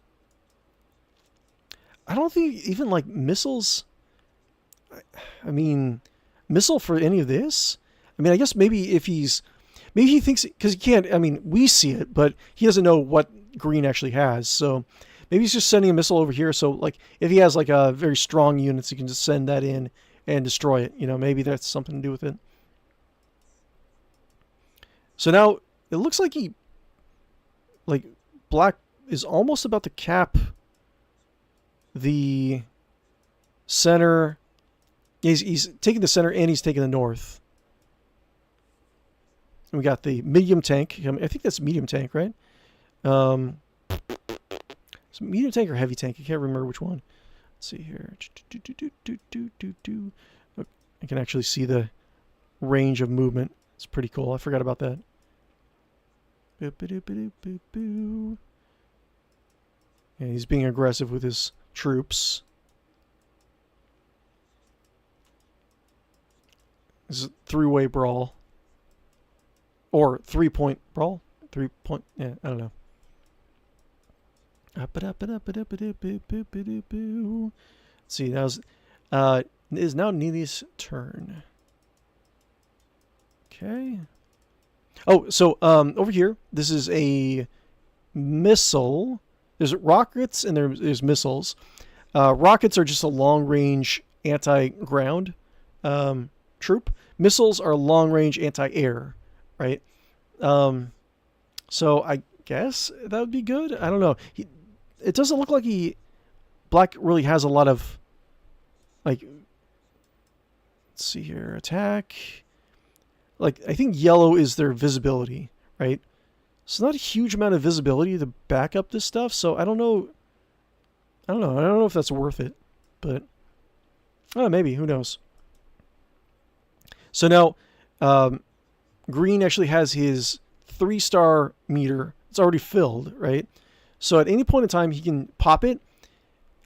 I don't think even like missiles. I mean, missile for any of this? I mean, I guess maybe if maybe he thinks, because he can't, I mean, we see it, but he doesn't know what Green actually has. So maybe he's just sending a missile over here. So like if he has like a very strong units, he can just send that in and destroy it. You know, maybe that's something to do with it. So now it looks like Black is almost about to cap the center. He's taking the center and he's taking the north. And we got the medium tank. I think that's medium tank, right? So medium tank or heavy tank? I can't remember which one. Let's see here. Look, I can actually see the range of movement. It's pretty cool. I forgot about that. And he's being aggressive with his troops. This is a three-way brawl. Or 3-point brawl? 3-point, yeah, I don't know. Let's see, it is now Neely's turn. Okay. Oh, so over here, this is a missile. There's rockets and there's missiles. Rockets are just a long-range anti-ground troop. Missiles are long-range anti-air, right? So I guess that would be good. I don't know. It doesn't look like Black really has a lot of, like, let's see here, attack. Like, I think yellow is their visibility, right? So not a huge amount of visibility to back up this stuff. So I don't know. I don't know if that's worth it, but maybe, who knows? So now, Green actually has his 3-star meter. It's already filled, right? So at any point in time, he can pop it.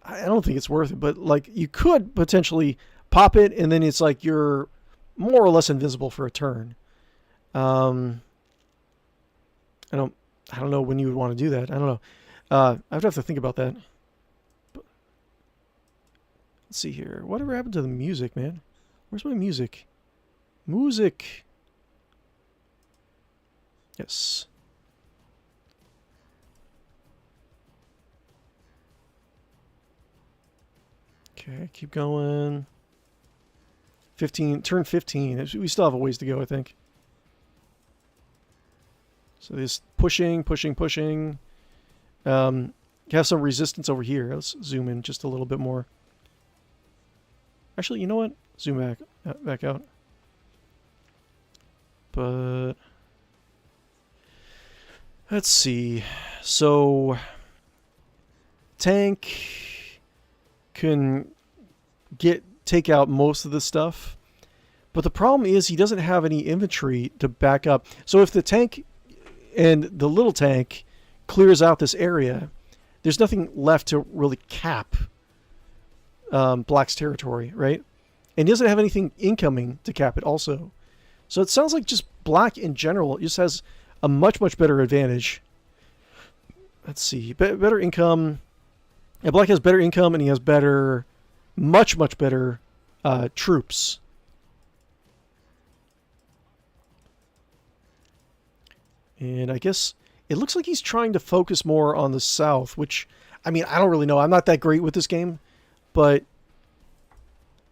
I don't think it's worth it, but like you could potentially pop it, and then it's like you're more or less invisible for a turn. I don't know when you would want to do that. I don't know. I would have to think about that. But let's see here. Whatever happened to the music, man? Where's my music? Music. Yes. Okay, keep going. 15, turn 15. We still have a ways to go, I think. So this pushing. Have some resistance over here. Let's zoom in just a little bit more. Actually, you know what? Zoom back out. But let's see. So tank can take out most of the stuff, but the problem is he doesn't have any infantry to back up. So if the tank and the little tank clears out this area, there's nothing left to really cap Black's territory, right? And he doesn't have anything incoming to cap it also. So it sounds like just Black in general just has a much, much better advantage. Let's see. Better income. Yeah, black has better income, and he has better, much, much better troops. And I guess it looks like he's trying to focus more on the south, which, I mean, I don't really know. I'm not that great with this game. But,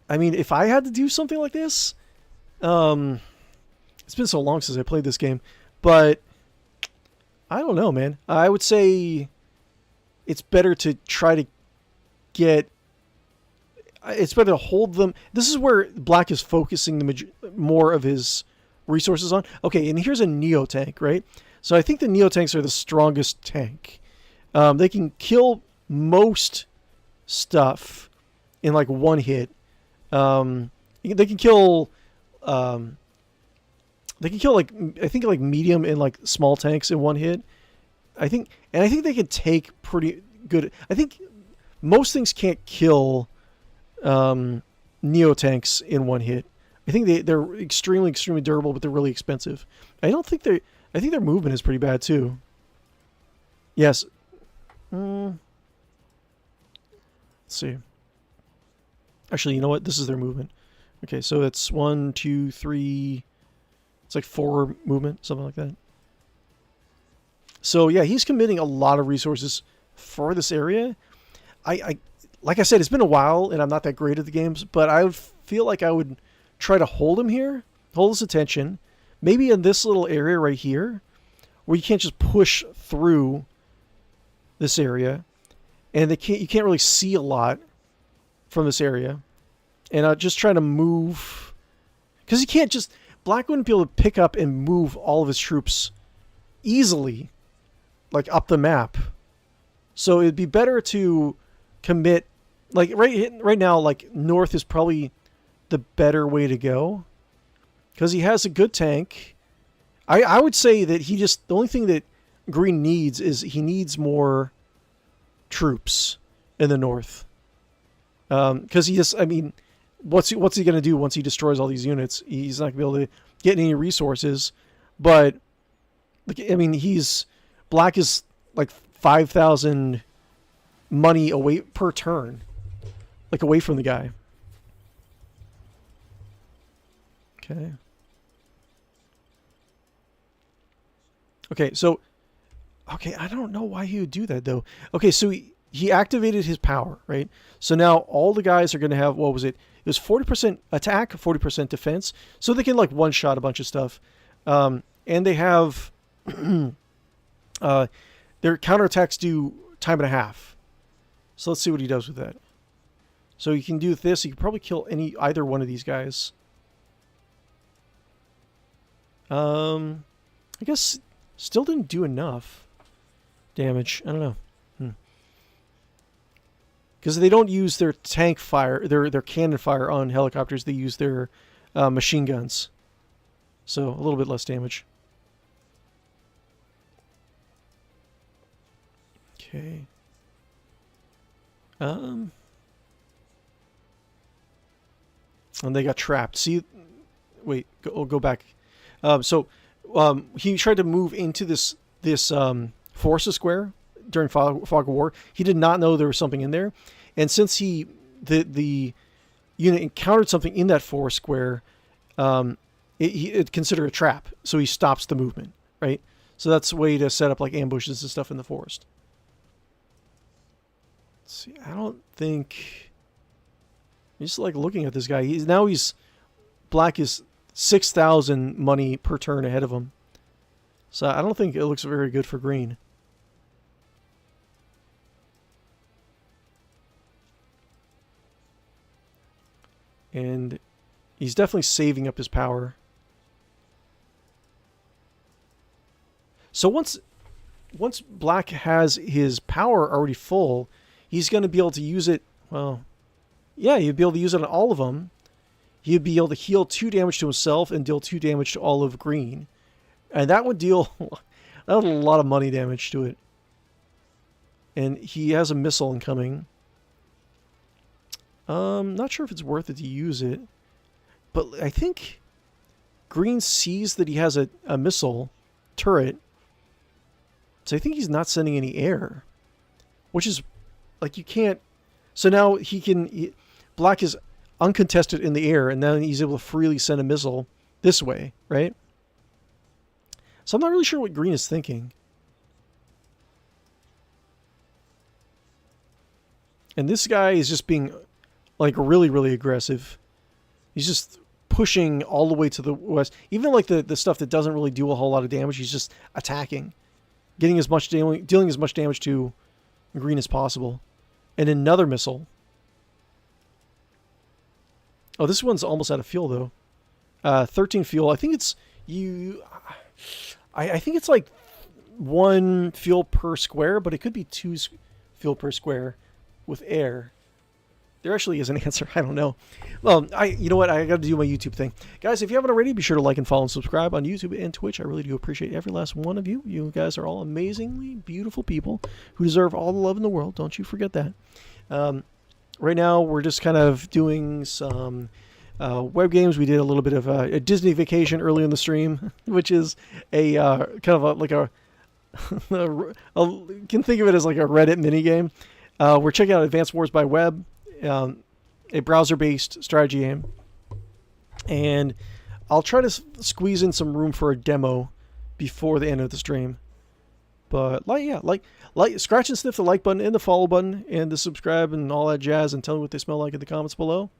I mean, if I had to do something like this, it's been so long since I played this game. But, I don't know, man. I would say it's better to try to get... It's better to hold them. This is where black is focusing more of his resources on. Okay, and here's a Neo tank, right? So I think the Neo tanks are the strongest tank. They can kill most stuff in like one hit. They can kill like, I think like medium and like small tanks in one hit. I think they can take pretty good. I think most things can't kill Neo tanks in one hit. I think they're extremely durable, but they're really expensive. I think their movement is pretty bad too. Yes. Let's see. Actually, you know what? This is their movement. Okay, so it's 1, 2, 3. It's like 4 movement, something like that. So yeah, he's committing a lot of resources for this area. I like I said, it's been a while, and I'm not that great at the games, but I would feel like I would try to hold him here, hold his attention, maybe in this little area right here, where you can't just push through this area, and you can't really see a lot from this area, and I'll just try to move, because you can't just, black wouldn't be able to pick up and move all of his troops easily, like up the map. So it'd be better to commit, like right now, like north is probably the better way to go, because he has a good tank. I would say that the only thing that green needs is he needs more troops in the north, because he just, I mean, what's he going to do once he destroys all these units? He's not going to be able to get any resources. But I mean, black is like 5,000 money away per turn, like away from the guy. Okay. Okay, I don't know why he would do that, though. Okay, so he activated his power, right? So now all the guys are going to have, what was it? It was 40% attack, 40% defense. So they can, like, one-shot a bunch of stuff. And they have... their counterattacks do time and a half. So let's see what he does with that. So you can do this. You can probably kill either one of these guys. I guess still didn't do enough damage. I don't know. Because they don't use their tank fire, their cannon fire on helicopters. They use their machine guns. So a little bit less damage. Okay. And they got trapped. See, wait, go back. He tried to move into this forces square during fog of war. He did not know there was something in there, and since the unit encountered something in that force square, it considered a trap. So he stops the movement. Right. So that's a way to set up like ambushes and stuff in the forest. Let's see, I don't think. Just like looking at this guy, black is 6,000 money per turn ahead of him. So I don't think it looks very good for green. And he's definitely saving up his power. So once black has his power already full, he's going to be able to use it, well, yeah, he'd be able to use it on all of them. He'd be able to heal 2 damage to himself and deal 2 damage to all of green. And that would deal a lot of money damage to it. And he has a missile incoming. Not sure if it's worth it to use it. But I think green sees that he has a missile turret. So I think he's not sending any air, which is like you can't. So now he can. Black is uncontested in the air, and then he's able to freely send a missile this way, right? So I'm not really sure what green is thinking. And this guy is just being like really, really aggressive. He's just pushing all the way to the west. Even like the stuff that doesn't really do a whole lot of damage, he's just attacking. Getting as much dealing as much damage to green as possible. And another missile. Oh, this one's almost out of fuel though. 13 fuel. I think it's I think it's like 1 fuel per square, but it could be 2 fuel per square with air. There actually is an answer. I don't know. Well, you know what? I got to do my YouTube thing. Guys, if you haven't already, be sure to like and follow and subscribe on YouTube and Twitch. I really do appreciate every last one of you. You guys are all amazingly beautiful people who deserve all the love in the world. Don't you forget that. Right now, we're just kind of doing some web games. We did a little bit of a Disney Vacation early in the stream, which is a kind of like a you can think of it as like a Reddit mini game. We're checking out Advanced Wars by Web, a browser-based strategy game, and I'll try to squeeze in some room for a demo before the end of the stream. But like, scratch and sniff the like button and the follow button and the subscribe and all that jazz, and tell me what they smell like in the comments below.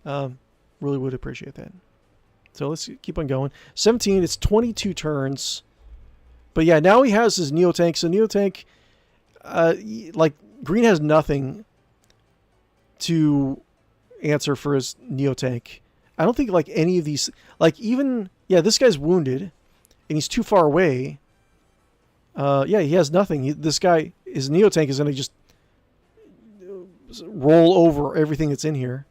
Really would appreciate that. So let's keep on going. 17. It's 22 turns. But yeah, now he has his Neotank. So Neotank, like green has nothing to answer for his Neotank. I don't think like any of these, like even, yeah, this guy's wounded and he's too far away. Yeah, he has nothing. This guy, his Neotank is going to just roll over everything that's in here.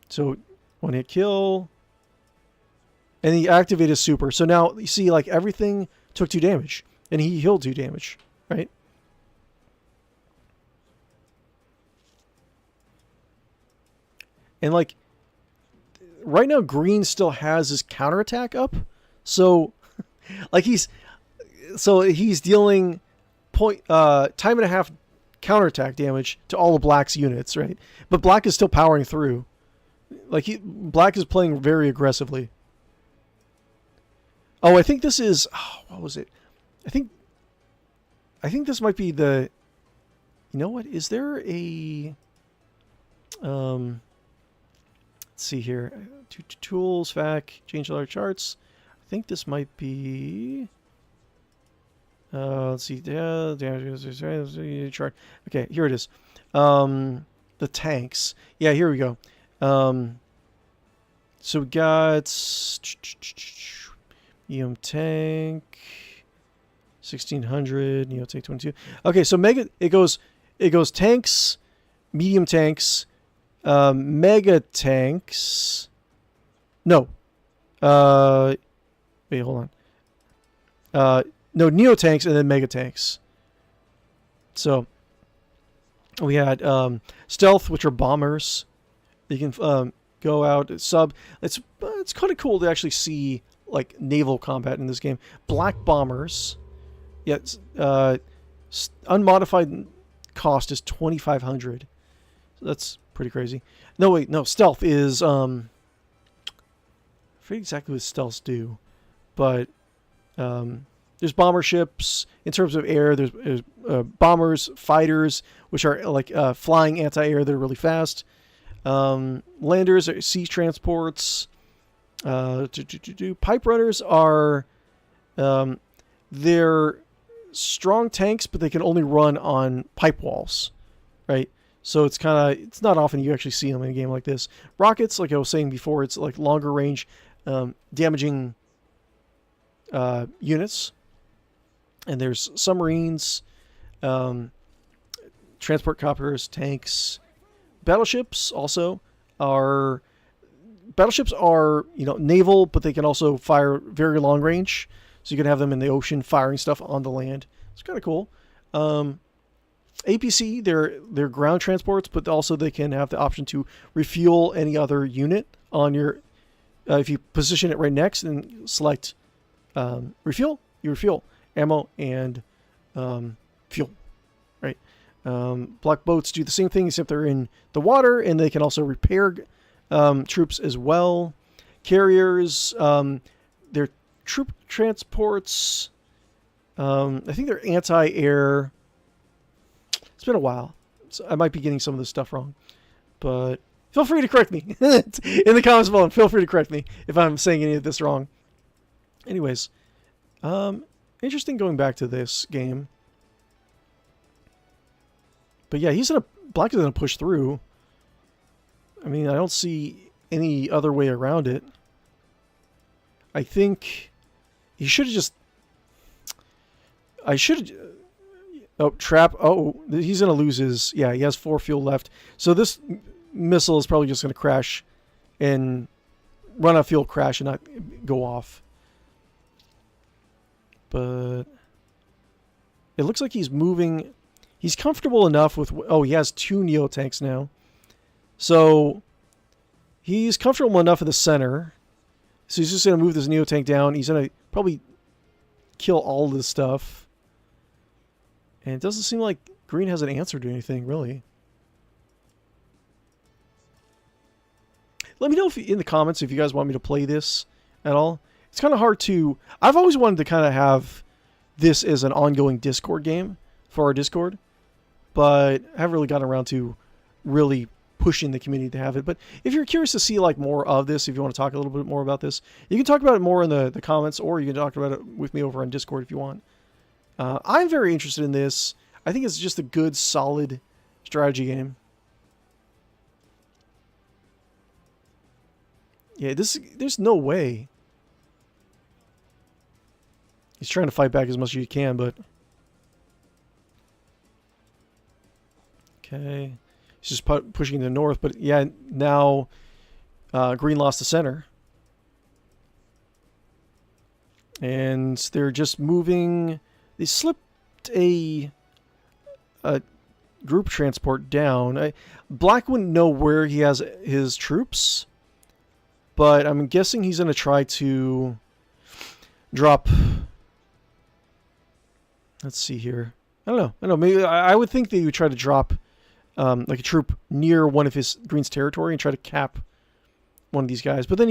So 1-hit kill. And he activated his super. So now you see like everything took 2 damage. And he healed 2 damage. Right? And like right now green still has his counterattack up. So like he's dealing time and a half counterattack damage to all of black's units, right? But black is still powering through. Like black is playing very aggressively. Oh, I think this is what was it? I think this might be the, you know what? Is there a let's see here. Tools, FAQ, change color charts. I think this might be let's see. Chart. Okay, here it is. The tanks. Yeah, here we go. So we got medium tank 1600, Neotank 22. Okay, so it goes tanks, medium tanks, mega tanks. No. Wait, hold on. No, Neotanks and then mega tanks. So we had stealth, which are bombers. You can go out sub. It's kind of cool to actually see like naval combat in this game. Black bombers. Yeah, unmodified cost is 2,500. So that's pretty crazy. No, wait, no. Stealth is I forget exactly what stealths do, but there's bomber ships. In terms of air, there's bombers, fighters, which are like flying anti-air that are really fast. Landers are sea transports. Pipe runners are they're strong tanks, but they can only run on pipe walls, right? So it's not often you actually see them in a game like this. Rockets, like I was saying before, it's like longer range, damaging units. And there's submarines, transport coppers, tanks. Battleships also are naval, but they can also fire very long range. So you can have them in the ocean firing stuff on the land. It's kind of cool. APC, they're ground transports, but also they can have the option to refuel any other unit on your. If you position it right next and select refuel, you refuel ammo and fuel, right? Black boats do the same thing, except they're in the water, and they can also repair troops as well. Carriers, they're troop transports. I think they're anti-air. It's been a while, so I might be getting some of this stuff wrong, but feel free to correct me in the comments below. Feel free to correct me if I'm saying any of this wrong. Anyways, interesting going back to this game. But yeah, Black is gonna push through. I mean, I don't see any other way around it. I think he should have just. I should. Oh, trap. Oh, he's gonna lose his. Yeah, he has 4 fuel left. So this missile is probably just gonna crash, and run out of fuel, crash, and not go off. But it looks like he's moving. He's comfortable enough with... Oh, he has 2 Neo tanks now. So he's comfortable enough in the center. So he's just going to move this Neo tank down. He's going to probably kill all this stuff. And it doesn't seem like green has an answer to anything, really. Let me know if in the comments if you guys want me to play this at all. It's kind of hard to... I've always wanted to kind of have this as an ongoing Discord game for our Discord, but I haven't really gotten around to really pushing the community to have it. But if you're curious to see like more of this, if you want to talk a little bit more about this, you can talk about it more in the comments, or you can talk about it with me over on Discord if you want. I'm very interested in this. I think it's just a good, solid strategy game. Yeah, there's no way. He's trying to fight back as much as he can, but... Okay. He's just pushing to the north, but yeah, now green lost the center. And they're just moving... They slipped a group transport down. Black wouldn't know where he has his troops, but I'm guessing he's going to try to drop... Let's see here. I don't know. Maybe I would think they would try to drop like a troop near one of his green's territory and try to cap one of these guys. But then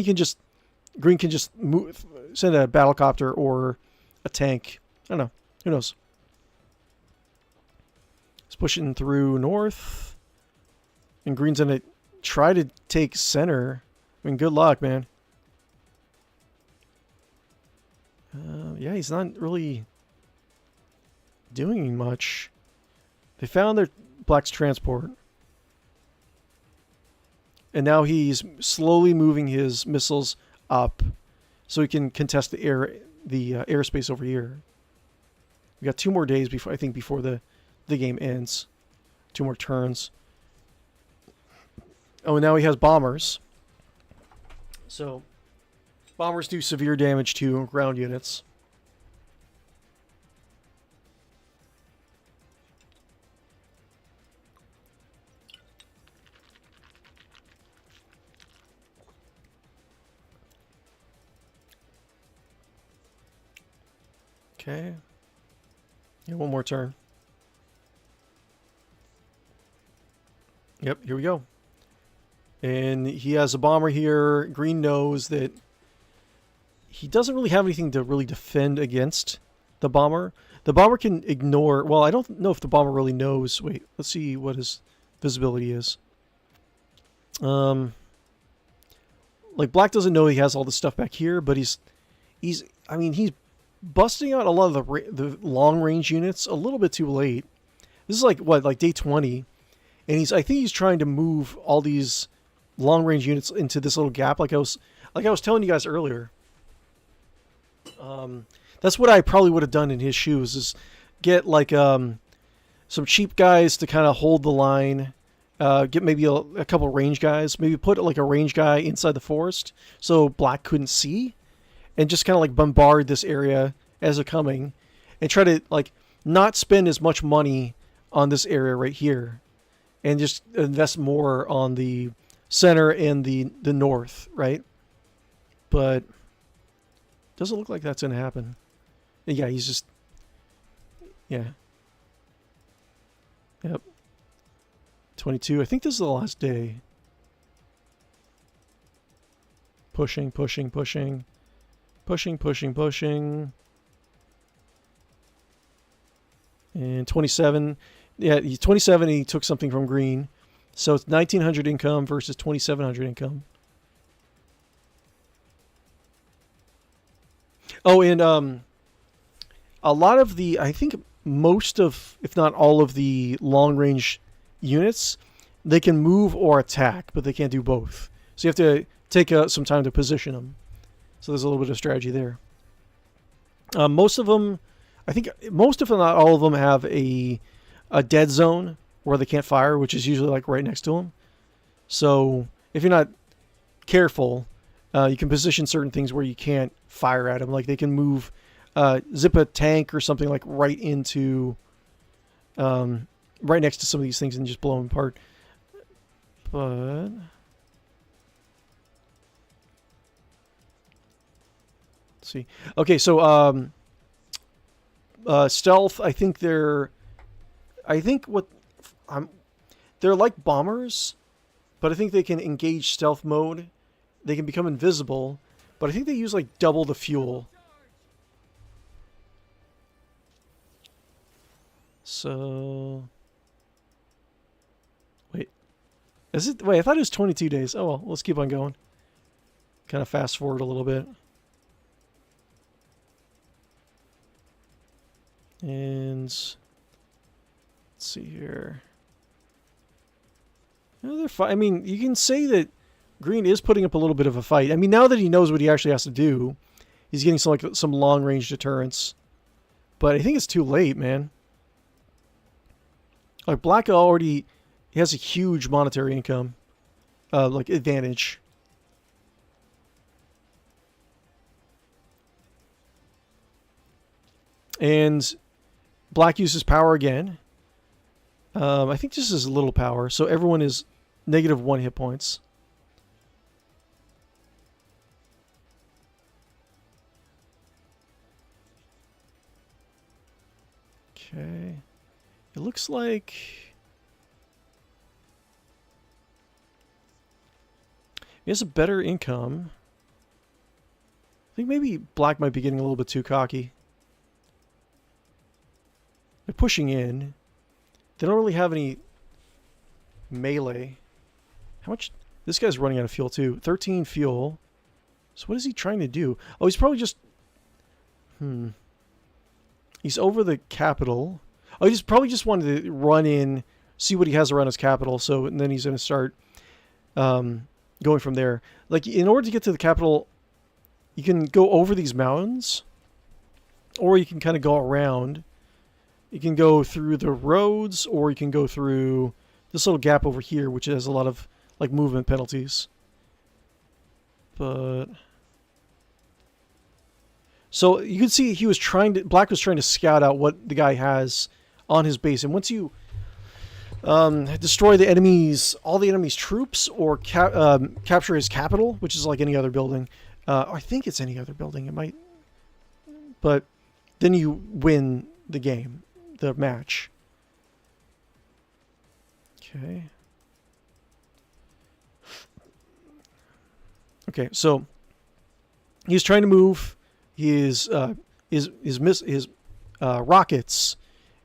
green can just move, send a battlecopter or a tank. I don't know. Who knows? It's pushing through north, and green's gonna try to take center. I mean, good luck, man. Yeah, he's not really doing much. They found their Black's transport, and now he's slowly moving his missiles up so he can contest the airspace over here. We got 2 more days before the game ends. 2 more turns. Oh, and now he has bombers. So bombers do severe damage to ground units. Okay. Yeah, 1 more turn. Yep, here we go. And he has a bomber here. Green knows that he doesn't really have anything to really defend against the bomber. The bomber can ignore... Well, I don't know if the bomber really knows. Wait, let's see what his visibility is. Like, Black doesn't know he has all this stuff back here, but he's busting out a lot of the long-range units a little bit too late. This is like day 20, and I think he's trying to move all these long-range units into this little gap, like I was telling you guys earlier. That's what I probably would have done in his shoes, is get like some cheap guys to kind of hold the line, get maybe a couple range guys, maybe put like a range guy inside the forest so Black couldn't see, and just kind of like bombard this area as they're coming, and try to like not spend as much money on this area right here, and just invest more on the center and the north, right? But Doesn't look like that's going to happen. Yeah, he's just... Yeah. Yep. 22. I think this is the last day. Pushing, pushing, pushing. Pushing, pushing, pushing. And 27. Yeah, 27, he took something from green. So it's 1,900 income versus 2,700 income. Oh, and a lot of the, I think most of, if not all of the long-range units, they can move or attack, but they can't do both. So you have to take some time to position them. So there's a little bit of strategy there. Most of them, I think most, if not all of them, have a dead zone where they can't fire, which is usually like right next to them. So if you're not careful, you can position certain things where you can't fire at them. Like they can move, zip a tank or something like right into, right next to some of these things and just blow them apart. But let's see. Okay, so stealth. I think they're like bombers, but I think they can engage stealth mode. They can become invisible, but I think they use like double the fuel. So wait, is it? Wait, I thought it was 22 days. Oh well, let's keep on going. Kind of fast forward a little bit. And let's see here. No, they're I mean, you can say that green is putting up a little bit of a fight. I mean, now that he knows what he actually has to do, he's getting some long range deterrence. But I think it's too late, man. Like black already has a huge monetary income, like advantage. And black uses power again. I think this is a little power, so everyone is -1 hit points. Okay. It looks like he has a better income. I think maybe black might be getting a little bit too cocky. They're pushing in. They don't really have any melee. How much? This guy's running out of fuel too. 13 fuel. So what is he trying to do? Oh, he's probably just... He's over the capital. Oh, he's probably just wanted to run in, see what he has around his capital. So, and then he's going to start going from there. Like, in order to get to the capital, you can go over these mountains, or you can kind of go around. You can go through the roads, or you can go through this little gap over here, which has a lot of like movement penalties. But so you can see he was black was trying to scout out what the guy has on his base, and once you destroy the enemies, all the enemy's troops, or capture his capital, which is like any other building. I think it's any other building. It might, but then you win the game. The match. Okay. Okay, so he's trying to move his rockets,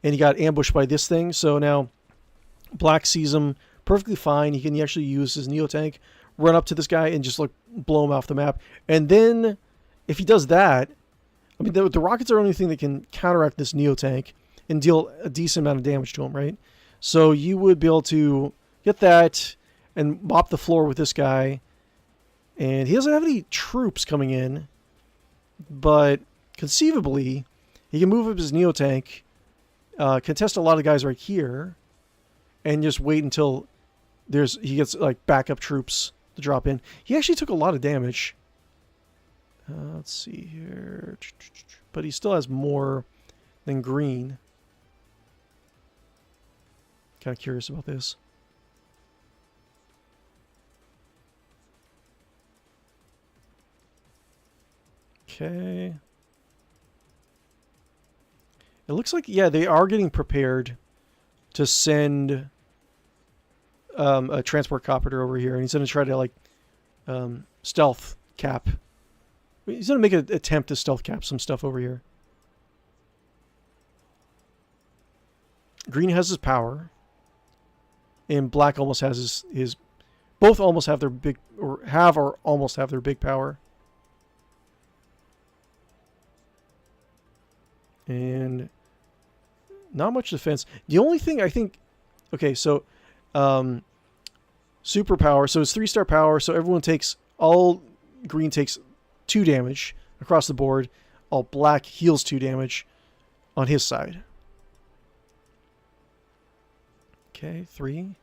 and he got ambushed by this thing. So now black sees him perfectly fine. He can actually use his neo tank, run up to this guy, and just like blow him off the map. And then if he does that, I mean the rockets are the only thing that can counteract this neo tank and deal a decent amount of damage to him, right? So you would be able to get that and mop the floor with this guy. And he doesn't have any troops coming in, but conceivably, he can move up his neo tank, contest a lot of guys right here, and just wait until he gets like backup troops to drop in. He actually took a lot of damage. Let's see here, but he still has more than green. Kind of curious about this. Okay. It looks like, yeah, they are getting prepared to send a transport copter over here, and he's going to try to, like, stealth cap. He's going to make an attempt to stealth cap some stuff over here. Green has his power, and black almost has his both almost have their big, or almost have their big power. And not much defense. The only thing I think, okay, so superpower, so it's 3-star power, so everyone takes, all green takes 2 damage across the board, all black heals 2 damage on his side. Okay, 3.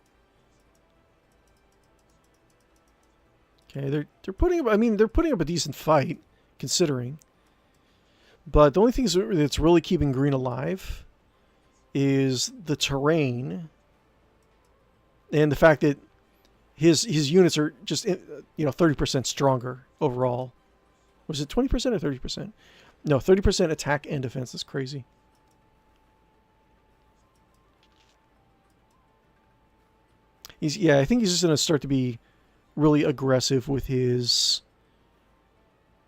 Okay, they're putting up, I mean, they're putting up a decent fight, considering. But the only thing that's really keeping green alive is the terrain and the fact that his units are just, you know, 30% stronger overall. Was it 20% or 30%? No, 30% attack and defense. That's crazy. Yeah, I think he's just going to start to be really aggressive with his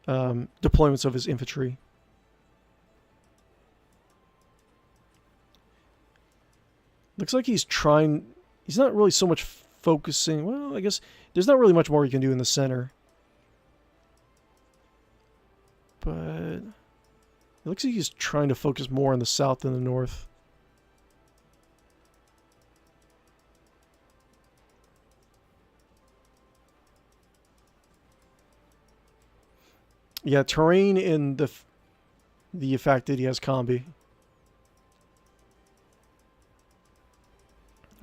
deployments of his infantry. Looks like he's trying... He's not really so much focusing... Well, I guess there's not really much more he can do in the center. But it looks like he's trying to focus more on the south than the north. Yeah, terrain and the fact that he has combi.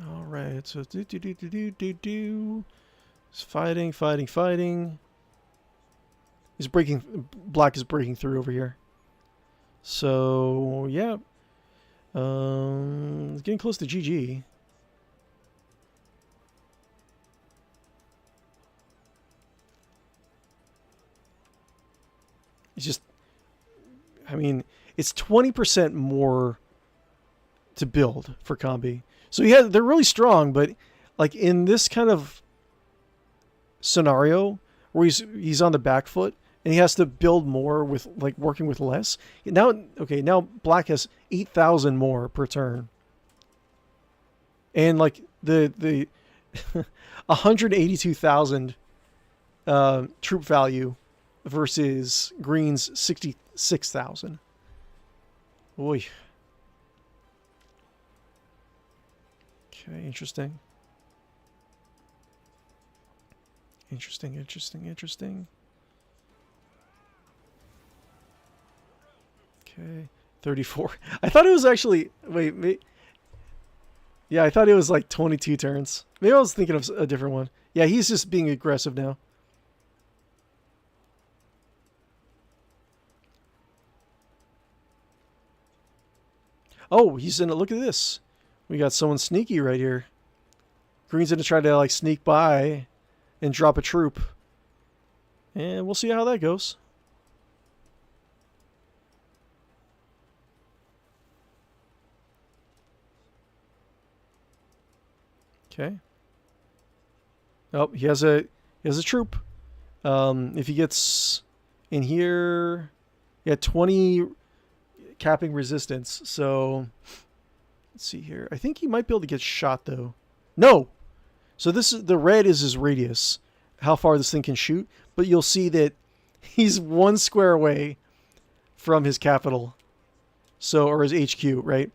All right, so He's fighting. He's breaking. Black is breaking through over here. So yeah, it's getting close to GG. It's just, I mean, it's 20% more to build for combi. So yeah, they're really strong, but like in this kind of scenario where he's on the back foot and he has to build more with like working with less. Now, okay, now black has 8,000 more per turn, and like the 182,000 troop value versus green's 66,000. Oy. Okay, interesting. Okay, 34. I thought it was actually, wait. Yeah, I thought it was like 22 turns. Maybe I was thinking of a different one. Yeah, he's just being aggressive now. Oh, he's in a, look at this. We got someone sneaky right here. Green's gonna try to like sneak by and drop a troop. And we'll see how that goes. Okay. Oh, he has a troop. If he gets in here, yeah, 20 capping resistance. So let's see here. I think he might be able to get shot though. No. So this is the red is his radius, how far this thing can shoot. But you'll see that he's 1 square away from his capital. So, or his HQ, right?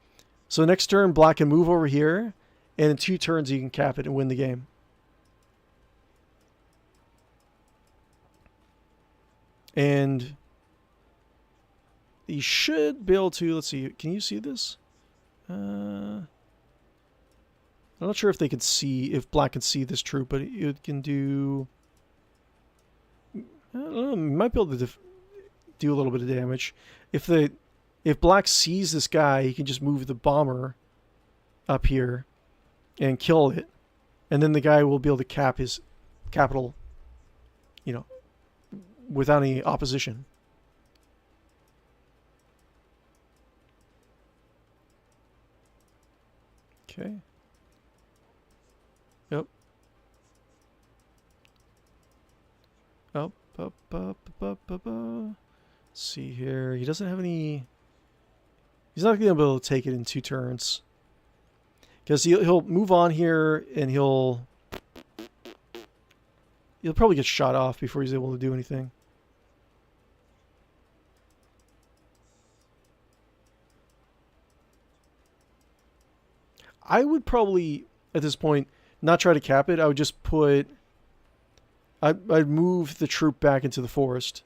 So next turn, black can move over here, and in 2 turns he can cap it and win the game. And he should be able to, let's see, can you see this? I'm not sure if they can see, if black can see this troop, but it can do, I don't know, it might be able to do a little bit of damage. If black sees this guy, he can just move the bomber up here and kill it. And then the guy will be able to cap his capital, you know, without any opposition. Okay. Yep. Up, up, up, up, up, up. See here. He doesn't have any... He's not going to be able to take it in 2 turns. Because he'll move on here, and he'll probably get shot off before he's able to do anything. I would probably, at this point, not try to cap it. I would just put... I'd move the troop back into the forest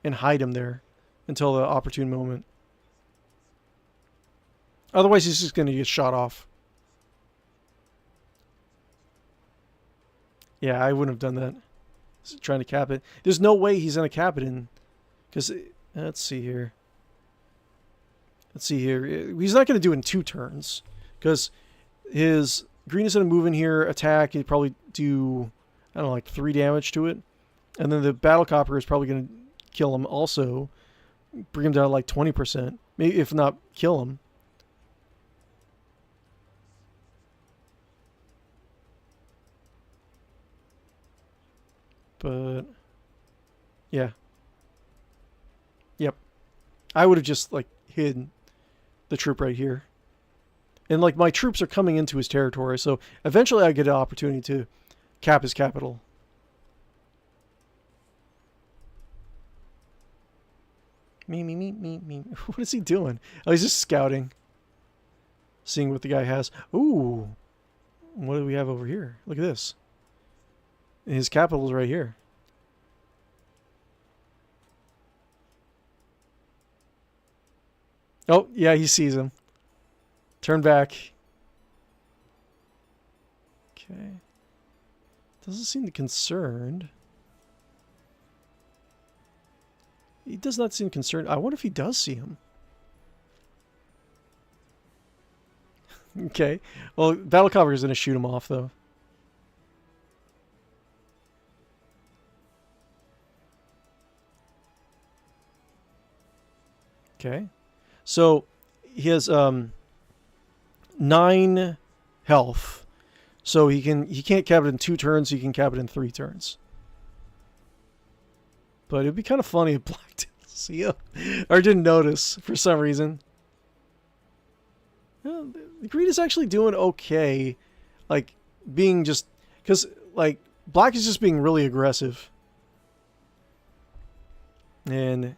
and hide him there until the opportune moment. Otherwise, he's just going to get shot off. Yeah, I wouldn't have done that. Just trying to cap it. There's no way he's going to cap it in... Because, let's see here. Let's see here. He's not going to do it in 2 turns. Because his green is going to move in here, attack. He'd probably do, I don't know, like 3 damage to it. And then the battle copper is probably going to kill him also. Bring him down to like 20%. Maybe if not, kill him. But, yeah. Yep. I would have just, like, hid the troop right here. And, like, my troops are coming into his territory, so eventually I get an opportunity to cap his capital. Me. What is he doing? Oh, he's just scouting. Seeing what the guy has. Ooh. What do we have over here? Look at this. His capital's right here. Oh, yeah, he sees him. Turn back. Okay. Doesn't seem concerned. He does not seem concerned. I wonder if he does see him. Okay. Well, Battle Copper is going to shoot him off, though. Okay. So, he has 9 health. So he can't cap it in 2 turns, he can cap it in 3 turns. But it'd be kind of funny if Black didn't see him. Or didn't notice for some reason. Well, the green is actually doing okay. Like, being just... Because, like, Black is just being really aggressive. And...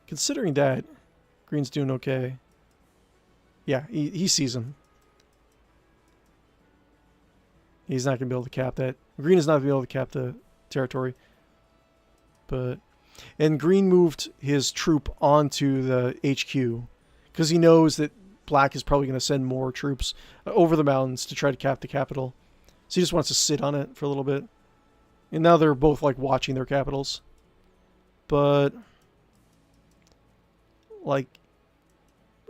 Considering that, green's doing okay. Yeah, he sees him. He's not going to be able to cap that. Green is not going to be able to cap the territory. But... And green moved his troop onto the HQ. Because he knows that Black is probably going to send more troops over the mountains to try to cap the capital. So he just wants to sit on it for a little bit. And now they're both, like, watching their capitals. But... Like...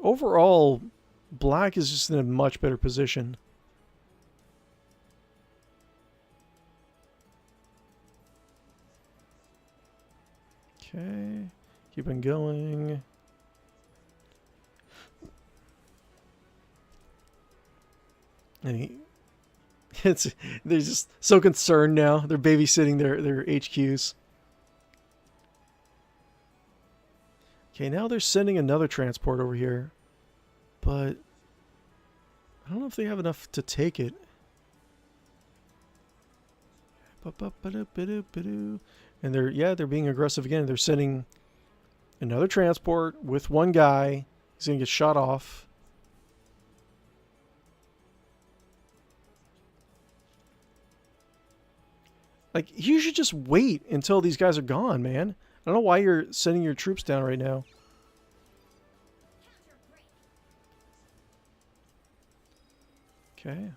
Overall, Black is just in a much better position. Okay, keep on going. And they're just so concerned now. They're babysitting their HQs. Okay, now they're sending another transport over here. But I don't know if they have enough to take it. And they're being aggressive again. They're sending another transport with one guy. He's going to get shot off. Like, you should just wait until these guys are gone, man. I don't know why you're sending your troops down right now. Okay.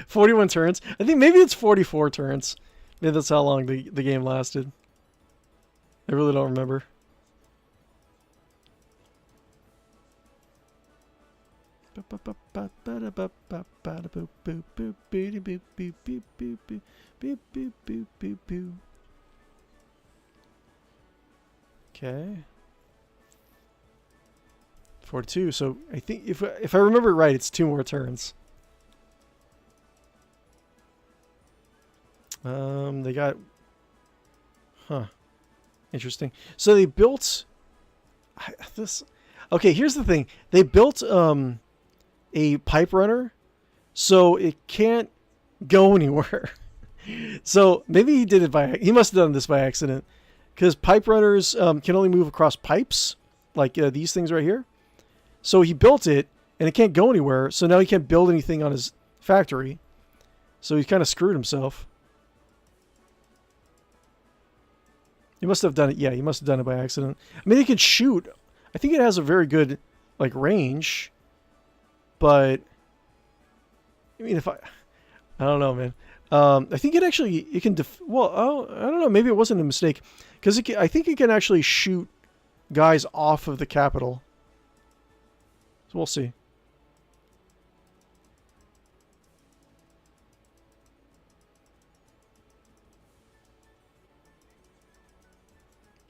41 turns. I think maybe it's 44 turns. Maybe that's how long the game lasted. I really don't remember. Okay. 42. So I think if I remember right, it's 2 more turns. They got, interesting. So they built this. Okay, here's the thing. They built a pipe runner, so it can't go anywhere. So maybe he did it he must have done this by accident, because pipe runners can only move across pipes, like these things right here. So he built it, and it can't go anywhere. So now he can't build anything on his factory. So he kind of screwed himself. He must have done it. Yeah, he must have done it by accident. I mean, he can shoot. I think it has a very good, like, range. But, I mean, I don't know, man. I think it can, well, I don't know. Maybe it wasn't a mistake. Because I think it can actually shoot guys off of the Capitol. So we'll see.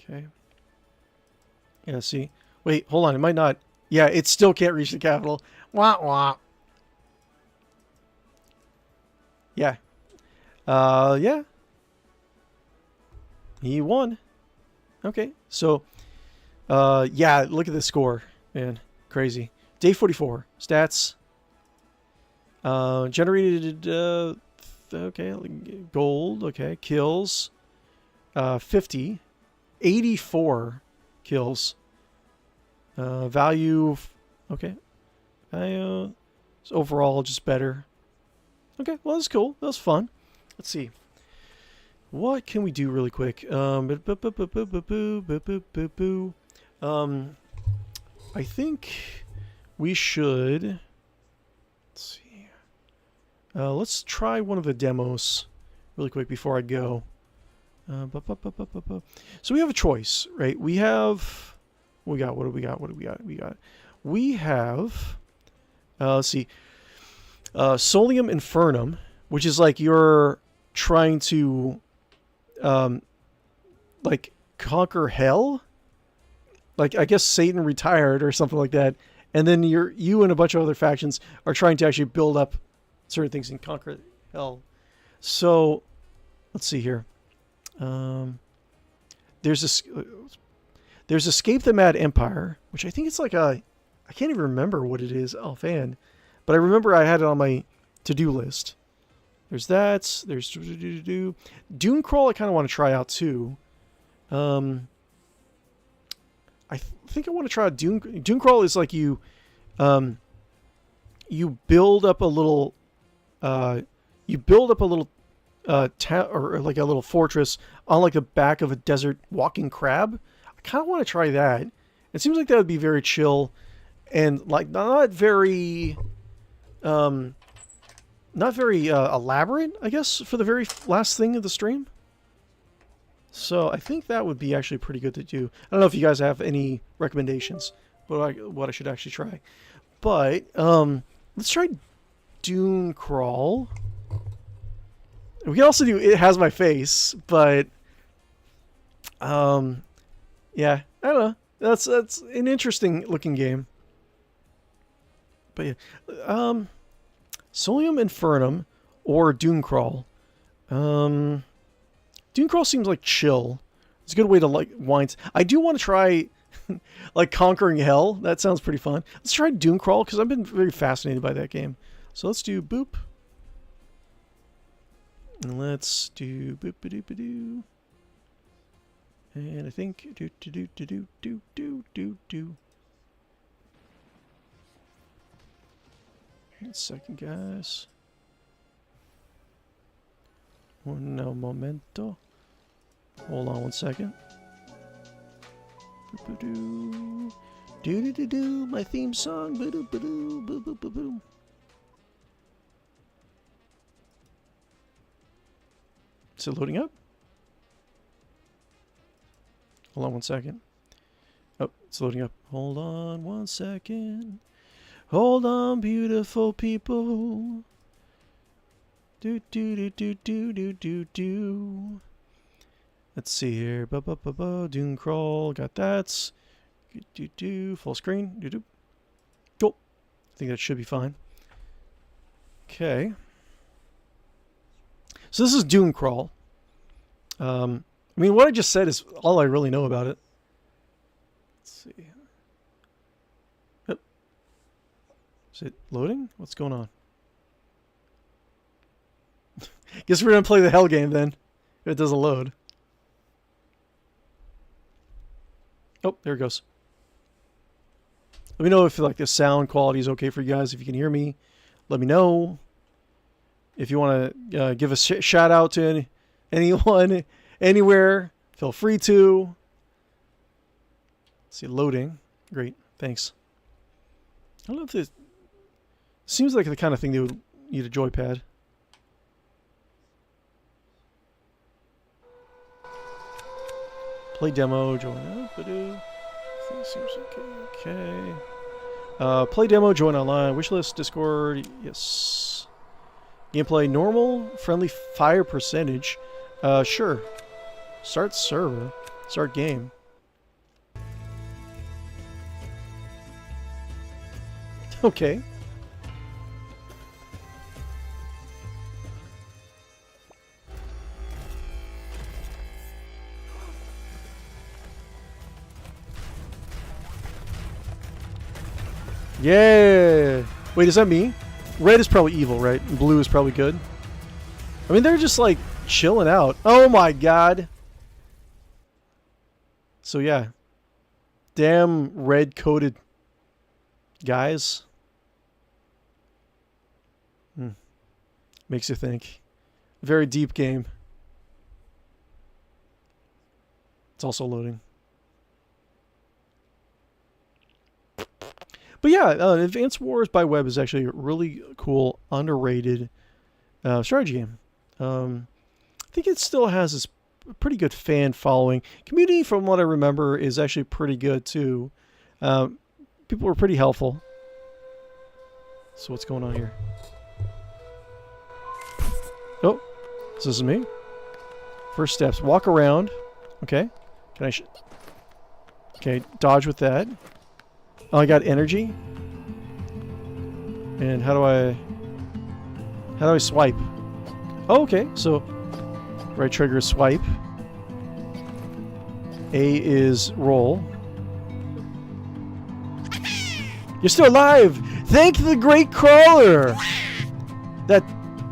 Okay. Yeah, see. Wait, hold on. It might not. Yeah, it still can't reach the Capitol. Wah, wah. Yeah. Yeah. He won. Okay. So, yeah, look at the score. Man, crazy. Day 44. Stats. Generated, okay, gold. Okay. Kills. 50. 84 kills. Value. Okay. So overall, just better. Okay, well, that's cool. That was fun. Let's see. What can we do really quick? I think we should. Let's see. Let's try one of the demos really quick before I go. So we have a choice, right? We have. What do we got? We have. Let's see. 𝗦�57 Infernum, which is like you're trying to, like, conquer hell. Like, I guess Satan retired or something like that, and then you and a bunch of other factions are trying to actually build up certain things and conquer hell. So, let's see here. There's Escape the Mad Empire, which I think it's like I can't even remember what it is offhand. But I remember I had it on my to-do list. There's that. There's Dune Crawl. I kind of want to try out too. I think I want to try out Dune Crawl. Is like you build up a little town or like a little fortress on like the back of a desert walking crab. I kind of want to try that. It seems like that would be very chill and like not very elaborate, I guess, for the very last thing of the stream. So I think that would be actually pretty good to do. I don't know if you guys have any recommendations what I should actually try. But let's try Dune Crawl. We can also do It Has My Face, but yeah, I don't know. That's an interesting looking game. But yeah, 𝗦�57 Infernum or Dune Crawl. Dune Crawl seems like chill. It's a good way to like wind. I do want to try like conquering hell. That sounds pretty fun. Let's try Dune Crawl because I've been very fascinated by that game. So let's do boop. And let's do boop ba doo ba doo. And I think do. 1 second, guys. Un momento. Hold on 1 second. Do. My theme song. Boo. Is it loading up? Hold on 1 second. Oh, it's loading up. Hold on 1 second. Hold on, beautiful people. Do. Let's see here. Dune Crawl. Got that. Do. Full screen. Do. think that should be fine. Okay. So this is Doom Crawl. I mean, what I just said is all I really know about it. Let's see. Yep. Is it loading? What's going on? Guess we're gonna play the hell game then. If it doesn't load. Oh, there it goes. Let me know if like the sound quality is okay for you guys. If you can hear me, let me know. If you want to give a shout out to anyone, anywhere, feel free to. Let's see, loading. Great, thanks. I don't know if this seems like the kind of thing they would need a joypad. Play demo, join up. Seems okay. Play demo, join online, wishlist, Discord, yes. Gameplay normal, friendly fire percentage. Sure. Start server. Start game. Okay. Yeah. Wait, is that me? Red is probably evil, right? And blue is probably good. I mean, they're just like chilling out. Oh my god. So yeah. Damn red-coated guys. Makes you think. Very deep game. It's also loading. But yeah, Advanced Wars by Web is actually a really cool, underrated strategy game. I think it still has this pretty good fan following. Community, from what I remember, is actually pretty good too. People were pretty helpful. So what's going on here? Oh, this is me. First steps: walk around. Okay, can I? Okay, dodge with that. Oh, I got energy. And how do I swipe? Oh, okay, so right trigger is swipe. A is roll. You're still alive! Thank the great crawler! That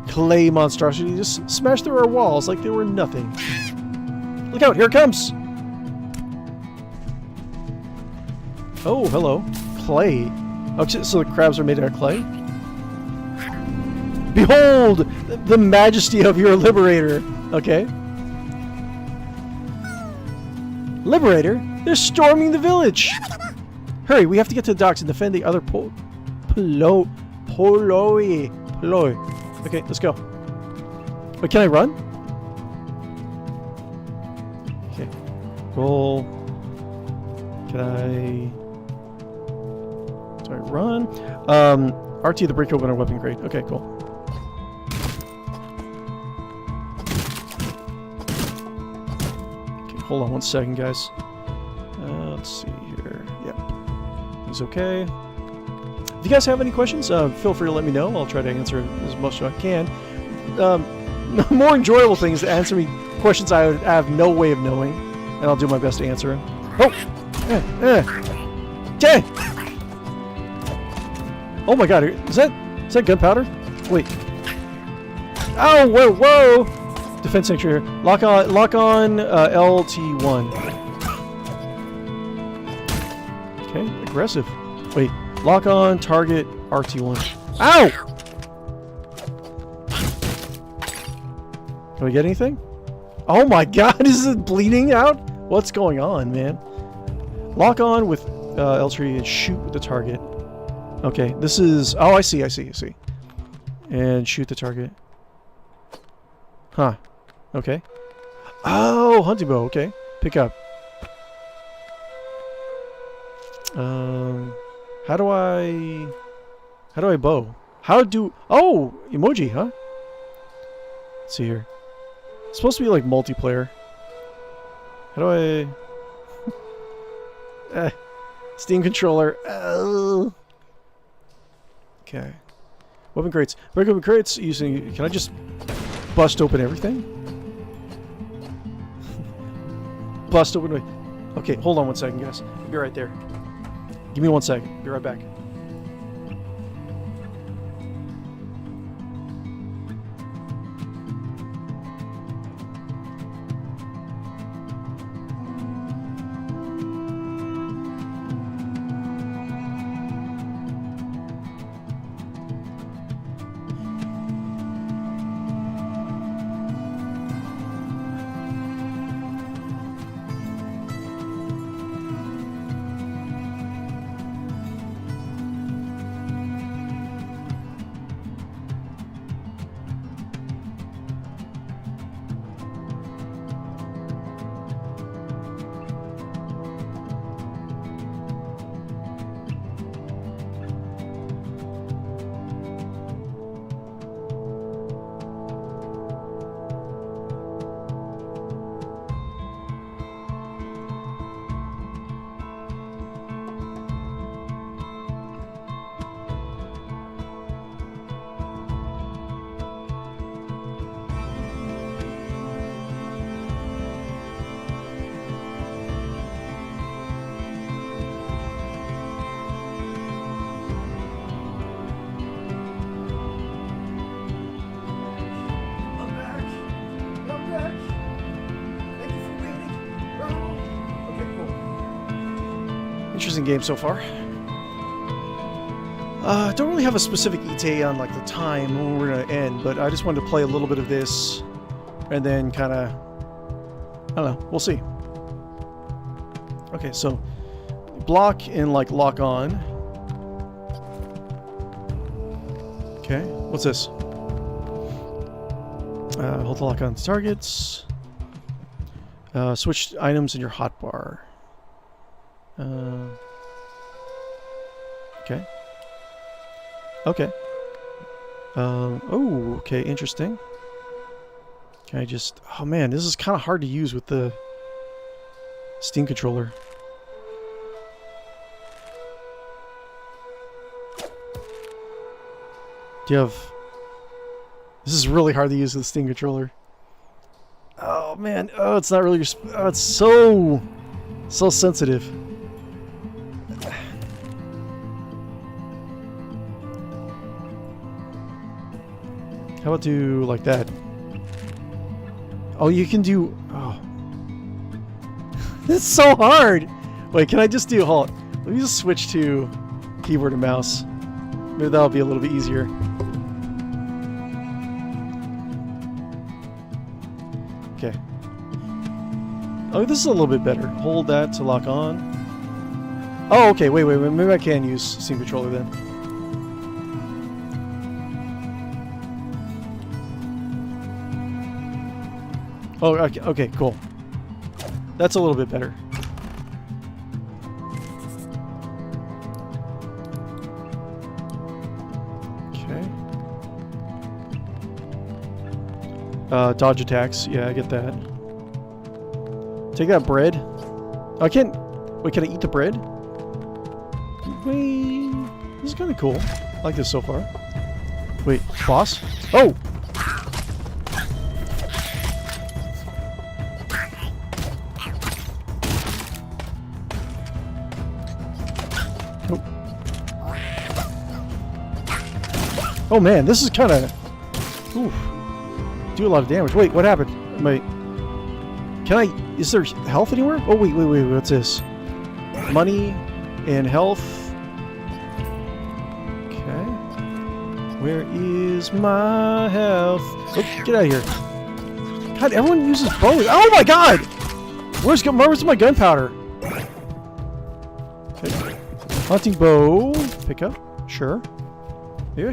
clay monstrosity just smashed through our walls like they were nothing. Look out, here it comes! Oh, hello. Clay. Oh, so the crabs are made out of clay? Behold the majesty of your liberator. Okay. Liberator? They're storming the village. Hurry, we have to get to the docks and defend the other Poloi. Okay, let's go. Wait, can I run? Okay. Roll. Can I... Do I run? RT the break open our weapon crate. Okay, cool. Okay, hold on one second, guys. Let's see here. Yep. He's okay. If you guys have any questions, feel free to let me know. I'll try to answer as much as I can. More enjoyable things to answer me questions I have no way of knowing, and I'll do my best to answer them. Oh! Okay! Oh my god, is that gunpowder? Wait. Oh, whoa, whoa! Defense sanctuary. Lock on LT1. Okay, aggressive. Wait, lock on target RT1. Ow! Do I get anything? Oh my god, is it bleeding out? What's going on, man? Lock on with L3 and shoot with the target. Okay, this is... Oh, I see. And shoot the target. Huh. Okay. Oh, hunting bow. Okay. Pick up. How do I bow? Oh, emoji, huh? Let's see here. It's supposed to be like multiplayer. How do I... Steam controller. Okay. Weapon crates. Break open crates using... Can I just bust open everything? Bust open... Okay, hold on one second, guys. I'll be right there. Give me 1 second. Be right back. Interesting game so far. Don't really have a specific ETA on like the time when we're gonna end, but I just wanted to play a little bit of this, and then kind of, I don't know. We'll see. Okay, so block and like lock on. Okay, what's this? Hold the lock on targets. Switch items in your hotbar. Okay. Okay. Oh, okay, interesting. Can I just... Oh man, this is kind of hard to use with the Steam controller. Do you have... This is really hard to use with the Steam controller. Oh man, oh, it's not really... Oh, it's so sensitive. How about do like that? Oh, you can do... Oh. It's so hard! Wait, can I just do... Hold on. Let me just switch to keyboard and mouse. Maybe that'll be a little bit easier. Okay. Oh, this is a little bit better. Hold that to lock on. Oh, okay. Wait. Maybe I can use Steam controller then. Oh, okay, cool. That's a little bit better. Okay. Dodge attacks. Yeah, I get that. Take that bread. Oh, I can't... Wait, can I eat the bread? Wait... This is kind of cool. I like this so far. Wait, boss? Oh! Oh man, this is kind of... Oof. Do a lot of damage. Wait, what happened? Wait. Can I... Is there health anywhere? Oh, wait. What's this? Money and health. Okay. Where is my health? Oh, get out of here. God, everyone uses bows. Oh my god! Where's my gunpowder? Okay. Hunting bow. Pick up. Sure. Maybe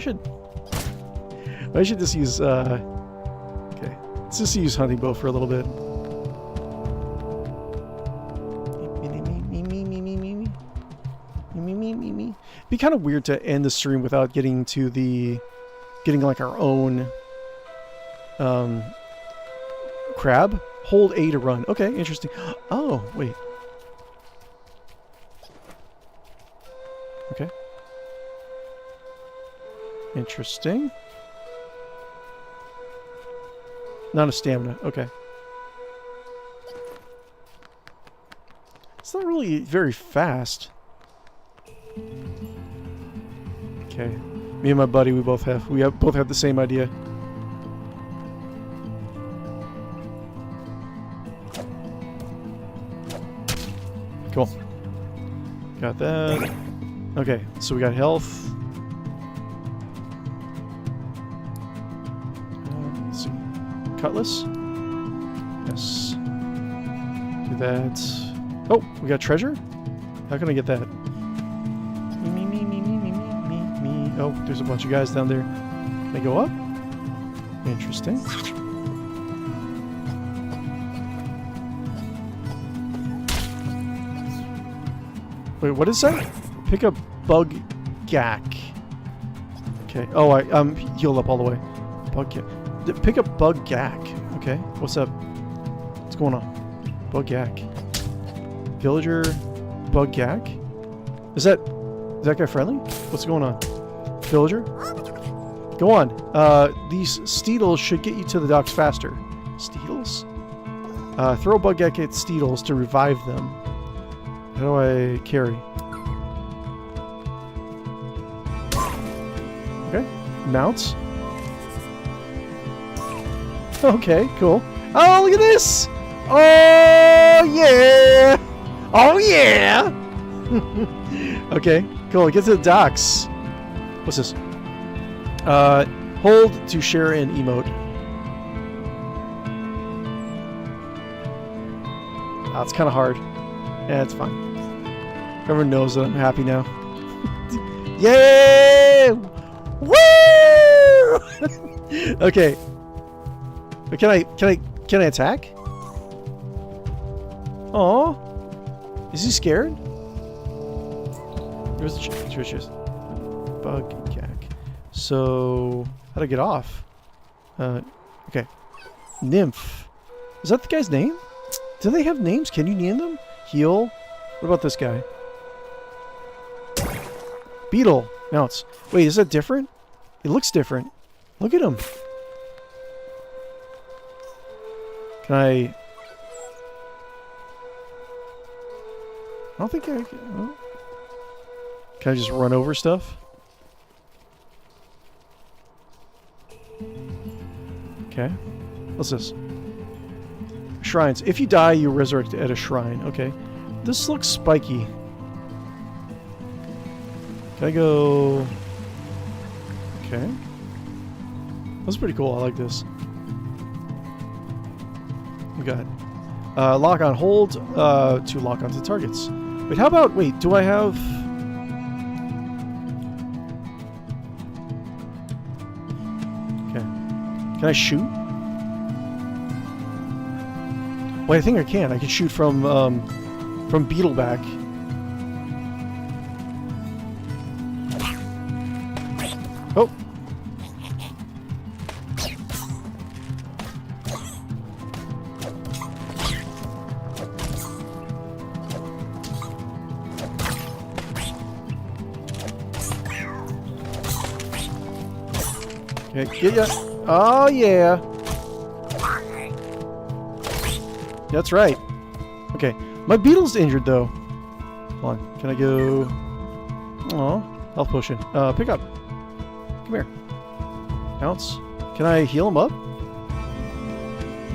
I should just use, okay. Let's just use hunting bow for a little bit. It'd be kind of weird to end the stream without getting like our own, crab. Hold A to run. Okay, interesting. Oh, wait. Interesting. Not a stamina. Okay. It's not really very fast. Okay. Me and my buddy, we both have the same idea. Cool. Got that. Okay, so we got health. Let's see. Cutlass. Yes. Do that. Oh, we got treasure? How can I get that? Me. Oh, there's a bunch of guys down there. Can I go up? Interesting. Wait, what is that? Pick up bug gack. Okay. Oh, I'm healed up all the way. Bug gack. Pick up bug gack. Okay. What's up? What's going on? Bug gack. Villager bug gack. Is that guy friendly? What's going on? Villager? Go on. These Steedles should get you to the docks faster. Steedles? Throw bug gack at Steedles to revive them. How do I carry? Okay. Mounts. Okay, cool. Oh, look at this! Oh, yeah! Oh, yeah! Okay, cool. Get to the docks. What's this? Hold to share an emote. Oh, it's kind of hard. Yeah, it's fine. Everyone knows that I'm happy now. Yay! Woo! Okay. But can I attack? Oh, is he scared? Where's the chest? Bug gack. So how to get off? Okay. Nymph. Is that the guy's name? Do they have names? Can you name them? Heal. What about this guy? Beetle. Mounts. Wait, is that different? It looks different. Look at him. Can I don't think I can. Oh. Can I just run over stuff? Okay. What's this? Shrines. If you die, you resurrect at a shrine. Okay. This looks spiky. Can I go? Okay. That's pretty cool. I like this. We got lock on hold to lock onto targets. Wait, how about... Wait, do I have... Okay. Can I shoot? Wait, I think I can. I can shoot from Beetleback. Oh! Okay, get ya. Oh, yeah. That's right. Okay. My beetle's injured, though. Hold on. Can I go... Aw. Health potion. Pick up. Come here. Bounce. Can I heal him up?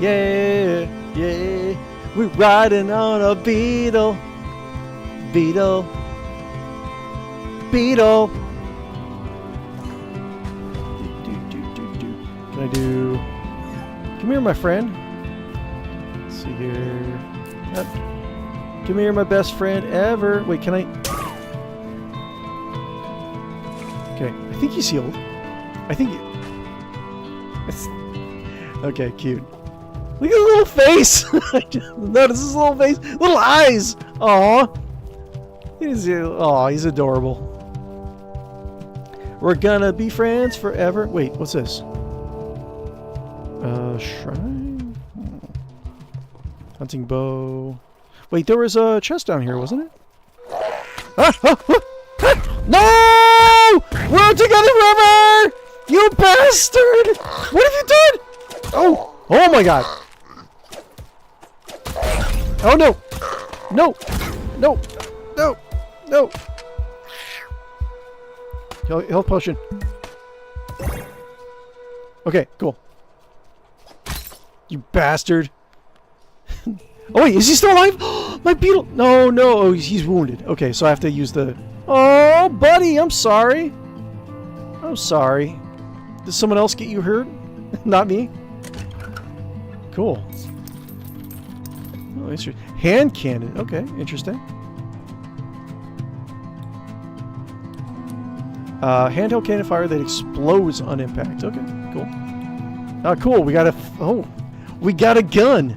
Yeah. Yeah. We're riding on a beetle. Beetle. Beetle. Can I do... Come here, my friend. Let's see here. Yep. Come here, my best friend ever. Wait, can I... Okay, I think he's healed. I think... Okay, cute. Look at his little face! Notice his little face. Little eyes! Aww. He's adorable. We're gonna be friends forever. Wait, what's this? Shrine? Hunting bow. Wait, there was a chest down here, wasn't it? Ah, ah, ah, ah, No! We're together forever! You bastard! What have you done? Oh! Oh my god! Oh no! No! No! No! No! Health potion. Okay, cool. You bastard. Oh wait, is he still alive? My beetle! No, no, oh, he's wounded. Okay, so I have to use the... Oh, buddy, I'm sorry. I'm sorry. Did someone else get you hurt? Not me? Cool. Oh, hand cannon. Okay, interesting. Handheld cannon fire that explodes on impact. Okay, cool. Ah, cool. We got a... Oh, we got a gun.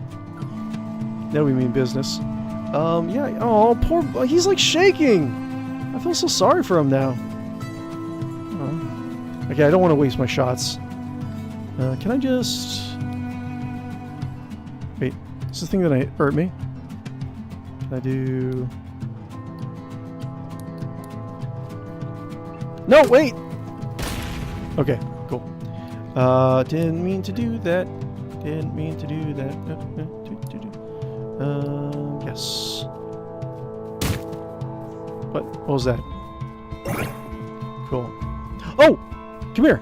Now we mean business. Yeah. Oh, poor... He's like shaking. I feel so sorry for him now. Oh. Okay, I don't want to waste my shots. Can I just... Wait. Is the thing that hurt me? Can I do... No, wait! Okay, cool. Didn't mean to do that. Didn't mean to do that. Yes. What was that? Cool. Oh! Come here!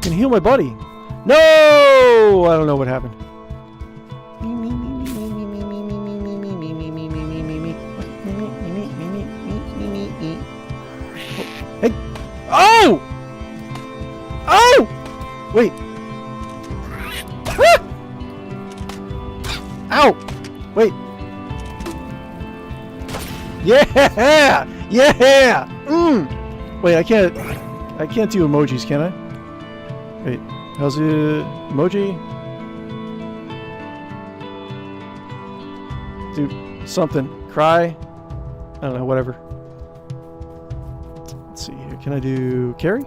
Can heal my buddy. No! I don't know what happened. Hey! Oh! Oh! Wait. Ah! Ow! Wait. Yeah! Yeah! Wait, I can't do emojis, can I? Wait, how's it? Emoji? Do something. Cry? I don't know, whatever. Let's see here. Can I do carry?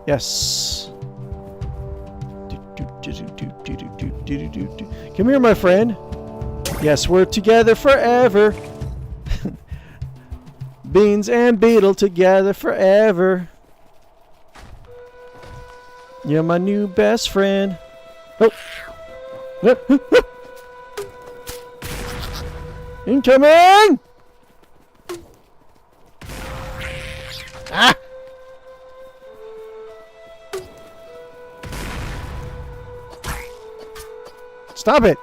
Yes. Come here, my friend. Yes, we're together forever. Beans and Beetle together forever. You're my new best friend. Oh. Incoming! Ah! Stop it!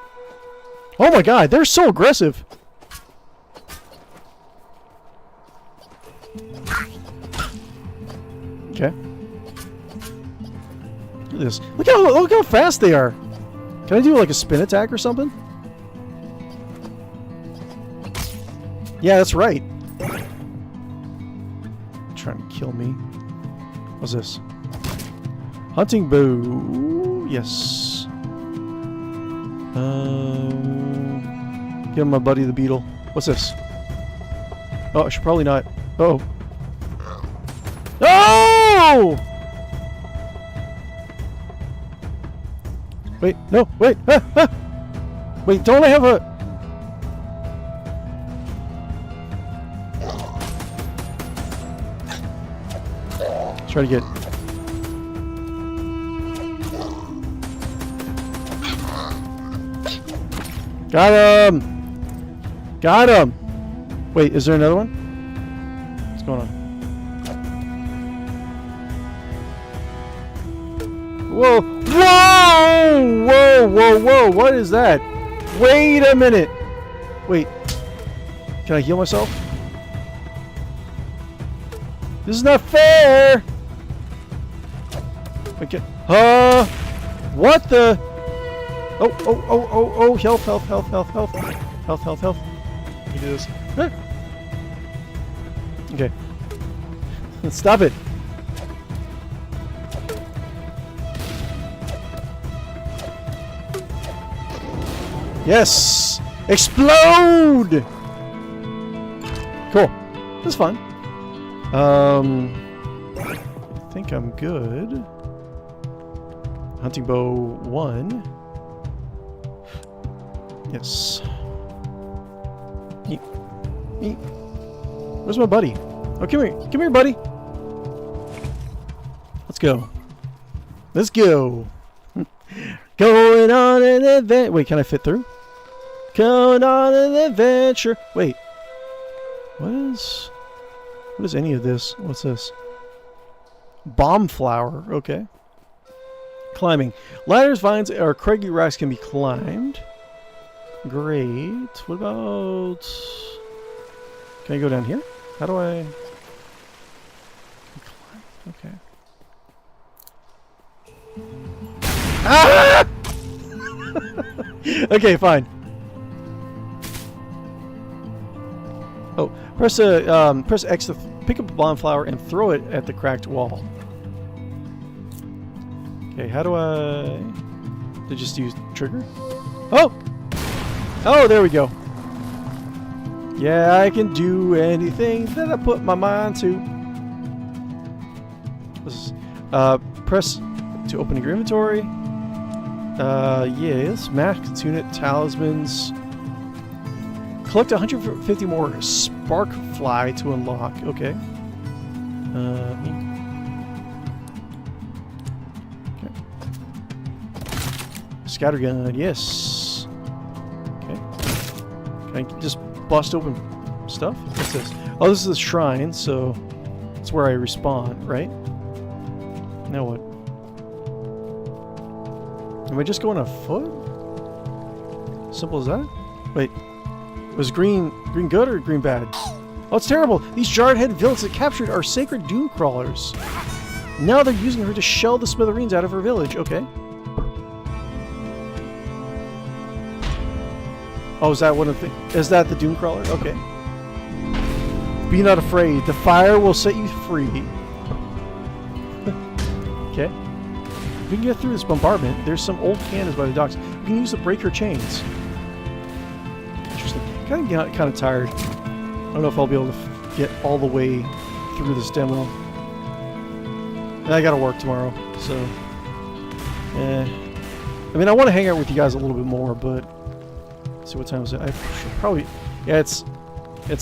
Oh my god, they're so aggressive. Okay. Look at this. Look how fast they are. Can I do like a spin attack or something? Yeah, that's right. Trying to kill me. What's this? Hunting bow. Yes. Give my buddy the beetle. What's this? Oh, I should probably not. Oh. Oh! Wait, no, wait. Ah, ah. Wait, don't I have a... Let's try to get... Got him! Got him! Wait, is there another one? What's going on? Whoa! Whoa! Whoa! Whoa! Whoa! What is that? Wait a minute! Wait. Can I heal myself? This is not fair! Okay. What the? Oh, oh, oh, oh, oh, health, health, health, health, health. Health, health, health. Let me do this. Okay. Stop it. Yes! Explode! Cool. That's fun. I think I'm good. Hunting bow 1. Yes. Eat. Eat. Where's my buddy? Oh, come here. Come here, buddy. go. Let's go. Going on an adventure. Wait, can I fit through? Going on an adventure. Wait. What is any of this? What's this? Bomb flower. Okay. Climbing. Ladders, vines, or craggy rocks can be climbed. Great. What about... Can I go down here? How do I... Okay. Ah! Okay, fine. Oh, press X to pick up a bomb flower and throw it at the cracked wall. Okay, how do I... Did I just use trigger? Oh! Oh, there we go. Yeah, I can do anything that I put my mind to. Press to open your inventory. Yes, max unit talismans. Collect 150 more spark fly to unlock. Okay. Okay. Scattergun, yes. Okay. Can I just bust open stuff? What's this? Oh, this is a shrine, so it's where I respawn, right? Now what? Am I just going on foot? Simple as that? Wait. Was green good or green bad? Oh, it's terrible! These jarred-headed villains that captured our sacred doom crawlers. Now they're using her to shell the smithereens out of her village. Okay. Oh, is that one of the... Is that the doom crawler? Okay. Be not afraid. The fire will set you free. Okay. We can get through this bombardment. There's some old cannons by the docks. We can use the breaker chains. Interesting. Kind of tired. I don't know if I'll be able to get all the way through this demo. And I gotta work tomorrow, so... I mean, I want to hang out with you guys a little bit more, but... Let's see, what time is it? I should probably... Yeah, it's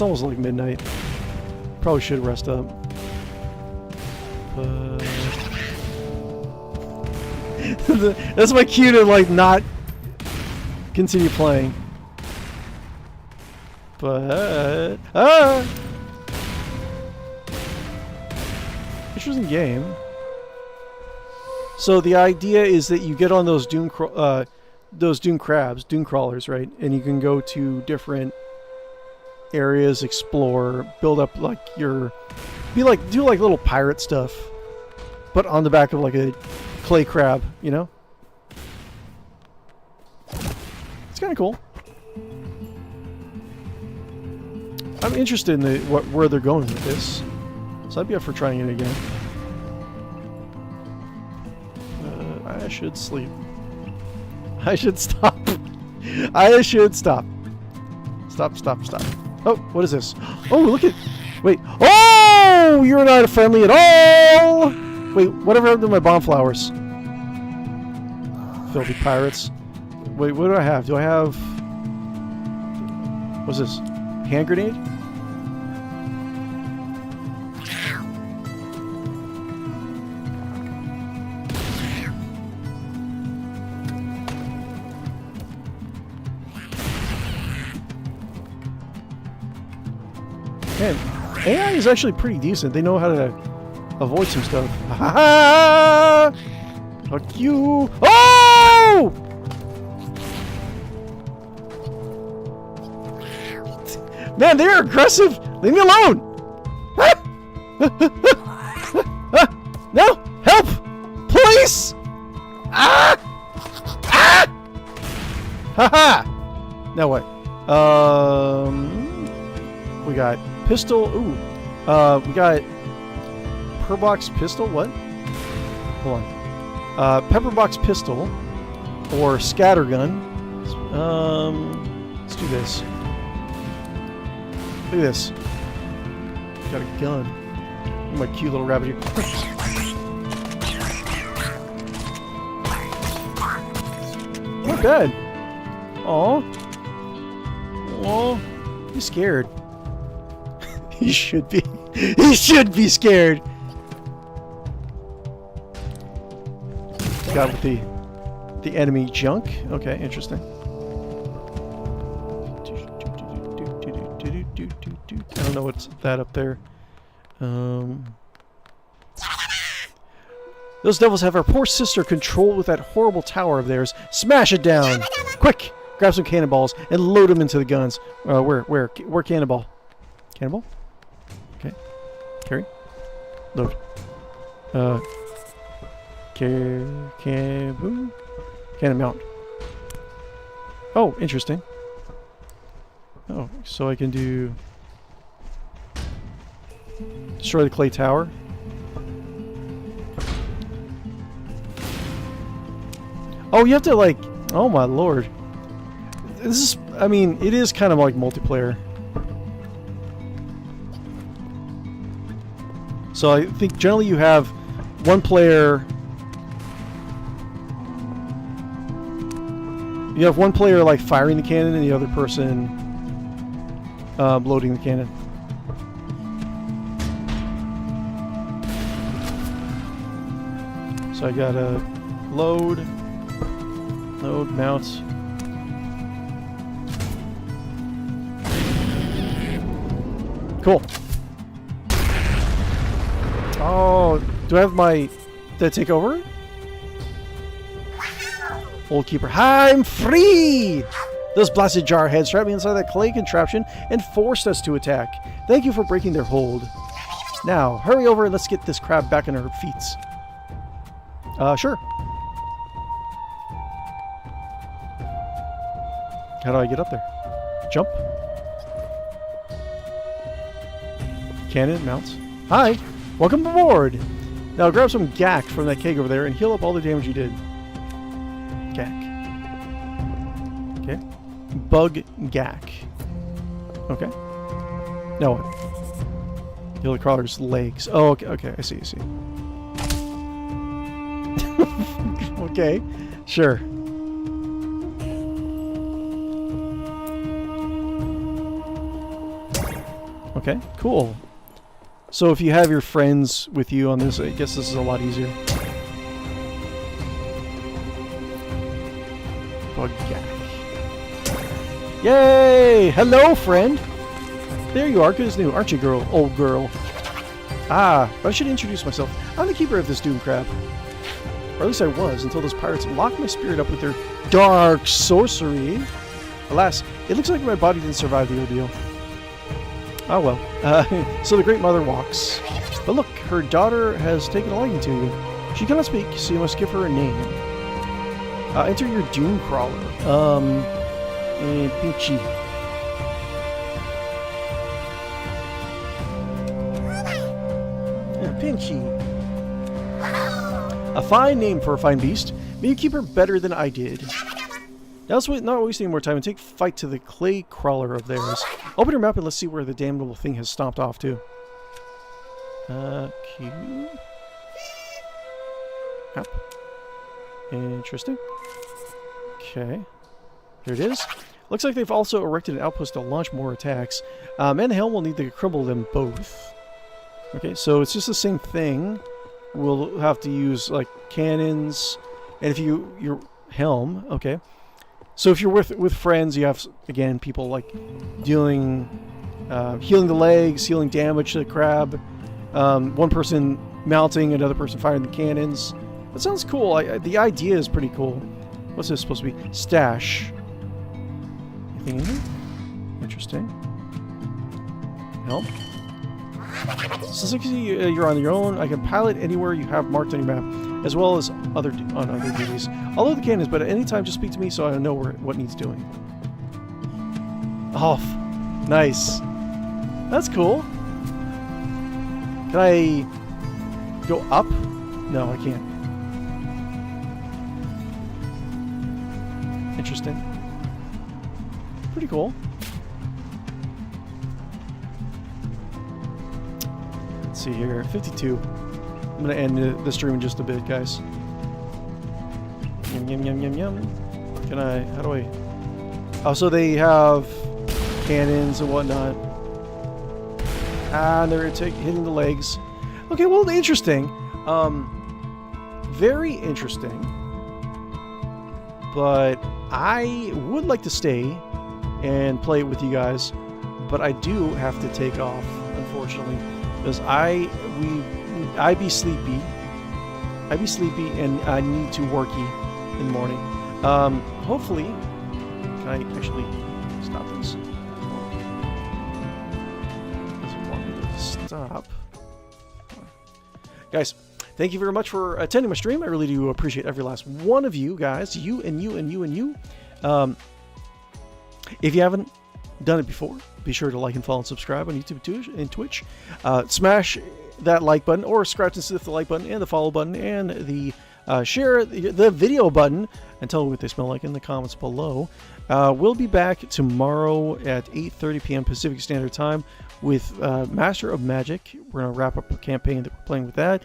almost like midnight. Probably should rest up. But... That's my cue to, like, not continue playing. But... Interesting game. So the idea is that you get on those doom crabs, doom crawlers, right? And you can go to different areas, explore, build up like your... do like little pirate stuff. But on the back of like a clay crab, you know? It's kind of cool. I'm interested in where they're going with this. So I'd be up for trying it again. I should sleep. I should stop. I should stop. Stop. Oh, what is this? Oh, look at... Wait. Oh! You're not friendly at all! Wait, whatever happened to my bomb flowers? Filthy pirates. Wait, what do I have? Do I have... What's this? Hand grenade? Man, AI is actually pretty decent. They know how to avoid some stuff. Ha ha! Fuck you! Oh! Man, they're aggressive! Leave me alone! No! Help! Police! Ah! Ah! Haha! Now what? We got pistol. Ooh. We got Pepperbox pistol. What? Hold on. Pepperbox pistol or scattergun. Let's do this. Look at this. Got a gun. My cute little rabbit here. Not bad. Aw. Aw. He's scared. He should be. He should be scared. got with the enemy junk. Okay, interesting. I don't know what's that up there. Those devils have our poor sister controlled with that horrible tower of theirs. Smash it down! Quick! Grab some cannonballs and load them into the guns. Where cannonball? Cannonball? Okay. Carry. Load. Cannon mount. Oh, interesting. Oh, so I can do... Destroy the clay tower. Oh, you have to like... Oh my lord. This is... I mean, it is kind of like multiplayer. So I think generally you have one player... You have one player like firing the cannon and the other person loading the cannon. So I gotta load, mount. Cool. Oh, do I have my... Did I take over? Old Keeper. I'm free! Those blasted jarheads trapped me inside that clay contraption and forced us to attack. Thank you for breaking their hold. Now, hurry over and let's get this crab back on her feet. Sure. How do I get up there? Jump. Cannon, mounts. Hi! Welcome aboard! Now grab some gack from that keg over there and heal up all the damage you did. Gack. Okay. Bug gack. Okay. No. Heal the crawler's legs. Oh, okay, okay. I see, I see. Okay. Sure. Okay, cool. So if you have your friends with you on this, I guess this is a lot easier. Bug gack. Yay! Hello, friend! There you are, good as new, aren't you, girl? Old girl. Ah, but I should introduce myself. I'm the keeper of this doom crab. Or at least I was, until those pirates locked my spirit up with their dark sorcery. Alas, it looks like my body didn't survive the ordeal. Oh well. So the Great Mother walks. But look, her daughter has taken a liking to you. She cannot speak, so you must give her a name. Enter your doom crawler. 𝗦𝗽chị. 𝗦𝗽chị. A fine name for a fine beast. May you keep her better than I did. Now let's not waste any more time and take fight to the clay crawler of theirs. Open your map and let's see where the damnable thing has stomped off to. Q. Map. Interesting. Okay. There it is. Looks like they've also erected an outpost to launch more attacks. Man and Helm will need to cripple them both. Okay, so it's just the same thing. We'll have to use like cannons, and if your Helm, okay. So if you're with friends, you have again people like dealing, healing the legs, healing damage to the crab. One person mounting, another person firing the cannons. That sounds cool. The idea is pretty cool. What's this supposed to be? Stash. Anything in here? Interesting. Help. Since you're on your own, I can pilot anywhere you have marked on your map, as well as on other duties. I'll load the cannons, but at any time just speak to me so I know what needs doing. Off. Nice. That's cool. Can I go up? No, I can't. Interesting. Pretty cool. Let's see here. 52. I'm going to end the stream in just a bit, guys. Yum, yum, yum, yum, yum. Can I... How do I... Oh, so they have cannons and whatnot. Ah, and they're hitting the legs. Okay, well, interesting. Very interesting. but I would like to stay and play it with you guys, but I do have to take off, unfortunately, because I be sleepy, and I need to worky in the morning. Hopefully, can I actually stop this? Doesn't want me to stop. Guys, thank you very much for attending my stream. I really do appreciate every last one of you guys. You and you and you and you. If you haven't done it before, be sure to like and follow and subscribe on YouTube and Twitch. Smash that like button, or scratch and sniff the like button and the follow button and the share the video button, and tell me what they smell like in the comments below. We'll be back tomorrow at 8:30 p.m. Pacific Standard Time with Master of Magic. We're going to wrap up a campaign that we're playing with that.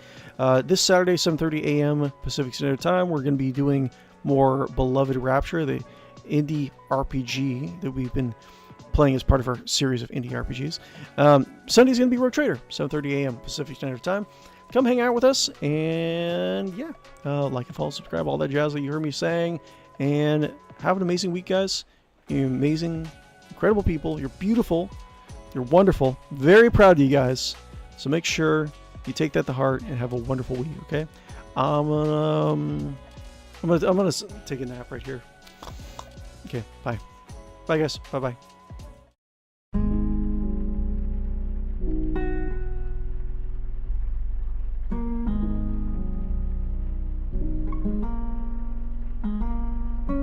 This Saturday, 7:30 a.m. Pacific Standard Time, we're going to be doing more Beloved Rapture, the indie RPG that we've been playing as part of our series of indie RPGs. Sunday's going to be Rogue Trader, 7:30 a.m. Pacific Standard Time. Come hang out with us, and yeah, like and follow, subscribe, all that jazz that you heard me saying, and have an amazing week, guys. You're amazing, incredible people. You're beautiful. You're wonderful. Very proud of you guys. So make sure you take that to heart and have a wonderful week. Okay, I'm gonna take a nap right here. Okay, bye. Bye, guys. Bye-bye.